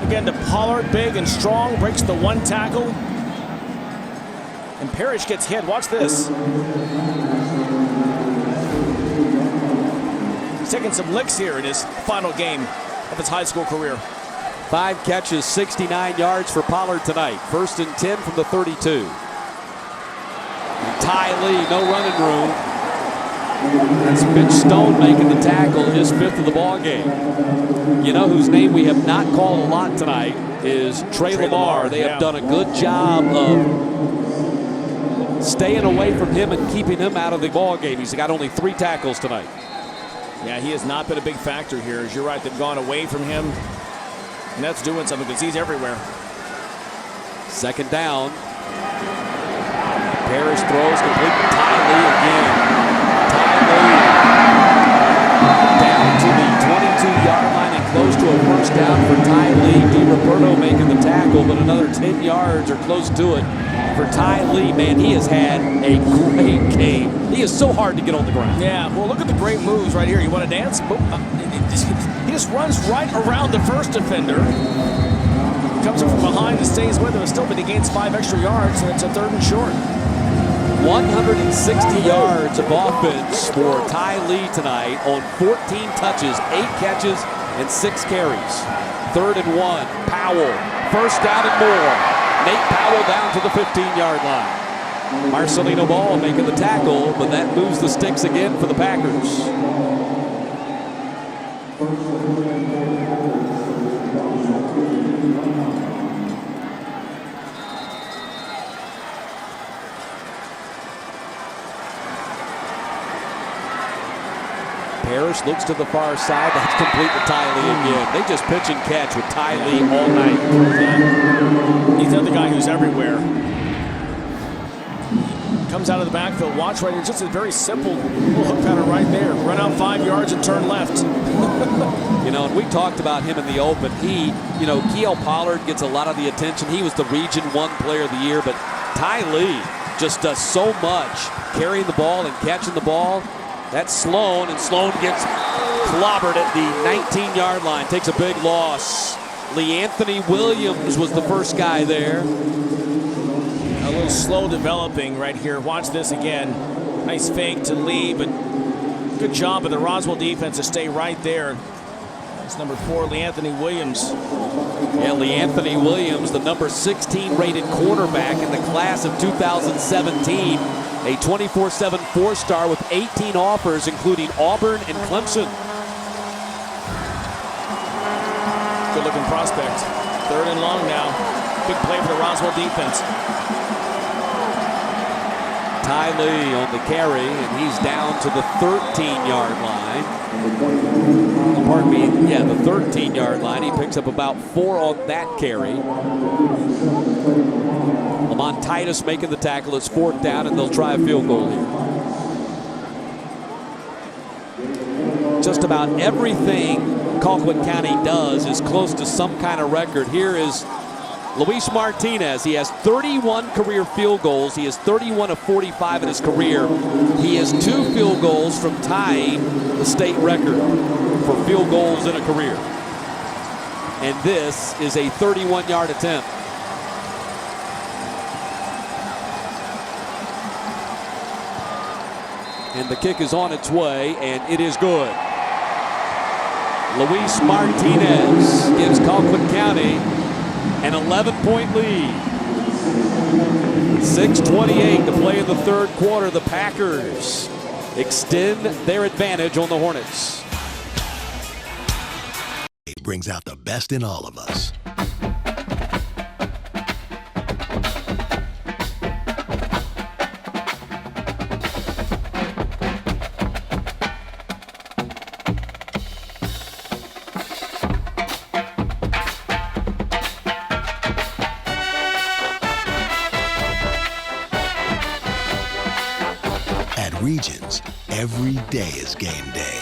Again, to Pollard, big and strong, breaks the one tackle. And Parrish gets hit. Watch this. He's taking some licks here in his final game of his high school career. 5 catches, 69 yards for Pollard tonight. 1st and 10 from the 32. And Ty Lee, no running room. That's Mitch Stone making the tackle, his 5th of the ball game. You know whose name we have not called a lot tonight is Trey Lamar. They have done a good job of staying away from him and keeping him out of the ball game. He's got only 3 tackles tonight. Yeah, he has not been a big factor here. As you're right, they've gone away from him. And that's doing something because he's everywhere. Second down. Parrish throws complete to Ty Lee again. Ty Lee down to the 22-yard line and close to a first down for Ty Lee. DiRoberto making the tackle, but another 10 yards or close to it for Ty Lee. Man, he has had a great game. He is so hard to get on the ground. Yeah, well, look at the great moves right here. You want to dance? Boom. He just runs right around the first defender. comes in from behind and stays with him. Still, but he gains 5 extra yards, and it's a 3rd and short. 160 yards of offense for Ty Lee tonight on 14 touches, 8 catches, and 6 carries. 3rd and 1. Powell. First down and more. Nate Powell down to the 15-yard line. Marcelino Ball making the tackle, but that moves the sticks again for the Packers. Parrish looks to the far side. That's complete to Ty Lee again. They just pitch and catch with Ty Lee all night. He's the other guy who's everywhere. Comes out of the backfield. Watch right here. Just a very simple little hook pattern right there. Run out 5 yards and turn left. You know, and we talked about him in the open. Keel Pollard gets a lot of the attention. He was the Region 1 Player of the Year, but Ty Lee just does so much carrying the ball and catching the ball. That's Sloan, and Sloan gets clobbered at the 19-yard line. Takes a big loss. Le'Anthony Williams was the first guy there. A little slow developing right here. Watch this again. Nice fake to Lee, but good job of the Roswell defense to stay right there. It's number 4, Le'Anthony Williams. Yeah, Le'Anthony Williams, the number 16 rated quarterback in the class of 2017. A 24/7 4-star with 18 offers, including Auburn and Clemson. Good-looking prospect. 3rd and long now. Big play for the Roswell defense. Ty Lee on the carry, and he's down to the 13-yard line. Pardon me, yeah, the 13-yard line. He picks up about 4 on that carry. Lamont Titus making the tackle. It's 4th down, and they'll try a field goal here. Just about everything Colquitt County does is close to some kind of record. Here is Luis Martinez. He has 31 career field goals. He is 31 of 45 in his career. He has 2 field goals from tying the state record for field goals in a career. And this is a 31-yard attempt. And the kick is on its way, and it is good. Luis Martinez gives Colquitt County an 11-point lead. 6:28 to play in the 3rd quarter. The Packers extend their advantage on the Hornets. It brings out the best in all of us. Regions, every day is game day.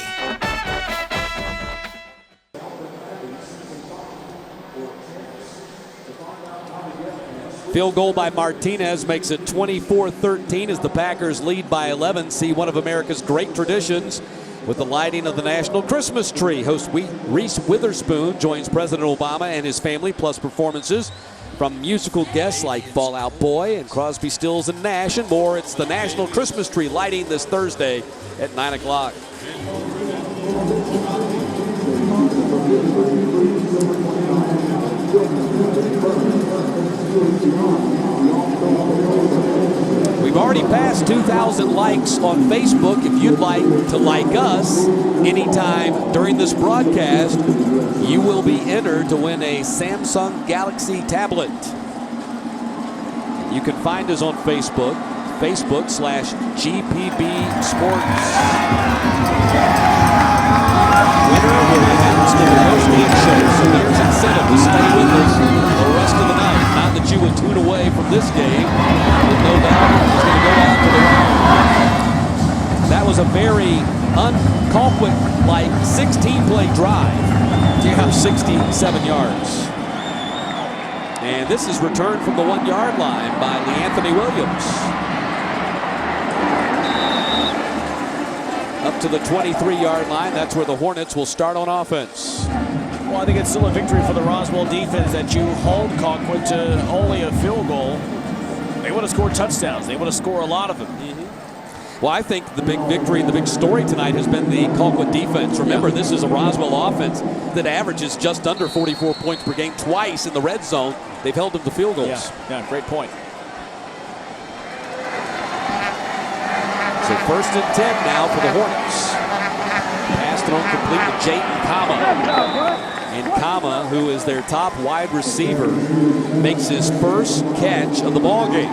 Field goal by Martinez makes it 24-13 as the Packers lead by 11. See one of America's great traditions with the lighting of the national Christmas tree. Host Reese Witherspoon joins President Obama and his family, plus performances from musical guests like Fall Out Boy and Crosby, Stills and Nash and more. It's the National Christmas Tree lighting this Thursday at 9 o'clock. We've already passed 2,000 likes on Facebook. If you'd like to like us anytime during this broadcast, you will be entered to win a Samsung Galaxy tablet. You can find us on Facebook, Facebook/GPB Sports. Winner will be announced in the post-game show, so there's incentive to stay with us the rest of the night. Not that you would tune away from this game, with no doubt it's going to go out to the round. That was a very un-Colquitt-like 16-play drive. Yeah, 67 yards. And this is returned from the 1-yard line by Le'Anthony Williams. Up to the 23-yard line. That's where the Hornets will start on offense. Well, I think it's still a victory for the Roswell defense that you hold Colquitt to only a field goal. They want to score touchdowns. They want to score a lot of them. Well, I think the big victory, the big story tonight has been the Colquitt defense. Remember, this is a Roswell offense that averages just under 44 points per game. Twice in the red zone, they've held them to field goals. Yeah, great point. So 1st and 10 now for the Hornets. Pass thrown complete to Jayden Kama. And Kama, who is their top wide receiver, makes his first catch of the ball game.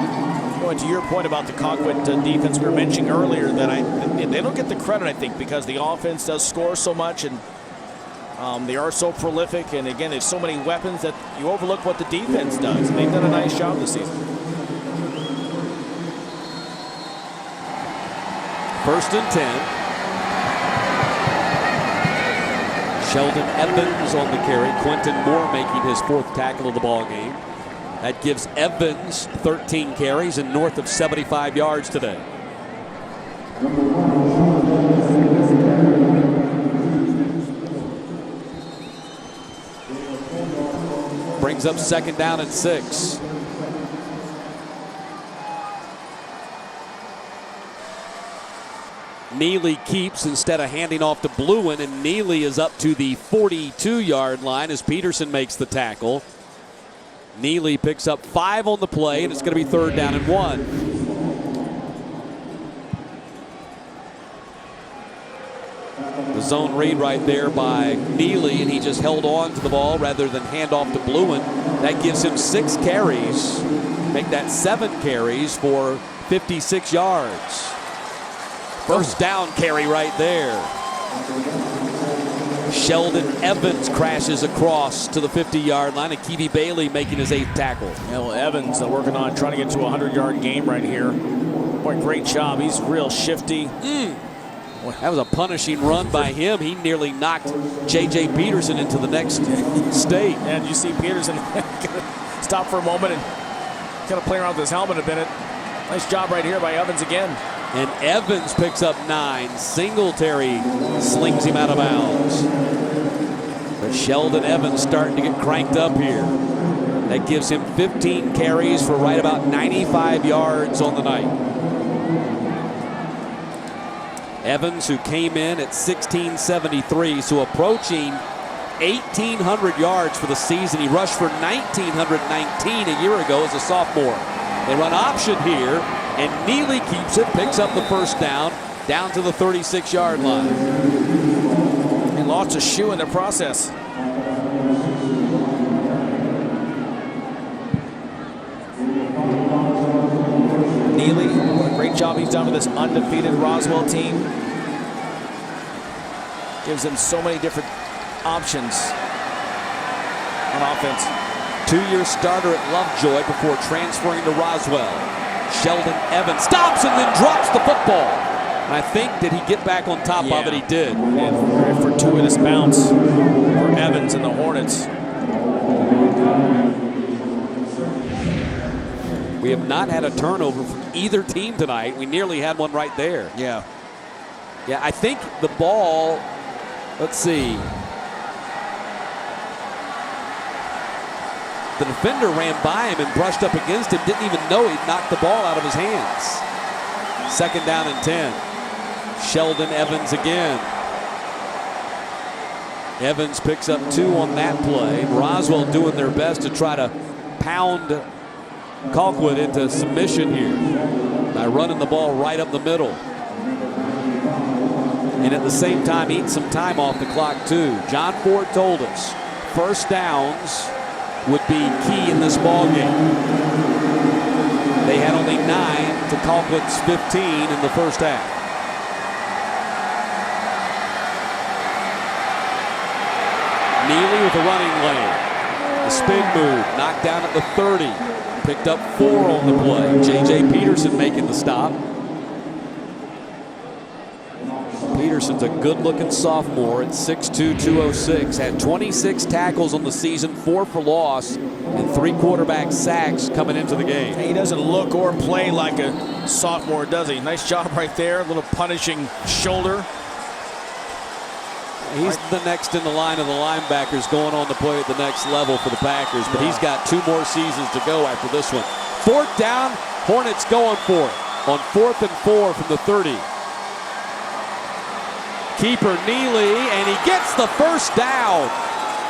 Going to your point about the Colquitt defense, we were mentioning earlier that they don't get the credit, I think, because the offense does score so much and they are so prolific. And again, there's so many weapons that you overlook what the defense does. And they've done a nice job this season. 1st and 10. Sheldon Evans on the carry. Quentin Moore making his 4th tackle of the ball game. That gives Evans 13 carries and north of 75 yards today. Brings up 2nd down and 6. Neely keeps instead of handing off to Bluin, and Neely is up to the 42-yard line as Peterson makes the tackle. Neely picks up 5 on the play, and it's going to be 3rd down and 1. The zone read right there by Neely, and he just held on to the ball rather than hand off to Bluin. That gives him 6 carries, make that 7 carries for 56 yards. First down carry right there. Sheldon Evans crashes across to the 50-yard line, and Keevy Bailey making his 8th tackle. Evans working on trying to get to a 100-yard game right here. Boy, great job. He's real shifty. That was a punishing run by him. He nearly knocked J.J. Peterson into the next state. And you see Peterson stop for a moment and kind of play around with his helmet a minute. Nice job right here by Evans again. And Evans picks up 9. Singletary slings him out of bounds. But Sheldon Evans starting to get cranked up here. That gives him 15 carries for right about 95 yards on the night. Evans, who came in at 1673, so approaching 1,800 yards for the season. He rushed for 1,919 a year ago as a sophomore. They run option here, and Neely keeps it, picks up the 1st down to the 36-yard line. He lost a shoe in the process. Neely, what a great job he's done with this undefeated Roswell team. Gives them so many different options on offense. 2-year starter at Lovejoy before transferring to Roswell. Sheldon Evans stops and then drops the football. And I think, did he get back on top of it? He did. And very fortuitous bounce for Evans and the Hornets. We have not had a turnover from either team tonight. We nearly had one right there. Yeah, I think the ball, let's see. The defender ran by him and brushed up against him. Didn't even know he'd knocked the ball out of his hands. 2nd down and 10. Sheldon Evans again. Evans picks up 2 on that play. Roswell doing their best to try to pound Colquitt into submission here by running the ball right up the middle. And at the same time, eat some time off the clock too. John Ford told us 1st downs would be key in this ball game. They had only 9 to Colquitt's 15 in the 1st half. Neely with a running lane. The spin move, knocked down at the 30. Picked up 4 on the play. J.J. Peterson making the stop. Peterson's a good-looking sophomore at 6'2", 206. Had 26 tackles on the season, 4 for loss, and 3 quarterback sacks coming into the game. He doesn't look or play like a sophomore, does he? Nice job right there. A little punishing shoulder. He's the next in the line of the linebackers going on to play at the next level for the Packers, but he's got 2 more seasons to go after this one. 4th down, Hornets going for it on 4th and 4 from the 30. Keeper Neely, and he gets the first down.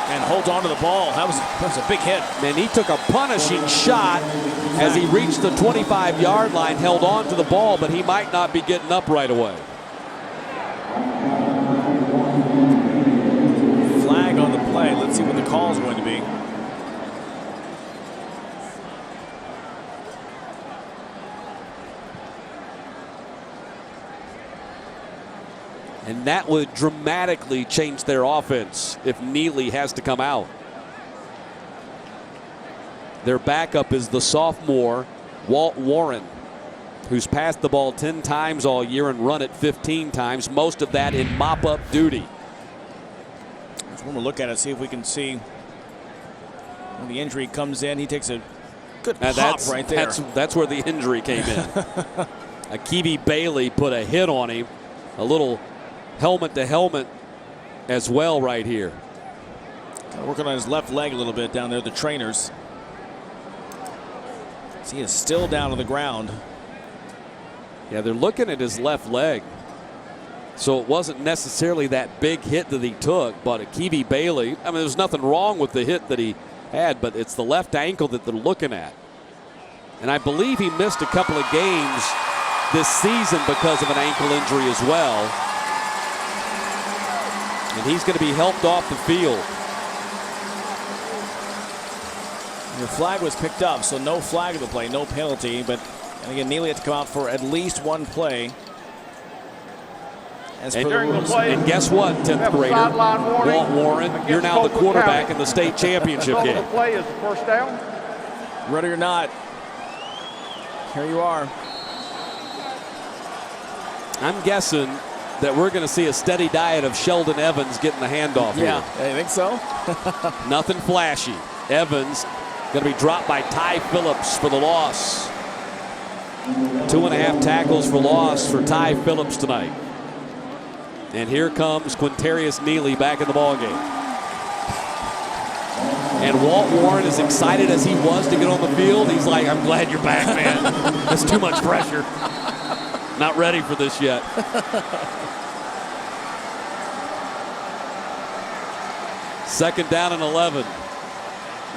And holds on to the ball. That was a big hit. And he took a punishing shot as he reached the 25-yard line, held on to the ball, but he might not be getting up right away. Flag on the play. Let's see what the call is going to be. And that would dramatically change their offense if Neely has to come out. Their backup is the sophomore, Walt Warren, who's passed the ball 10 times all year and run it 15 times, most of that in mop-up duty. Just want to look at it, see if we can see when the injury comes in. He takes a good pop right there. That's where the injury came in. Akibi Bailey put a hit on him, a little helmet to helmet as well right here. Working on his left leg a little bit down there, the trainers. He is still down on the ground. Yeah, they're looking at his left leg. So it wasn't necessarily that big hit that he took, but Akibi Bailey, I mean, there's nothing wrong with the hit that he had, but it's the left ankle that they're looking at. And I believe he missed a couple of games this season because of an ankle injury as well. And he's going to be helped off the field. The flag was picked up, so no flag of the play, no penalty. But and again, Neely had to come out for at least one play. And guess what, 10th grader? Walt Warren, you're now the quarterback in the state championship game. The play is the first down. Ready or not, here you are. I'm guessing that we're going to see a steady diet of Sheldon Evans getting the handoff here. Yeah, I think so. Nothing flashy. Evans going to be dropped by Ty Phillips for the loss. 2.5 tackles for loss for Ty Phillips tonight. And here comes Quintarius Neely back in the ballgame. And Walt Warren, as excited as he was to get on the field, he's like, I'm glad you're back, man. That's too much pressure. Not ready for this yet. Second down and 11.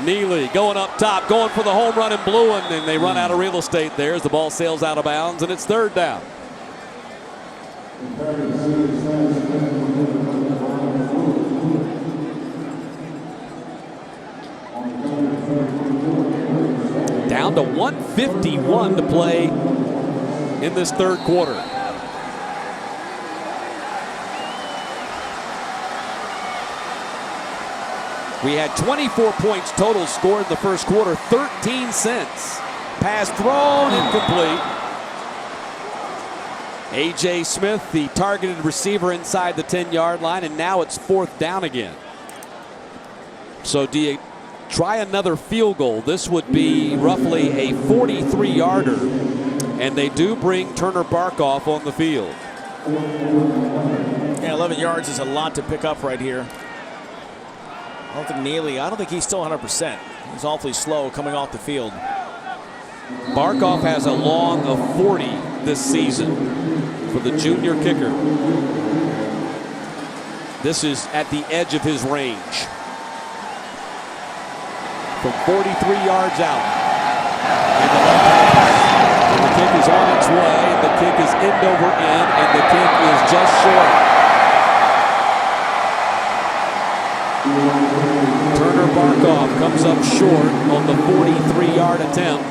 Neely going up top, going for the home run in blue, and they run out of real estate there as the ball sails out of bounds, and it's 3rd down. Down to 1:51 to play in this 3rd quarter. We had 24 points total scored in the 1st quarter, 13 cents. Pass thrown, incomplete. A.J. Smith, the targeted receiver inside the 10-yard line, and now it's 4th down again. So do you try another field goal? This would be roughly a 43-yarder, and they do bring Turner Barkoff on the field. Yeah, 11 yards is a lot to pick up right here. I don't think he's still 100%. He's awfully slow coming off the field. Barkoff has a long of 40 this season for the junior kicker. This is at the edge of his range. From 43 yards out. And the kick is on its way. The kick is end over end, and the kick is just short. Turner Barkoff comes up short on the 43-yard attempt.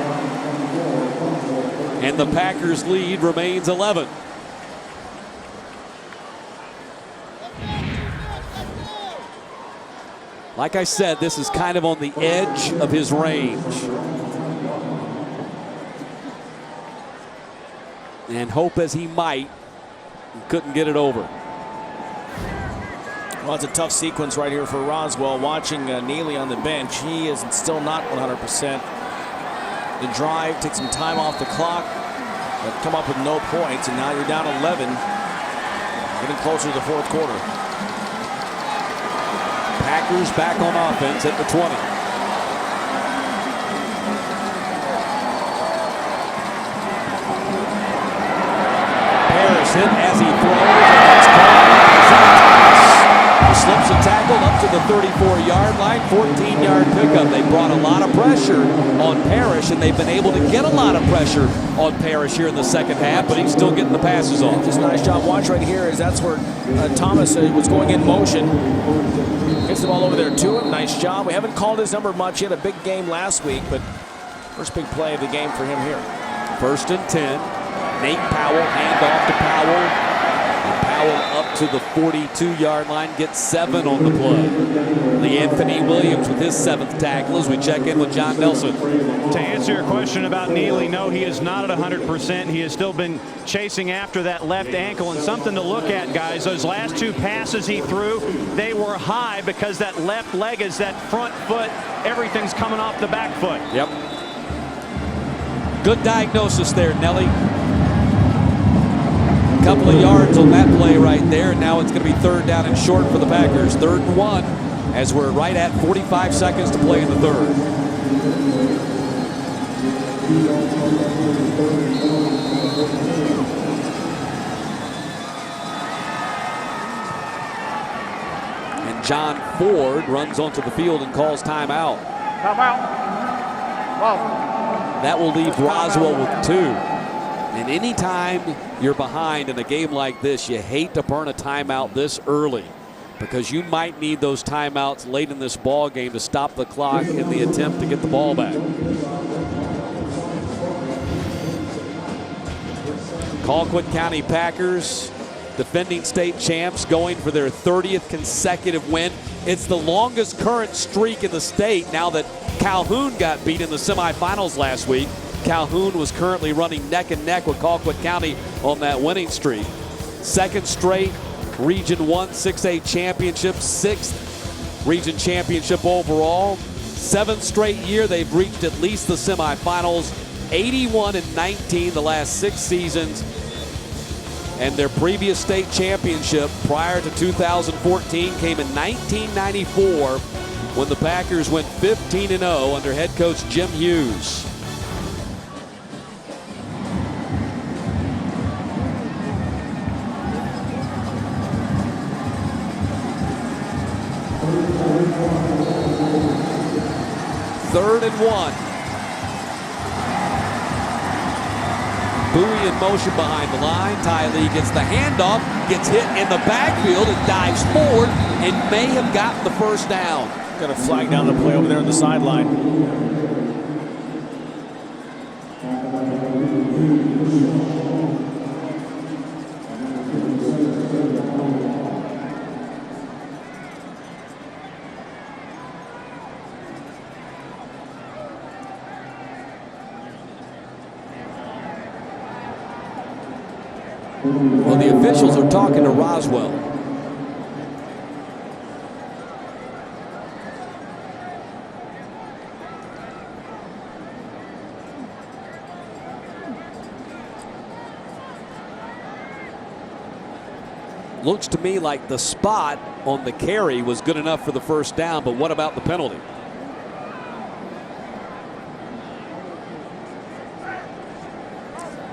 And the Packers' lead remains 11. Like I said, this is kind of on the edge of his range. And hope as he might, he couldn't get it over. Well, it's a tough sequence right here for Roswell. Watching Neely on the bench, he is still not 100%. The drive takes some time off the clock, but come up with no points, and now you're down 11, getting closer to the 4th quarter. Packers back on offense at the 20. Harris hit as he throws, and it's caught. He slips a tackle up to the 34-yard line, 14-yard pickup. They brought a lot of pressure on Parrish, and they've been able to get a lot of pressure on Parrish here in the second half, but he's still getting the passes off. Just a nice job. Watch right here as that's where Thomas was going in motion. Gets the ball over there to him. Nice job. We haven't called his number much. He had a big game last week, but first big play of the game for him here. 1st and 10. Nate Powell, hand off to Powell. And Powell up to the 42-yard line, gets 7 on the play. Anthony Williams with his 7th tackle as we check in with John Nelson. To answer your question about Neely, no, he is not at 100%. He has still been chasing after that left ankle, and something to look at, guys. Those last 2 passes he threw, they were high because that left leg is that front foot. Everything's coming off the back foot. Yep. Good diagnosis there, Nelly. Couple of yards on that play right there. Now it's going to be 3rd down and short for the Packers. 3rd and 1 as we're right at 45 seconds to play in the 3rd. And John Ford runs onto the field and calls timeout. Timeout. Wow. That will leave Roswell with 2. And anytime you're behind in a game like this, you hate to burn a timeout this early because you might need those timeouts late in this ball game to stop the clock in the attempt to get the ball back. Colquitt County Packers, defending state champs, going for their 30th consecutive win. It's the longest current streak in the state now that Calhoun got beat in the semifinals last week. Calhoun was currently running neck and neck with Colquitt County on that winning streak. 2nd straight Region 1 6A championship, 6th region championship overall. 7th straight year they've reached at least the semifinals. 81-19 the last 6 seasons. And their previous state championship prior to 2014 came in 1994 when the Packers went 15-0 under head coach Jim Hughes. Third and 1. Bowie in motion behind the line. Ty Lee gets the handoff, gets hit in the backfield and dives forward and may have gotten the first down. Got a flag down the play over there on the sideline. Well, the officials are talking to Roswell. Looks to me like the spot on the carry was good enough for the first down, but what about the penalty?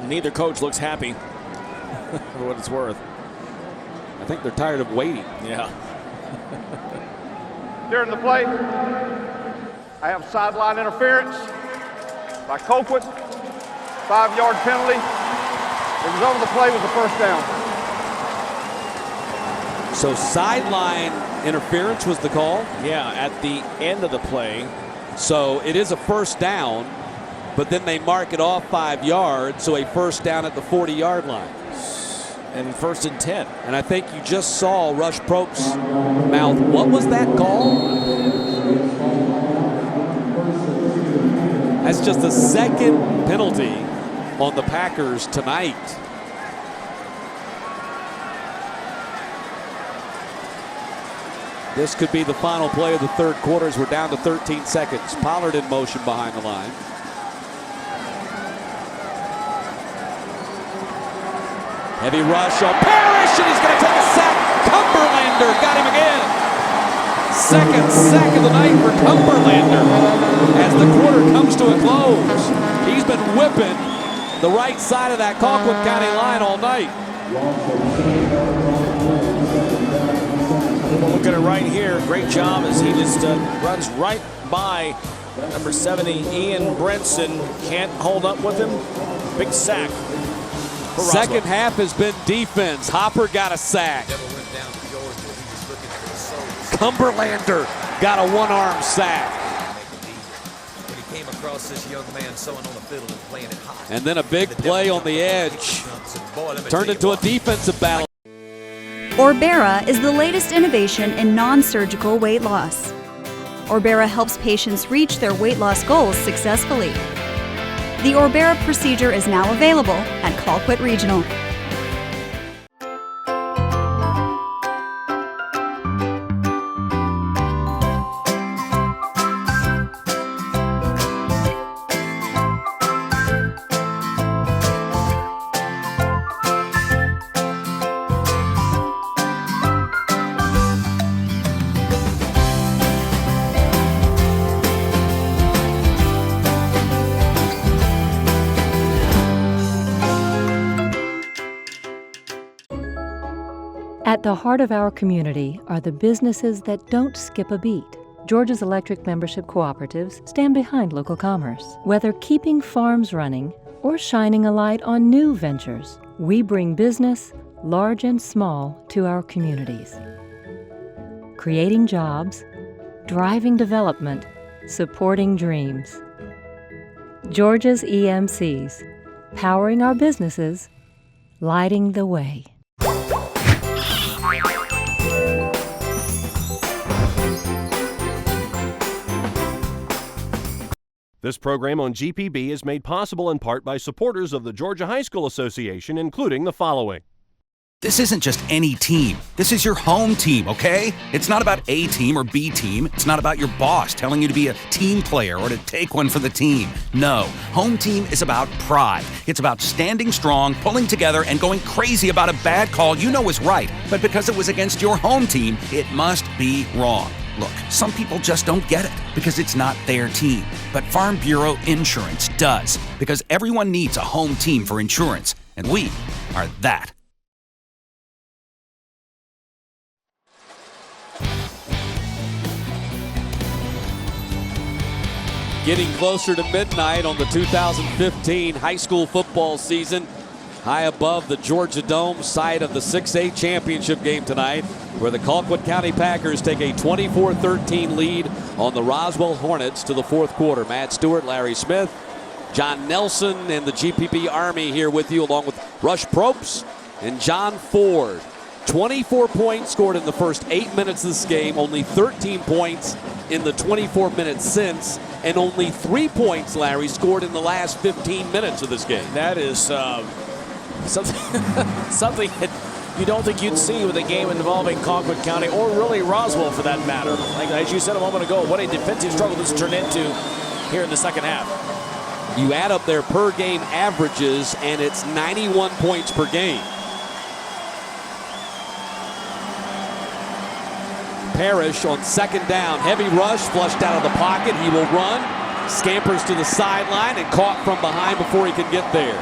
Neither coach looks happy. For what it's worth. I think they're tired of waiting. Yeah. During the play, I have sideline interference by Colquitt. 5-yard penalty. It was over the play, was the first down. So sideline interference was the call? Yeah, at the end of the play. So it is a first down, but then they mark it off 5 yards, so a first down at the 40-yard line. And 1st and 10. And I think you just saw Rush Propst's mouth. What was that call? That's just the 2nd penalty on the Packers tonight. This could be the final play of the 3rd quarter as we're down to 13 seconds. Pollard in motion behind the line. Heavy rush on Parrish, and he's going to take a sack. Cumberlander got him again. Second sack of the night for Cumberlander as the quarter comes to a close. He's been whipping the right side of that Colquitt County line all night. Look at it right here. Great job as he just runs right by number 70, Ian Brinson. Can't hold up with him. Big sack. Second half has been defense. Hopper got a sack. Cumberlander got a one-arm sack. When he came across this young man sewing on the fiddle and playing it hot. And then a big play on the edge. Turned into a defensive battle. Orbera is the latest innovation in non-surgical weight loss. Orbera helps patients reach their weight loss goals successfully. The Orbera procedure is now available at Colquitt Regional. At the heart of our community are the businesses that don't skip a beat. Georgia's electric membership cooperatives stand behind local commerce. Whether keeping farms running or shining a light on new ventures, we bring business, large and small, to our communities. Creating jobs, driving development, supporting dreams. Georgia's EMCs, powering our businesses, lighting the way. This program on GPB is made possible in part by supporters of the Georgia High School Association, including the following. This isn't just any team. This is your home team, okay? It's not about A team or B team. It's not about your boss telling you to be a team player or to take one for the team. No, home team is about pride. It's about standing strong, pulling together, and going crazy about a bad call you know is right. But because it was against your home team, it must be wrong. Look, some people just don't get it because it's not their team. But Farm Bureau Insurance does, because everyone needs a home team for insurance, and we are that. Getting closer to midnight on the 2015 high school football season. High above the Georgia Dome, site of the 6A championship game tonight, where the Colquitt County Packers take a 24-13 lead on the Roswell Hornets to the fourth quarter. Matt Stewart, Larry Smith, John Nelson, and the GPB Army here with you, along with Rush Probst and John Ford. 24 points scored in the first 8 minutes of this game, only 13 points in the 24 minutes since, and only 3 points, Larry, scored in the last 15 minutes of this game. That is something that you don't think you'd see with a game involving Colquitt County, or really Roswell for that matter. Like, as you said a moment ago, what a defensive struggle this turned into here in the second half. You add up their per game averages, and it's 91 points per game. Parrish on second down. Heavy rush, flushed out of the pocket. He will run, scampers to the sideline, and caught from behind before he could get there.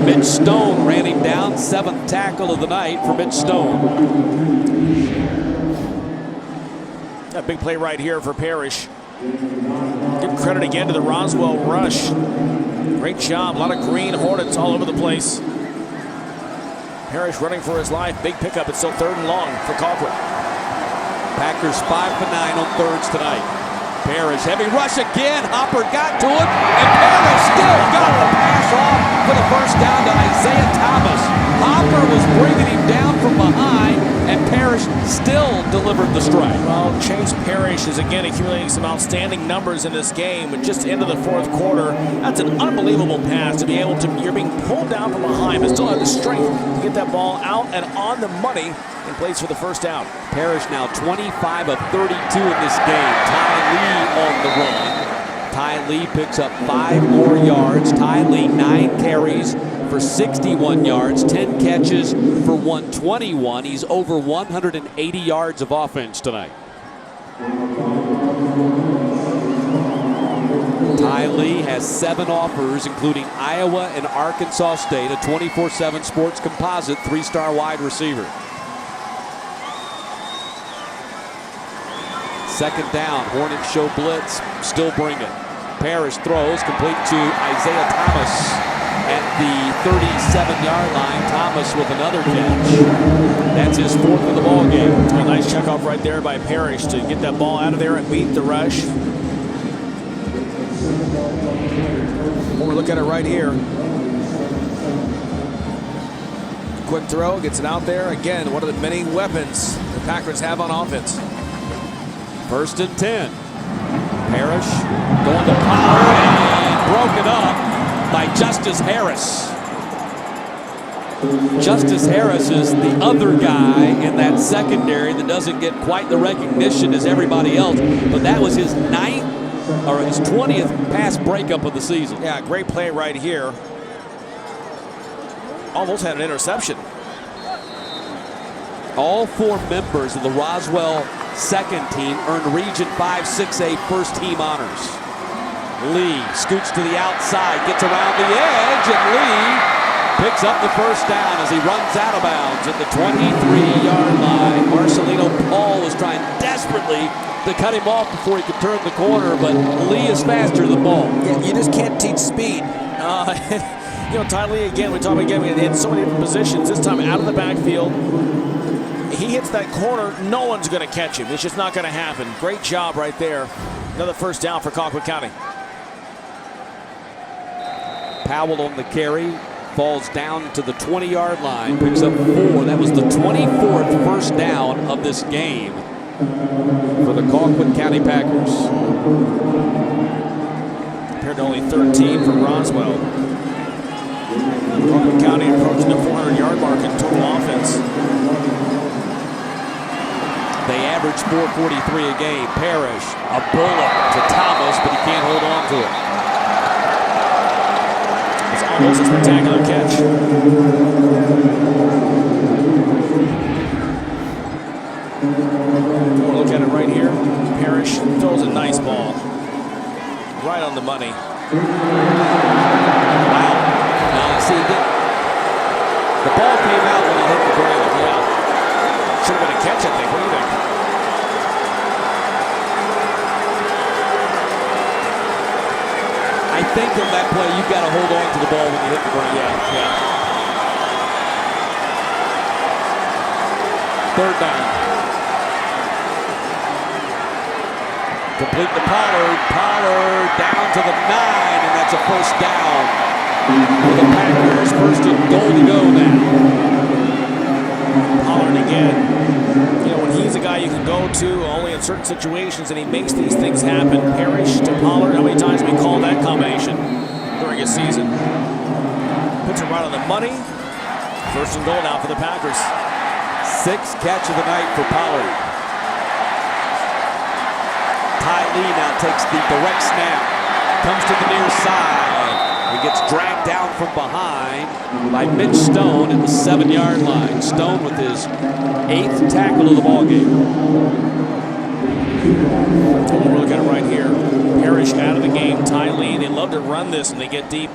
Mitch Stone ran him down. 7th tackle of the night for Mitch Stone. A big play right here for Parrish. Give credit again to the Roswell rush. Great job. A lot of green Hornets all over the place. Parrish running for his life. Big pickup. It's still 3rd and long for Colquitt. Packers 5 for 9 on thirds tonight. Parrish, heavy rush again. Hopper got to it, and Parrish still got the pass off for the first down to Isaiah Thomas. Hopper was bringing him down from behind, and Parrish still delivered the strike. Well, Chase Parrish is again accumulating some outstanding numbers in this game, but just into the fourth quarter, that's an unbelievable pass to be able to, you're being pulled down from behind, but still have the strength to get that ball out and on the money in place for the first down. Parrish now 25 of 32 in this game. Ty Lee on the run. Ty Lee picks up 5 more yards. Ty Lee 9 carries for 61 yards, 10 catches for 121. He's over 180 yards of offense tonight. Ty Lee has 7 offers, including Iowa and Arkansas State, a 24/7 Sports composite 3-star wide receiver. Second down, Hornets show blitz, still bring it. Parrish throws, complete to Isaiah Thomas at the 37-yard line. Thomas with another catch. That's his 4th of the ball game. A nice checkoff right there by Parrish to get that ball out of there and beat the rush. When we look at it right here. Quick throw, gets it out there. Again, one of the many weapons the Packers have on offense. 1st and 10. Parrish going to Pollard and broken up by Justice Harris. Justice Harris is the other guy in that secondary that doesn't get quite the recognition as everybody else, but that was his 20th pass breakup of the season. Yeah, great play right here. Almost had an interception. All 4 members of the Roswell second team earned Region 5 6A first team honors. Lee scoots to the outside, gets around the edge, and Lee picks up the first down as he runs out of bounds at the 23-yard line. Marcelino Paul was trying desperately to cut him off before he could turn the corner, but Lee is faster than Paul. Yeah, you just can't teach speed. You know, Ty Lee, again, we talk about again in so many different positions, this time out of the backfield. He hits that corner, no one's going to catch him. It's just not going to happen. Great job right there. Another first down for Colquitt County. Powell on the carry, falls down to the 20-yard line, picks up 4. That was the 24th first down of this game for the Colquitt County Packers. Compared to only 13 for Roswell. Colquitt County approaching the 400-yard mark in total offense. They average 443 a game. Parrish, a bullet to Thomas, but he can't hold on to it. It's almost a spectacular catch. We'll look at it right here. Parrish throws a nice ball. Right on the money. Wow. Now, see, the ball came out when he hit the ground. Yeah. Should have been a catch, I think. What do you think? I think on that play, you've got to hold on to the ball when you hit the ground. Yeah. 3rd down. Complete to Pollard. Pollard down to the 9, and that's a first down for the Packers. 1st and goal to go now. Pollard again. You know, when he's a guy you can go to only in certain situations, and he makes these things happen. Parrish to Pollard. How many times have we called that combination during a season? Puts it right on the money. 1st and goal now for the Packers. 6th catch of the night for Pollard. Ty Lee now takes the direct snap. Comes to the near side. He gets dragged down from behind by Mitch Stone at the 7-yard line. Stone with his 8th tackle of the ball game. We'll look at it right here. Parrish out of the game. Ty Lee, they love to run this and they get deep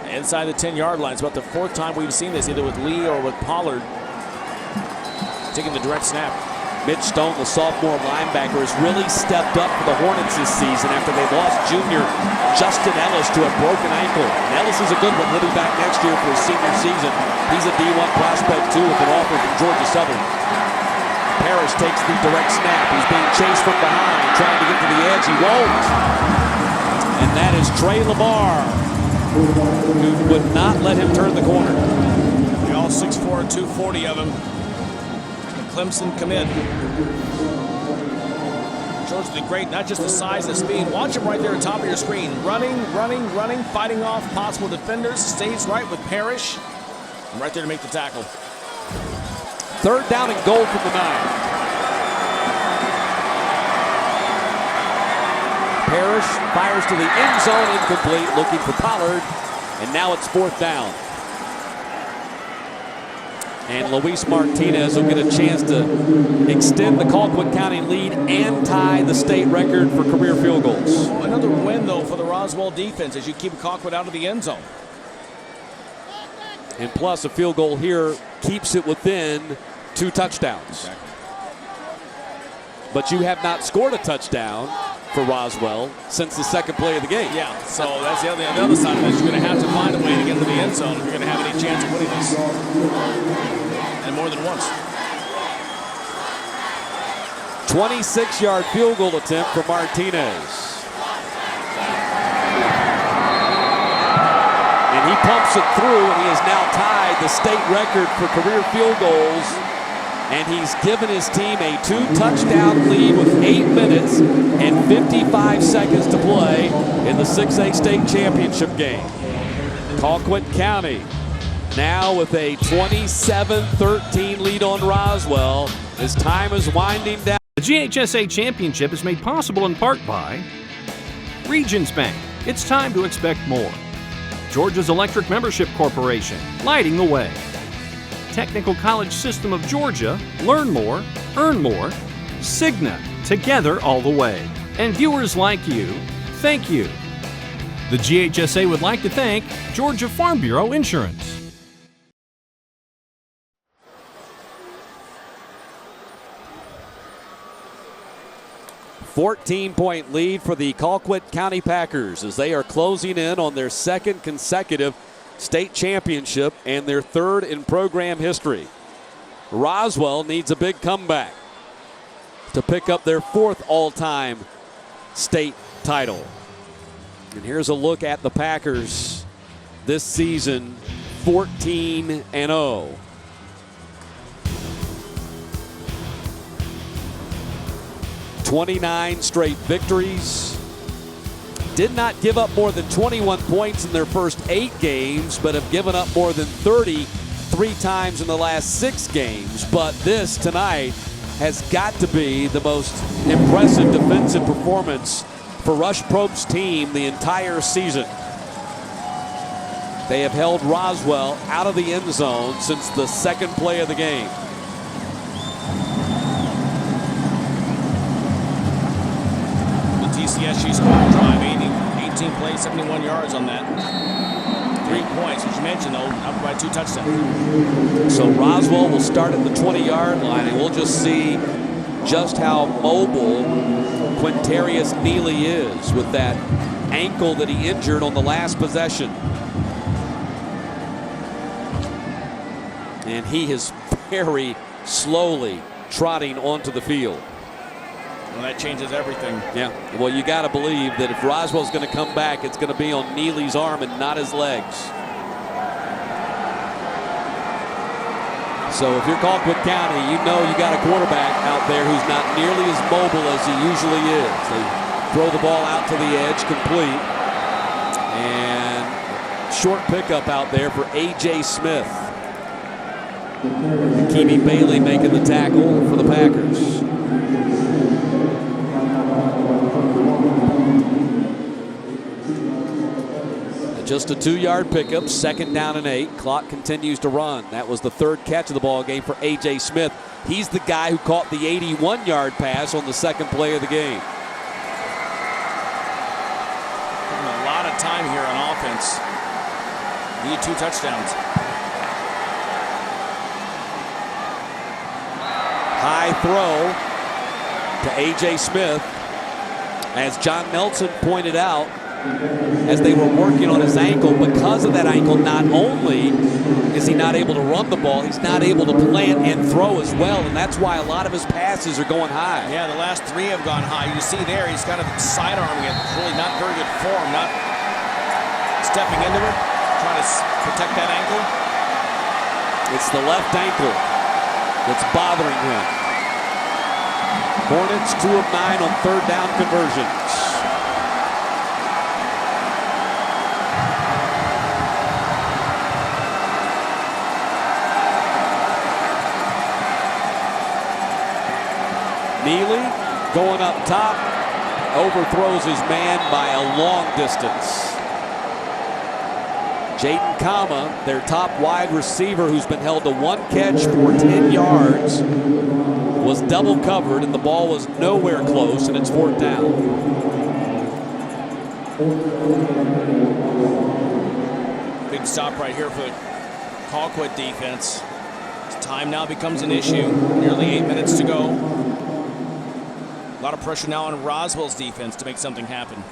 inside the 10-yard line. It's about the 4th time we've seen this, either with Lee or with Pollard taking the direct snap. Mitch Stone, the sophomore linebacker, has really stepped up for the Hornets this season after they lost junior Justin Ellis to a broken ankle. And Ellis is a good one. He'll be back next year for his senior season. He's a D1 prospect too with an offer from Georgia Southern. Parrish takes the direct snap. He's being chased from behind, trying to get to the edge. He won't. And that is Trey Lamar, who would not let him turn the corner. They all 6'4", 240 of him. Clemson commit. Shows the great, not just the size and speed. Watch him right there at the top of your screen. Running, fighting off possible defenders. Stays right with Parrish. And right there to make the tackle. 3rd down and goal from the 9. Parrish fires to the end zone, incomplete, looking for Pollard. And now it's 4th down. And Luis Martinez will get a chance to extend the Colquitt County lead and tie the state record for career field goals. Another win, though, for the Roswell defense as you keep Colquitt out of the end zone. And plus, a field goal here keeps it within 2 touchdowns. Okay. But you have not scored a touchdown for Roswell since the second play of the game. Yeah, so that's the other side of this. You're going to have to find a way to get to the end zone if you're going to have any chance of winning this. And more than once. 26-yard field goal attempt for Martinez. And he pumps it through, and he has now tied the state record for career field goals. And he's given his team a 2-touchdown lead with 8 minutes and 55 seconds to play in the 6A state championship game. Colquitt County now with a 27-13 lead on Roswell as time is winding down. The GHSA Championship is made possible in part by Regions Bank. It's time to expect more. Georgia's Electric Membership Corporation, lighting the way. Technical College System of Georgia, learn more, earn more. Cigna, together all the way. And viewers like you, thank you. The GHSA would like to thank Georgia Farm Bureau Insurance. 14-point lead for the Colquitt County Packers as they are closing in on their second consecutive state championship and their third in program history. Roswell needs a big comeback to pick up their fourth all-time state title. And here's a look at the Packers this season, 14-0. 29 straight victories. Did not give up more than 21 points in their first 8 games, but have given up more than 30 3 times in the last 6 games. But this tonight has got to be the most impressive defensive performance for Rush Probst's team the entire season. They have held Roswell out of the end zone since the second play of the game. TCSG scoring drive, 18 plays, 71 yards on that. 3 points, as you mentioned, though, up by 2 touchdowns. So Roswell will start at the 20-yard line, and we'll just see just how mobile Quintarius Neely is with that ankle that he injured on the last possession. And he is very slowly trotting onto the field. Well, that changes everything. Yeah, well, you got to believe that if Roswell's going to come back, it's going to be on Neely's arm and not his legs. So if you're Colquitt County, you know you got a quarterback out there who's not nearly as mobile as he usually is. They throw the ball out to the edge, complete. And short pickup out there for A.J. Smith. Keemy Bailey making the tackle for the Packers. Just a 2-yard pickup, 2nd down and 8. Clock continues to run. That was the 3rd catch of the ball game for A.J. Smith. He's the guy who caught the 81-yard pass on the 2nd play of the game. A lot of time here on offense. Need 2 touchdowns. High throw to A.J. Smith. As John Nelson pointed out, as they were working on his ankle, because of that ankle, not only is he not able to run the ball, he's not able to plant and throw as well, and that's why a lot of his passes are going high. Yeah, the last 3 have gone high. You see there, he's kind of sidearming it. It's really not very good form, not stepping into it, trying to protect that ankle. It's the left ankle that's bothering him. Hornets 2 of 9 on 3rd down conversions. Neely going up top, overthrows his man by a long distance. Jaden Kama, their top wide receiver, who's been held to 1 catch for 10 yards, was double covered, and the ball was nowhere close, and it's 4th down. Big stop right here for the Colquitt defense. Time now becomes an issue. Nearly 8 minutes to go. A lot of pressure now on Roswell's defense to make something happen.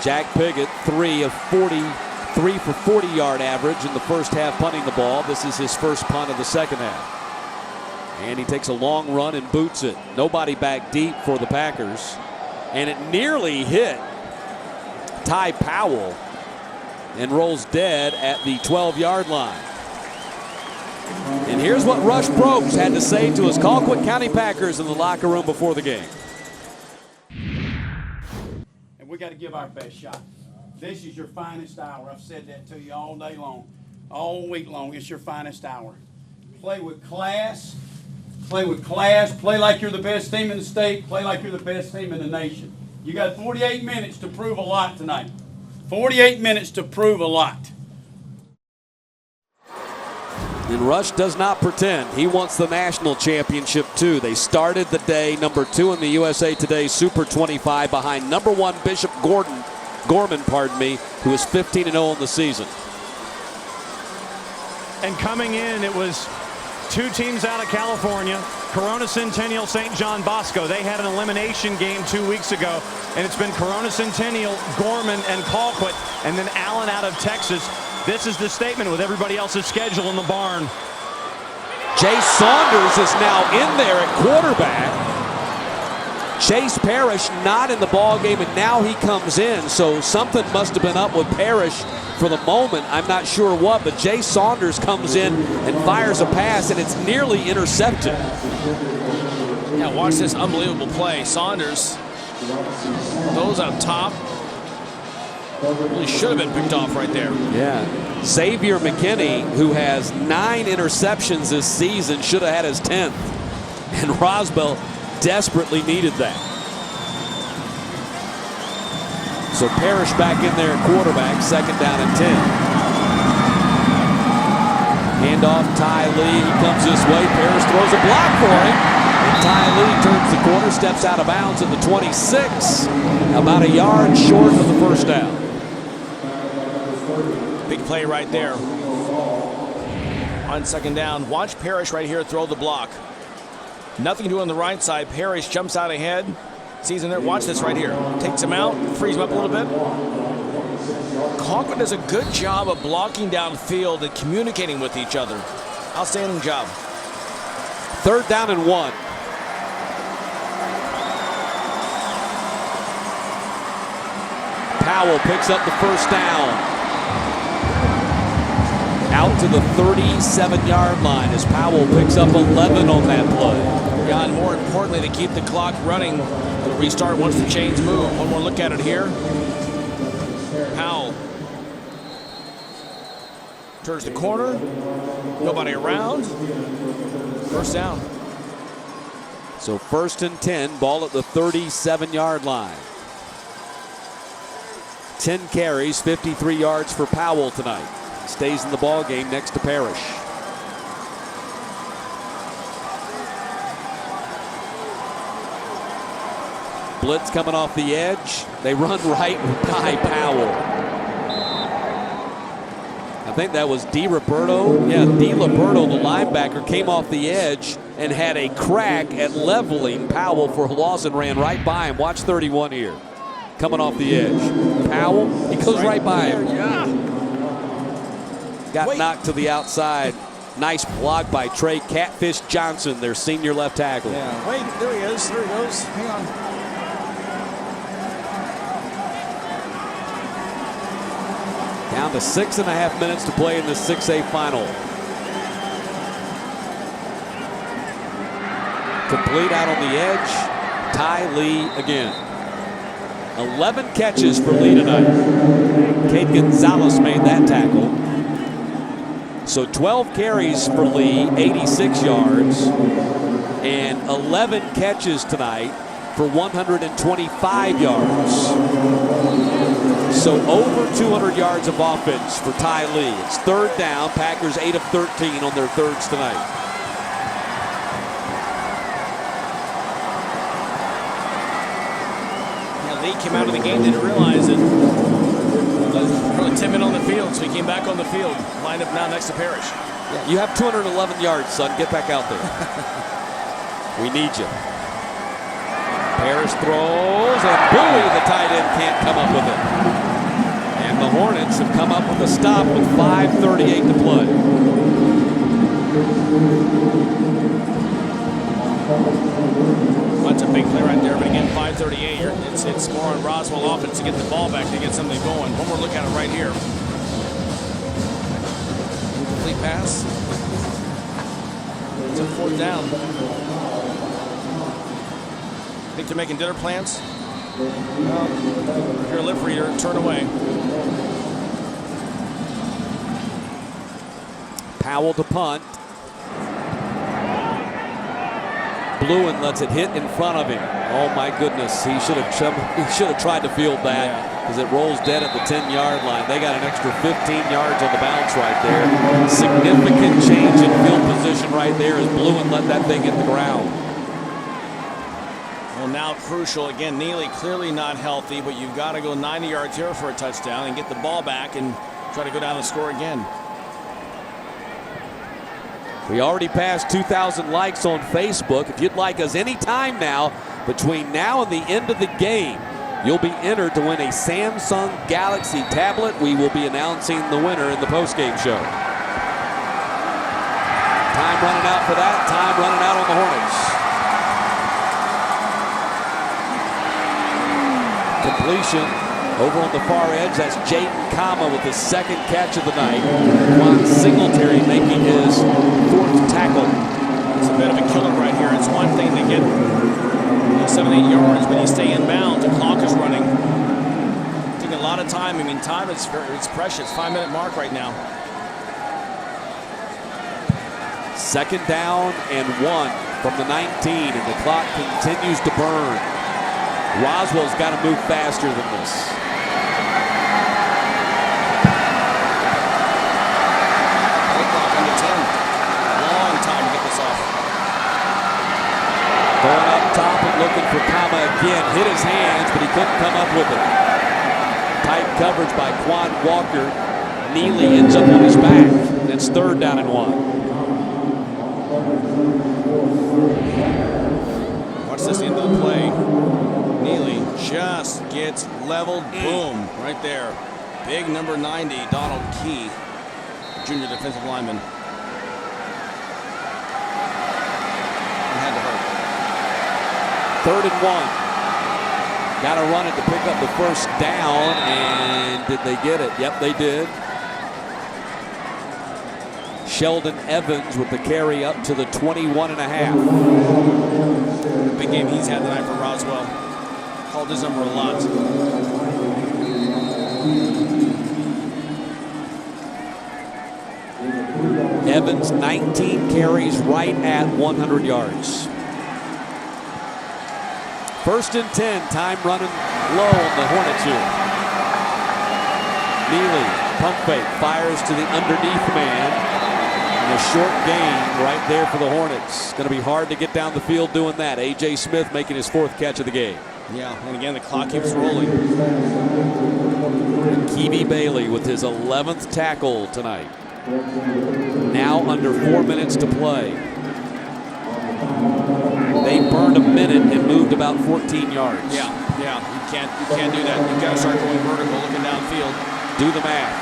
Jack Piggott, 3 for 40-yard average in the first half punting the ball. This is his first punt of the second half. And he takes a long run and boots it. Nobody back deep for the Packers. And it nearly hit Ty Powell and rolls dead at the 12-yard line. And here's what Rush Probst had to say to his Colquitt County Packers in the locker room before the game. We got to give our best shot. This is your finest hour. I've said that to you all day long, all week long. It's your finest hour. Play with class. Play with class. Play like you're the best team in the state. Play like you're the best team in the nation. You got 48 minutes to prove a lot tonight. 48 minutes to prove a lot. And Rush does not pretend. He wants the national championship too. They started the day number 2 in the USA Today Super 25 behind number 1 Bishop Gorman, who is 15-0 in the season. And coming in, it was 2 teams out of California. Corona Centennial, St. John Bosco. They had an elimination game 2 weeks ago, and it's been Corona Centennial, Gorman, and Colquitt, and then Allen out of Texas. This is the statement with everybody else's schedule in the barn. Jay Saunders is now in there at quarterback. Chase Parrish not in the ball game, and now he comes in. So something must have been up with Parrish for the moment. I'm not sure what, but Jay Saunders comes in and fires a pass, and it's nearly intercepted. Yeah, watch this unbelievable play. Saunders goes up top. Really should have been picked off right there. Yeah. Xavier McKinney, who has 9 interceptions this season, should have had his 10th. And Roswell desperately needed that. So Parrish back in there at quarterback, 2nd down and 10. Handoff, Ty Lee. He comes this way. Parrish throws a block for him. And Ty Lee turns the corner, steps out of bounds at the 26. About a yard short of the first down. Big play right there. On 2nd down, watch Parrish right here throw the block. Nothing to do on the right side. Parrish jumps out ahead. Sees him there. Watch this right here. Takes him out, frees him up a little bit. Colquitt does a good job of blocking downfield and communicating with each other. Outstanding job. 3rd down and 1. Powell picks up the first down. Out to the 37-yard line as Powell picks up 11 on that play. Yeah, and more importantly, they keep the clock running. They'll restart once the chains move. One more look at it here. Powell turns the corner. Nobody around. First down. So 1st and 10, ball at the 37-yard line. 10 carries, 53 yards for Powell tonight. Stays in the ball game next to Parrish. Blitz coming off the edge. They run right by Powell. I think that was DiRoberto. Yeah, DiRoberto, the linebacker, came off the edge and had a crack at leveling Powell for a loss and ran right by him. Watch 31 here. Coming off the edge. Powell, he goes right by him. Yeah. Got knocked to the outside. Nice block by Trey Catfish Johnson, their senior left tackle. Yeah. Wait, there he is. There he goes. Hang on. Down to 6.5 minutes to play in the 6A final. Complete out on the edge. Ty Lee again. 11 catches for Lee tonight. Cade Gonzalez made that tackle. So 12 carries for Lee, 86 yards, and 11 catches tonight for 125 yards. So over 200 yards of offense for Ty Lee. It's third down. Packers 8 of 13 on their thirds tonight. Yeah, Lee came out of the game, didn't realize it. Really 10 men on the field, so he came back on the field. Lined up now next to Parrish. Yeah, you have 211 yards, son. Get back out there. We need you. Parrish throws, and Bowie, the tight end, can't come up with it. And the Hornets have come up with a stop with 5:38 to play. That's a big play right there, but again, 5:38. It's more on Roswell offense to get the ball back, to get something going. One more look at it right here. Incomplete pass. It's a fourth down. Think they're making dinner plans? If you're a lip reader, turn away. Powell to punt. Bluen lets it hit in front of him. Oh my goodness, he should have tried to field that because it rolls dead at the 10-yard line. They got an extra 15 yards on the bounce right there. Significant change in field position right there as Bluen let that thing hit the ground. Well, now crucial. Again, Neely clearly not healthy, but you've got to go 90 yards here for a touchdown and get the ball back and try to go down and score again. We already passed 2,000 likes on Facebook. If you'd like us anytime now, between now and the end of the game, you'll be entered to win a Samsung Galaxy tablet. We will be announcing the winner in the postgame show. Time running out for that. Time running out on the Hornets. Completion over on the far edge. That's Jaden Kama with his second catch of the night. Juan Singletary making his fourth tackle. It's a bit of a killer right here. It's one thing to get 7-8 yards, but you stay in bounds. The clock is running. Taking a lot of time. I mean, time is it's precious. 5-minute mark right now. Second down and 1 from the 19, and the clock continues to burn. Roswell's got to move faster than this. Going up top and looking for Kama again. Hit his hands, but he couldn't come up with it. Tight coverage by Quan Walker. Neely ends up on his back. That's third down and 1. Watch this end of the play. Neely just gets leveled. Boom. Right there. Big number 90, Donald Key, junior defensive lineman. Third and 1. Got to run it to pick up the first down, and did they get it? Yep, they did. Sheldon Evans with the carry up to the 21.5. Big game he's had tonight for Roswell. Called his number a lot. Evans 19 carries right at 100 yards. First and 10, time running low on the Hornets here. Neely, pump fake, fires to the underneath man. And a short gain right there for the Hornets. Going to be hard to get down the field doing that. A.J. Smith making his fourth catch of the game. Yeah, and again, the clock keeps rolling. And Keevy Bailey with his 11th tackle tonight. Now under 4 minutes to play. They burned a minute and moved about 14 yards. Yeah, you can't do that. You've got to start going vertical, looking downfield. Do the math.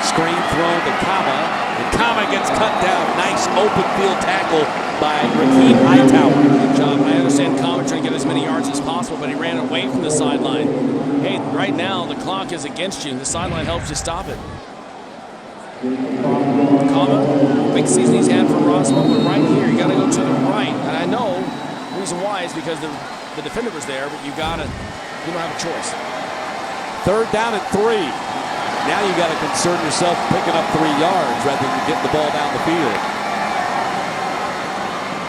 Screen thrown to Kama, and Kama gets cut down. Nice open field tackle by Rakeem Hightower. Good job. I understand Kama trying to get as many yards as possible, but he ran away from the sideline. Hey, right now the clock is against you. The sideline helps you stop it. Kama, big season he's had for Roswell, but right here you got to go to the right. And I know the reason why is because the defender was there, but you don't have a choice. Third down and 3. Now you got to concern yourself picking up 3 yards rather than getting the ball down the field.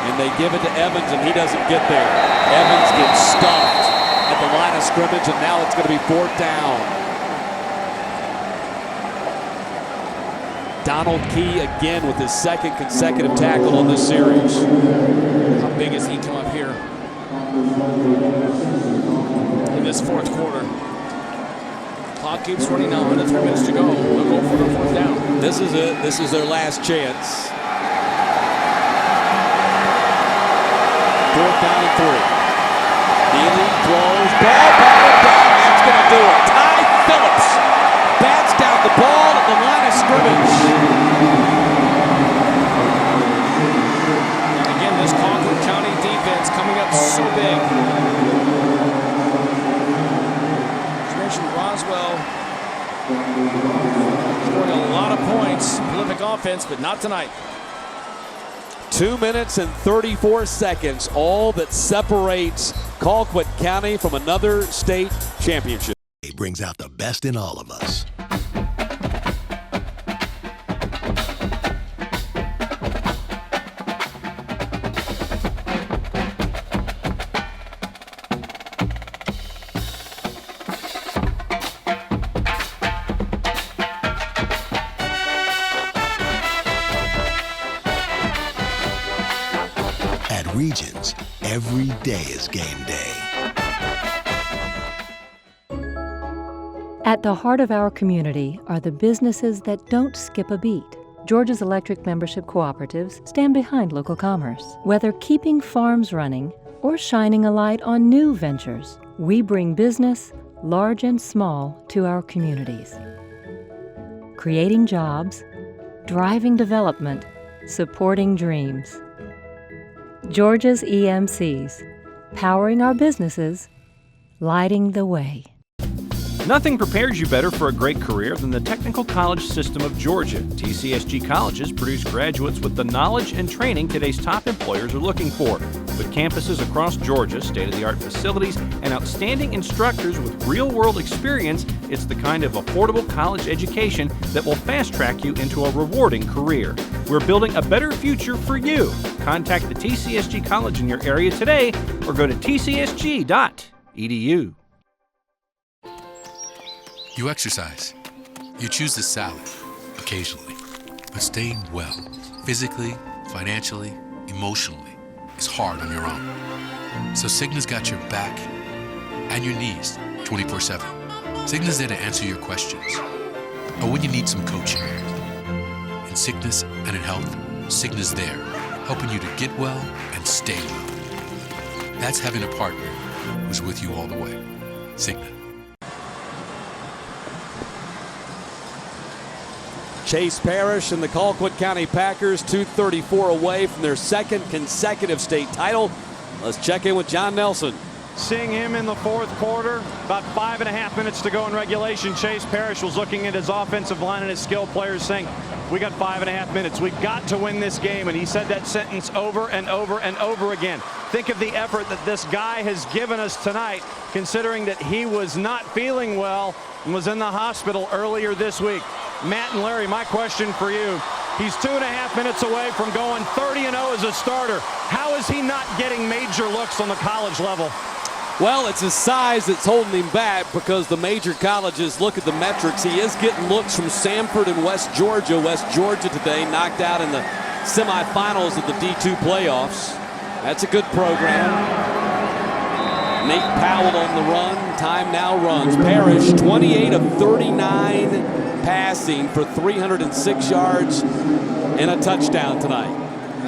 And they give it to Evans, and he doesn't get there. Evans gets stuffed at the line of scrimmage, and now it's going to be 4th down. Donald Key again with his 2nd consecutive tackle on this series. How big has he come up here in this 4th quarter? Clock keeps running on. 3 minutes to go. They'll go for the 4th down. This is it. This is their last chance. 4th down and 3. Neely throws. Ball batted down. That's going to do it. Ty Phillips bats down the ball at the line of scrimmage. And again, this Colquitt County defense coming up so big. As mentioned, Roswell scoring a lot of points. Prolific offense, but not tonight. 2 minutes and 34 seconds, all that separates Colquitt County from another state championship. It brings out the best in all of us. At Regions, every day is game day. At the heart of our community are the businesses that don't skip a beat. Georgia's electric membership cooperatives stand behind local commerce. Whether keeping farms running or shining a light on new ventures, we bring business, large and small, to our communities. Creating jobs, driving development, supporting dreams. Georgia's EMCs, powering our businesses, lighting the way. Nothing prepares you better for a great career than the Technical College System of Georgia. TCSG colleges produce graduates with the knowledge and training today's top employers are looking for. With campuses across Georgia, state-of-the-art facilities, and outstanding instructors with real-world experience, it's the kind of affordable college education that will fast-track you into a rewarding career. We're building a better future for you. Contact the TCSG college in your area today or go to tcsg.edu. You exercise. You choose the salad, occasionally. But staying well, physically, financially, emotionally, is hard on your own. So Cigna's got your back and your knees 24/7. Cigna's there to answer your questions, or when you need some coaching. In sickness and in health, Cigna's there, helping you to get well and stay well. That's having a partner who's with you all the way. Cigna. Chase Parrish and the Colquitt County Packers, 2:34 away from their 2nd consecutive state title. Let's check in with John Nelson. Seeing him in the 4th quarter, about 5.5 minutes to go in regulation. Chase Parrish was looking at his offensive line and his skill players saying, we got 5.5 minutes. We've got to win this game. And he said that sentence over and over and over again. Think of the effort that this guy has given us tonight, considering that he was not feeling well and was in the hospital earlier this week. Matt and Larry, my question for you. He's 2.5 minutes away from going 30-0 as a starter. How is he not getting major looks on the college level? Well, it's his size that's holding him back because the major colleges look at the metrics. He is getting looks from Samford and West Georgia. West Georgia today knocked out in the semifinals of the D2 playoffs. That's a good program. Nate Powell on the run. Time now runs. Parrish, 28 of 39 passing for 306 yards and a touchdown tonight.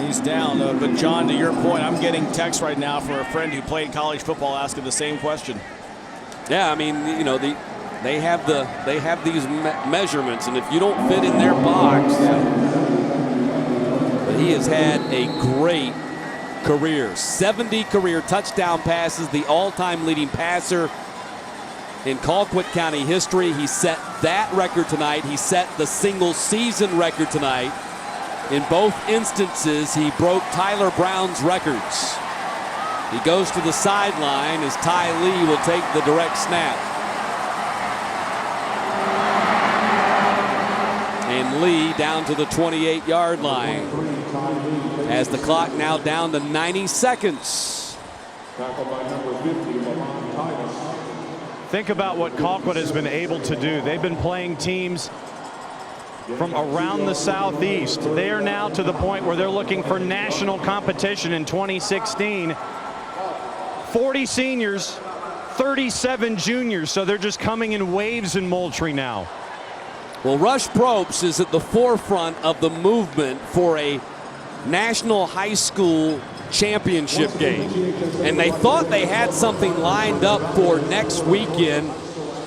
He's down, but John, to your point, I'm getting texts right now from a friend who played college football asking the same question. Yeah, I mean, you know, they have these measurements, and if you don't fit in their box, but he has had a great career. 70 career touchdown passes, the all-time leading passer in Colquitt County history. He set that record tonight. He set the single season record tonight. In both instances, he broke Tyler Brown's records. He goes to the sideline as Ty Lee will take the direct snap. And Lee down to the 28-yard line as the clock now down to 90 seconds. Think about what Colquitt has been able to do. They've been playing teams from around the Southeast. They are now to the point where they're looking for national competition in 2016. 40 seniors, 37 juniors, so they're just coming in waves in Moultrie now. Well, Rush Probst is at the forefront of the movement for a national high school championship game. And they thought they had something lined up for next weekend,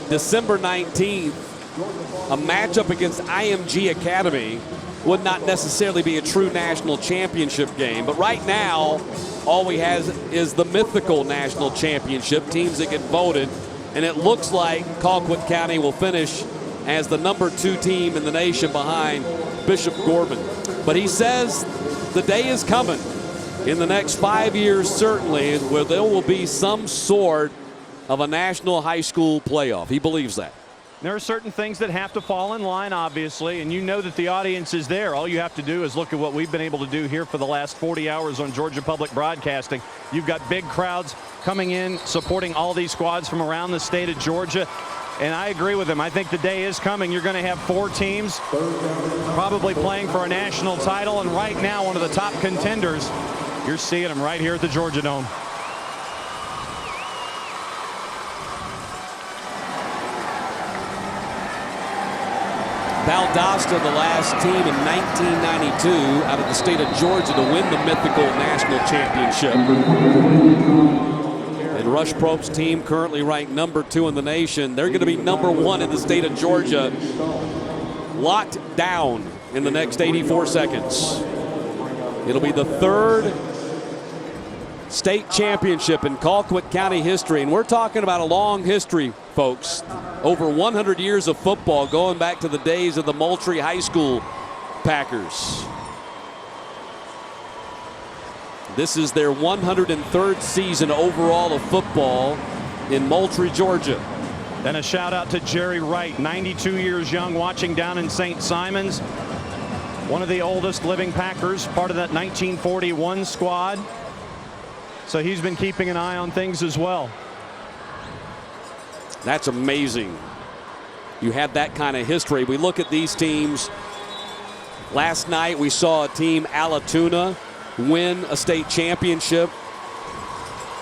December 19th. A matchup against IMG Academy would not necessarily be a true national championship game. But right now, all we have is the mythical national championship, teams that get voted. And it looks like Colquitt County will finish as the #2 team in the nation behind Bishop Gorman. But he says the day is coming in the next 5 years, certainly, where there will be some sort of a national high school playoff. He believes that. There are certain things that have to fall in line, obviously, and you know that the audience is there. All you have to do is look at what we've been able to do here for the last 40 hours on Georgia Public Broadcasting. You've got big crowds coming in, supporting all these squads from around the state of Georgia. And I agree with him. I think the day is coming. You're going to have 4 teams probably playing for a national title. And right now, one of the top contenders, you're seeing them right here at the Georgia Dome. Valdosta, the last team in 1992 out of the state of Georgia to win the mythical national championship. And Rush Probst's team currently ranked #2 in the nation. They're going to be #1 in the state of Georgia, locked down in the next 84 seconds. It'll be the 3rd state championship in Colquitt County history. And we're talking about a long history, folks. Over 100 years of football going back to the days of the Moultrie High School Packers. This is their 103rd season overall of football in Moultrie, Georgia. Then a shout out to Jerry Wright, 92 years young, watching down in St. Simons. One of the oldest living Packers, part of that 1941 squad. So he's been keeping an eye on things as well. That's amazing. You have that kind of history. We look at these teams. Last night we saw a team, Allatoona, win a state championship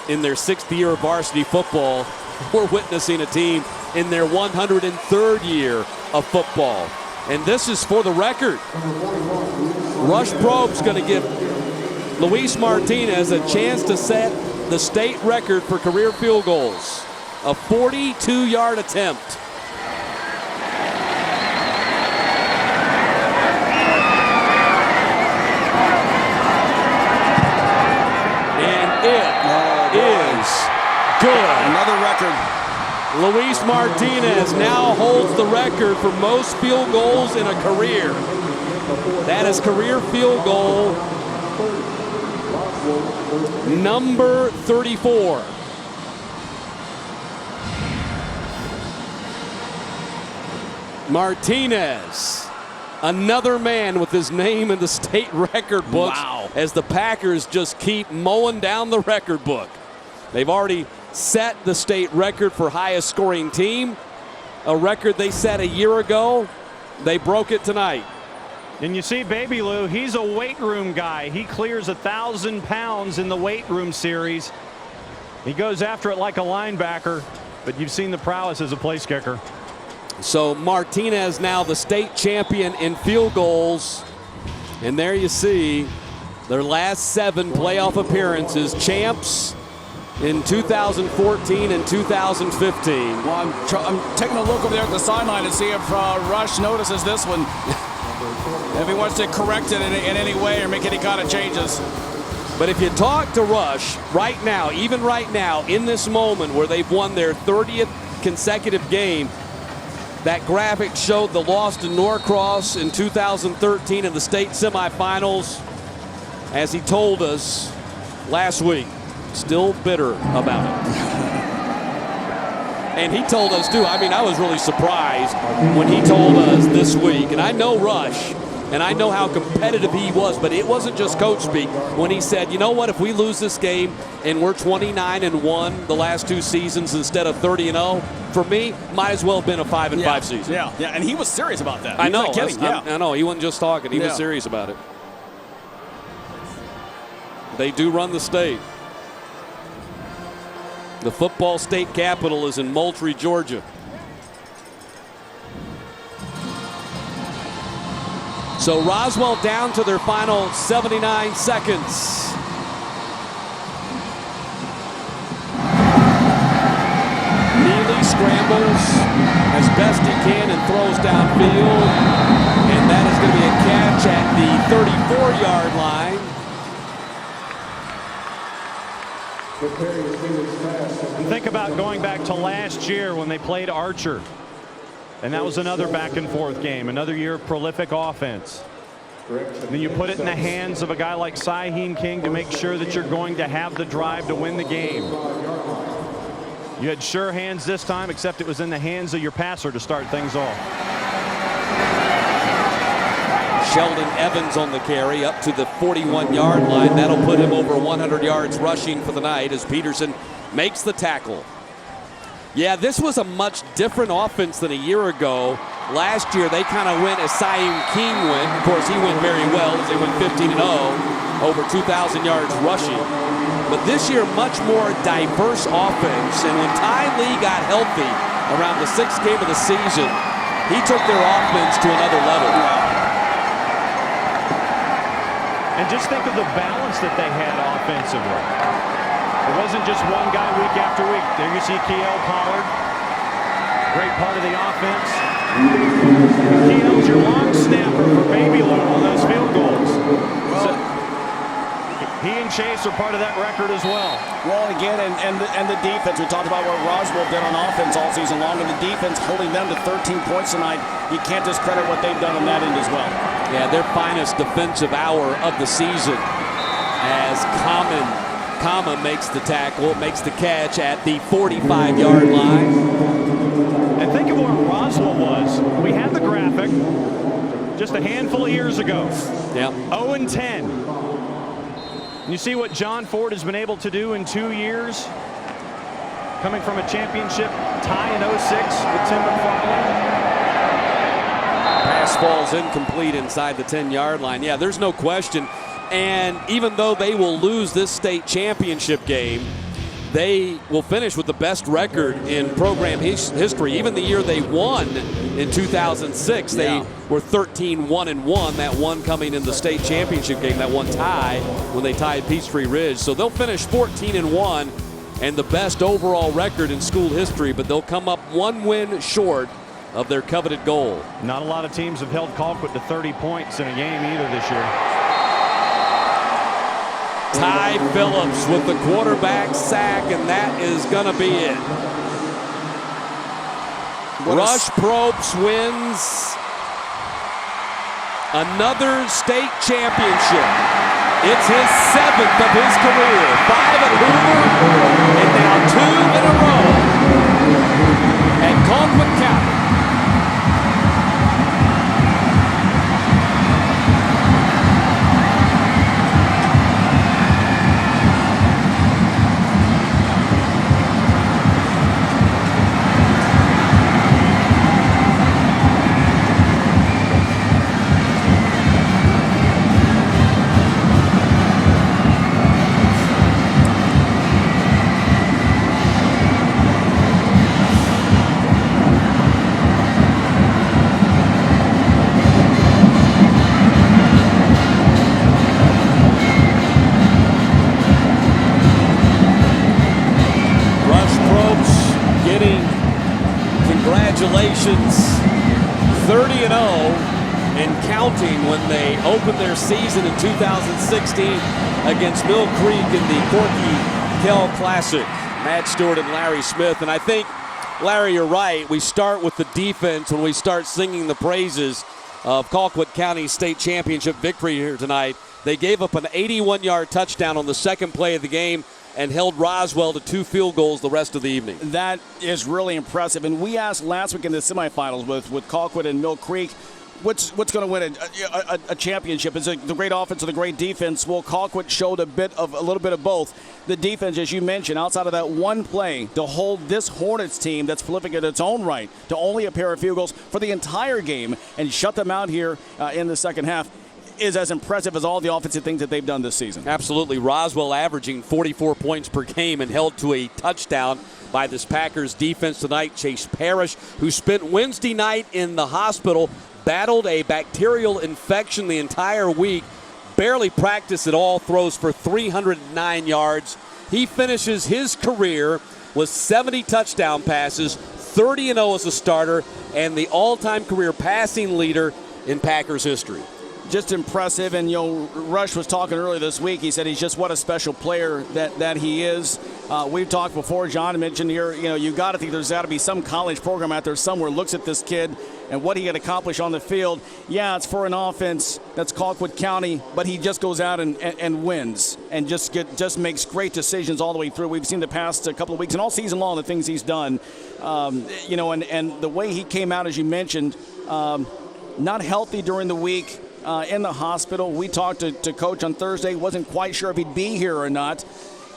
in their 6th year of varsity football. We're witnessing a team in their 103rd year of football. And this is for the record. Rush Probst's going to give Luis Martinez a chance to set the state record for career field goals. A 42-yard attempt. And it is good. Another record. Luis Martinez now holds the record for most field goals in a career. That is career field goal number 34. Martinez, another man with his name in the state record books. Wow. As the Packers just keep mowing down the record book. They've already set the state record for highest scoring team, a record they set a year ago. They broke it tonight. And you see Baby Lou, he's a weight room guy. He clears 1,000 pounds in the weight room series. He goes after it like a linebacker, but you've seen the prowess as a place kicker. So Martinez now the state champion in field goals. And there you see their last 7 playoff appearances. Champs in 2014 and 2015. Well, I'm taking a look over there at the sideline to see if Rush notices this one. If he wants to correct it in any way or make any kind of changes. But if you talk to Rush right now, even right now, in this moment where they've won their 30th consecutive game, that graphic showed the loss to Norcross in 2013 in the state semifinals. As he told us last week, still bitter about it. And he told us, too, I mean, I was really surprised when he told us this week, and I know Rush, and I know how competitive he was, but it wasn't just coach speak when he said, you know what, if we lose this game and we're 29-1 the last 2 seasons instead of 30-0, for me, might as well have been a 5-5 season. Yeah, and he was serious about that. I know. Not kidding. I know. He wasn't just talking. He was serious about it. They do run the state. The football state capital is in Moultrie, Georgia. So Roswell down to their final 79 seconds. Neely scrambles as best he can and throws downfield. And that is going to be a catch at the 34-yard line. Think about going back to last year when they played Archer. And that was another back and forth game, another year of prolific offense. Then you put it in the hands of a guy like Saheem King to make sure that you're going to have the drive to win the game. You had sure hands this time, except it was in the hands of your passer to start things off. Sheldon Evans on the carry up to the 41-yard line. That'll put him over 100 yards rushing for the night as Peterson makes the tackle. Yeah, this was a much different offense than a year ago. Last year, they kind of went as Saheem King went. Of course, he went very well as they went 15-0, over 2,000 yards rushing. But this year, much more diverse offense. And when Ty Lee got healthy around the 6th game of the season, he took their offense to another level. And just think of the balance that they had offensively. It wasn't just one guy week after week. There you see Kiel Pollard. Great part of the offense. Kiel's your long snapper for Baby Lou on those field goals. So he and Chase are part of that record as well. Well, again, and the defense. We talked about what Roswell did on offense all season long, and the defense holding them to 13 points tonight. You can't discredit what they've done on that end as well. Yeah, their finest defensive hour of the season as Kama makes the tackle, makes the catch at the 45-yard line. And think of where Roswell was. We had the graphic just a handful of years ago. Yeah. 0-10. You see what John Ford has been able to do in 2 years? Coming from a championship tie in 06 with Tim McFarland. Pass falls incomplete inside the 10-yard line. Yeah, there's no question. And even though they will lose this state championship game, they will finish with the best record in program history. Even the year they won in 2006, they were 13-1-1, that one coming in the state championship game, that one tie when they tied Peachtree Ridge. So they'll finish 14-1 and the best overall record in school history, but they'll come up 1 win short of their coveted goal. Not a lot of teams have held Colquitt to 30 points in a game either this year. Ty Phillips with the quarterback sack, and that is going to be it. Rush Probst wins another state championship. It's his 7th of his career. 5 at Hoover, and now 2 in a row at Colquitt County. Congratulations, 30-0 and counting when they opened their season in 2016 against Mill Creek in the Corky Kell Classic. Matt Stewart and Larry Smith. And I think, Larry, you're right. We start with the defense when we start singing the praises of Colquitt County State Championship victory here tonight. They gave up an 81-yard touchdown on the second play of the game. and held Roswell to 2 field goals the rest of the evening. That is really impressive. And we asked last week in the semifinals with Colquitt and Mill Creek, what's going to win a championship? Is it the great offense or the great defense? Well, Colquitt showed a little bit of both. The defense, as you mentioned, outside of that one play, to hold this Hornets team that's prolific in its own right to only a pair of field goals for the entire game and shut them out here in the second half is as impressive as all the offensive things that they've done this season. Absolutely. Roswell averaging 44 points per game and held to a touchdown by this Packers defense tonight. Chase Parrish, who spent Wednesday night in the hospital, battled a bacterial infection the entire week, barely practiced at all, throws for 309 yards. He finishes his career with 70 touchdown passes, 30-0 as a starter, and the all-time career passing leader in Packers history. Just impressive. And, Rush was talking earlier this week. He said he's just what a special player that he is. We've talked before. John mentioned here, you got to think there's got to be some college program out there somewhere looks at this kid and what he can accomplish on the field. Yeah, it's for an offense that's Colquitt County, but he just goes out and wins and just makes great decisions all the way through. We've seen the past couple of weeks and all season long the things he's done. And the way he came out, as you mentioned, not healthy during the week. In the hospital. We talked to Coach on Thursday. Wasn't quite sure if he'd be here or not.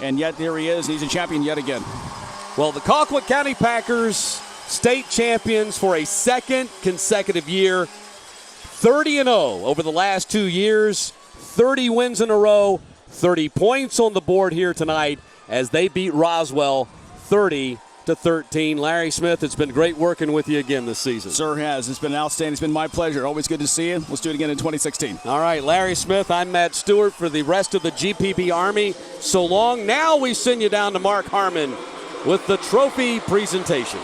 And yet there he is. He's a champion yet again. Well, the Colquitt County Packers, state champions for a second consecutive year. 30-0 over the last 2 years. 30 wins in a row. 30 points on the board here tonight as they beat Roswell 30-13. Larry Smith, it's been great working with you again this season. Sir has. It's been outstanding. It's been my pleasure. Always good to see you. Let's do it again in 2016. All right, Larry Smith, I'm Matt Stewart for the rest of the GPB Army. So long. Now we send you down to Mark Harmon with the trophy presentation.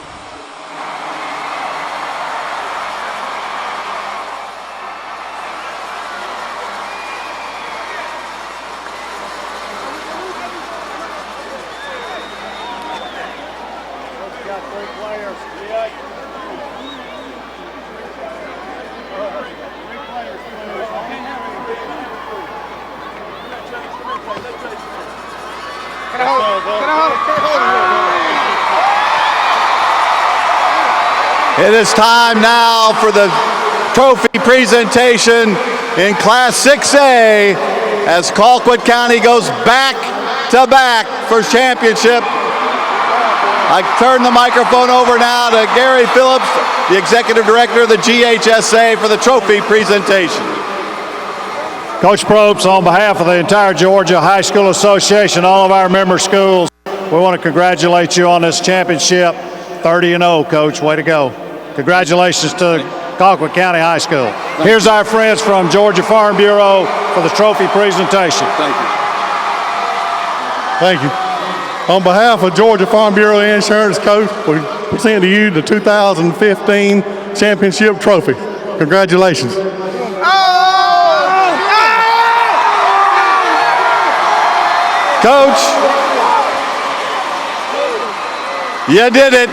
It is time now for the trophy presentation in Class 6A as Colquitt County goes back to back for championship. I turn the microphone over now to Gary Phillips, the Executive Director of the GHSA, for the trophy presentation. Coach Probst, on behalf of the entire Georgia High School Association, all of our member schools, we want to congratulate you on this championship. 30-0, Coach. Way to go. Congratulations to Colquitt County High School. Here's our friends from Georgia Farm Bureau for the trophy presentation. Thank you. Thank you. On behalf of Georgia Farm Bureau Insurance, Coach, we present to you the 2015 championship trophy. Congratulations. Coach, you did it.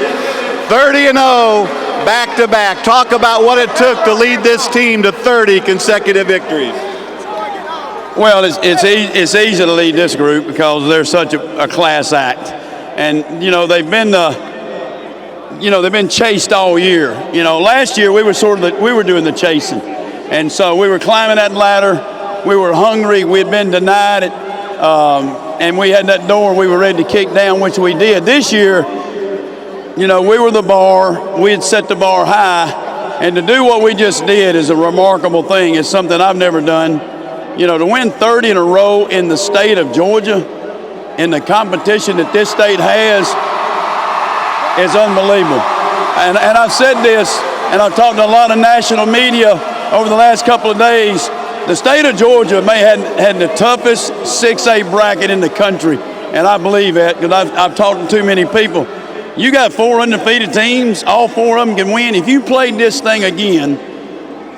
30-0, back-to-back. Talk about what it took to lead this team to 30 consecutive victories. Well, it's easy to lead this group because they're such a class act, and they've been chased all year. Last year we were doing the chasing, and so we were climbing that ladder. We were hungry. We had been denied it, and we had that door we were ready to kick down, which we did. This year, we were the bar. We had set the bar high, and to do what we just did is a remarkable thing. It's something I've never done. To win 30 in a row in the state of Georgia, in the competition that this state has, is unbelievable. And I've said this, and I've talked to a lot of national media over the last couple of days. The state of Georgia may have had the toughest 6A bracket in the country, and I believe that because I've talked to too many people. You got 4 undefeated teams. All 4 of them can win. If you played this thing again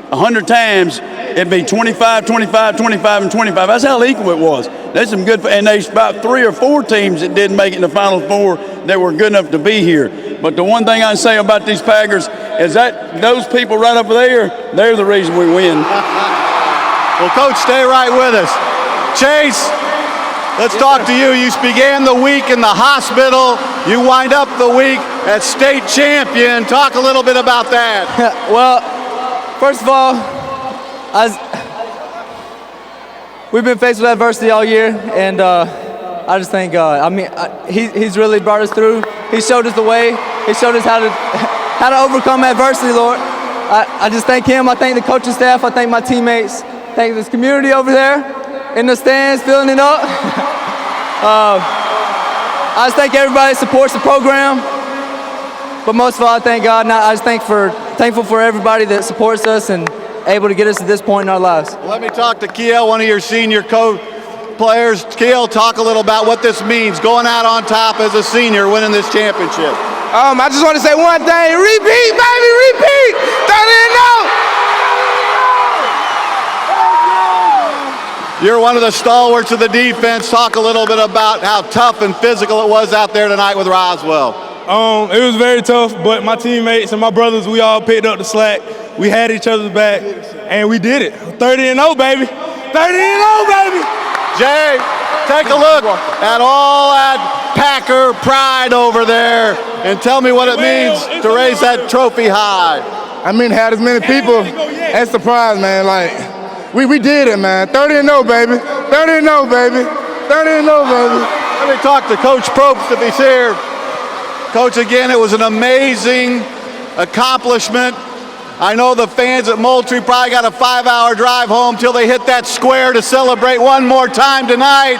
100 times, it'd be 25, 25, 25, and 25. That's how equal it was. There's some good, and there's about 3 or 4 teams that didn't make it in the Final Four that were good enough to be here. But the one thing I say about these Packers is that those people right up there, they're the reason we win. Well, Coach, stay right with us. Chase, Let's talk to you. You began the week in the hospital. You wind up the week as state champion. Talk a little bit about that. Well, first of all, we've been faced with adversity all year, and I just thank God. I mean, he's really brought us through. He showed us the way. He showed us how to overcome adversity, Lord. I just thank him. I thank the coaching staff. I thank my teammates. Thank this community over there in the stands, filling it up. I just thank everybody that supports the program. But most of all, I thank God. And I just thankful for everybody that supports us and able to get us to this point in our lives. Let me talk to Kiel, one of your senior players. Kiel, talk a little about what this means, going out on top as a senior, winning this championship. I just want to say one thing. Repeat, baby, repeat. 30-0. You're one of the stalwarts of the defense. Talk a little bit about how tough and physical it was out there tonight with Roswell. It was very tough, but my teammates and my brothers, we all picked up the slack. We had each other's back, and we did it. 30-0, baby. 30-0, baby. Jay, take a look at all that Packer pride over there and tell me what it means to raise that trophy high. I mean, had as many people as surprised, man. Like, we did it, man. 30-0, baby. 30-0, baby. 30-0, baby. Let me talk to Coach Probst if he's here. Coach, again, it was an amazing accomplishment. I know the fans at Moultrie probably got a 5-hour drive home till they hit that square to celebrate one more time tonight.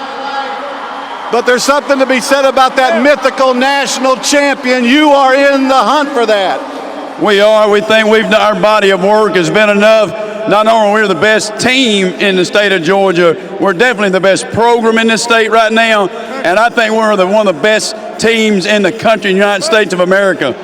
But there's something to be said about that mythical national champion. You are in the hunt for that. We are. We think our body of work has been enough. Not only are we the best team in the state of Georgia, we're definitely the best program in this state right now. And I think we're one of the best teams in the country, United States of America.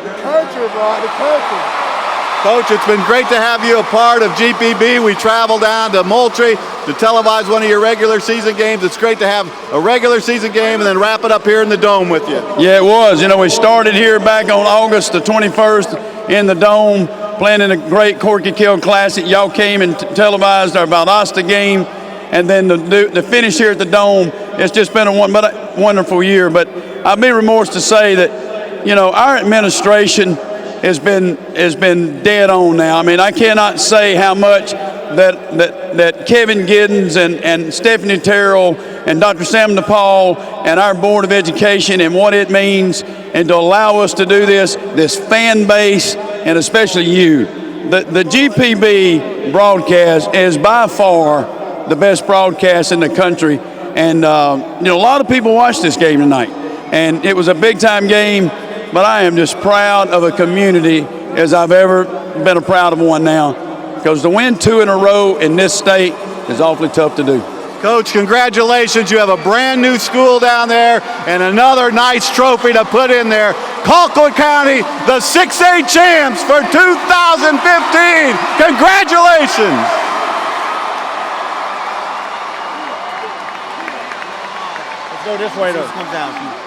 Coach, it's been great to have you a part of GPB. We traveled down to Moultrie to televise one of your regular season games. It's great to have a regular season game and then wrap it up here in the Dome with you. Yeah, it was. You know, we started here back on August the 21st in the Dome, playing in a great Corky Kill Classic. Y'all came and televised our Valdosta game, and then the finish here at the Dome. It's just been a wonderful year. But I'd be remiss to say that, you know, our administration has been dead on now. I mean, I cannot say how much that Kevin Giddens and Stephanie Terrell and Dr. Sam DePaul and our Board of Education and what it means, and to allow us to do this fan base, and especially you. The GPB broadcast is by far the best broadcast in the country. And, you know, a lot of people watched this game tonight. And it was a big-time game. But I am just proud of a community as I've ever been proud of one now, because to win 2 in a row in this state is awfully tough to do. Coach, congratulations. You have a brand new school down there and another nice trophy to put in there. Colquitt County, the 6A champs for 2015. Congratulations. Let's go this way, though.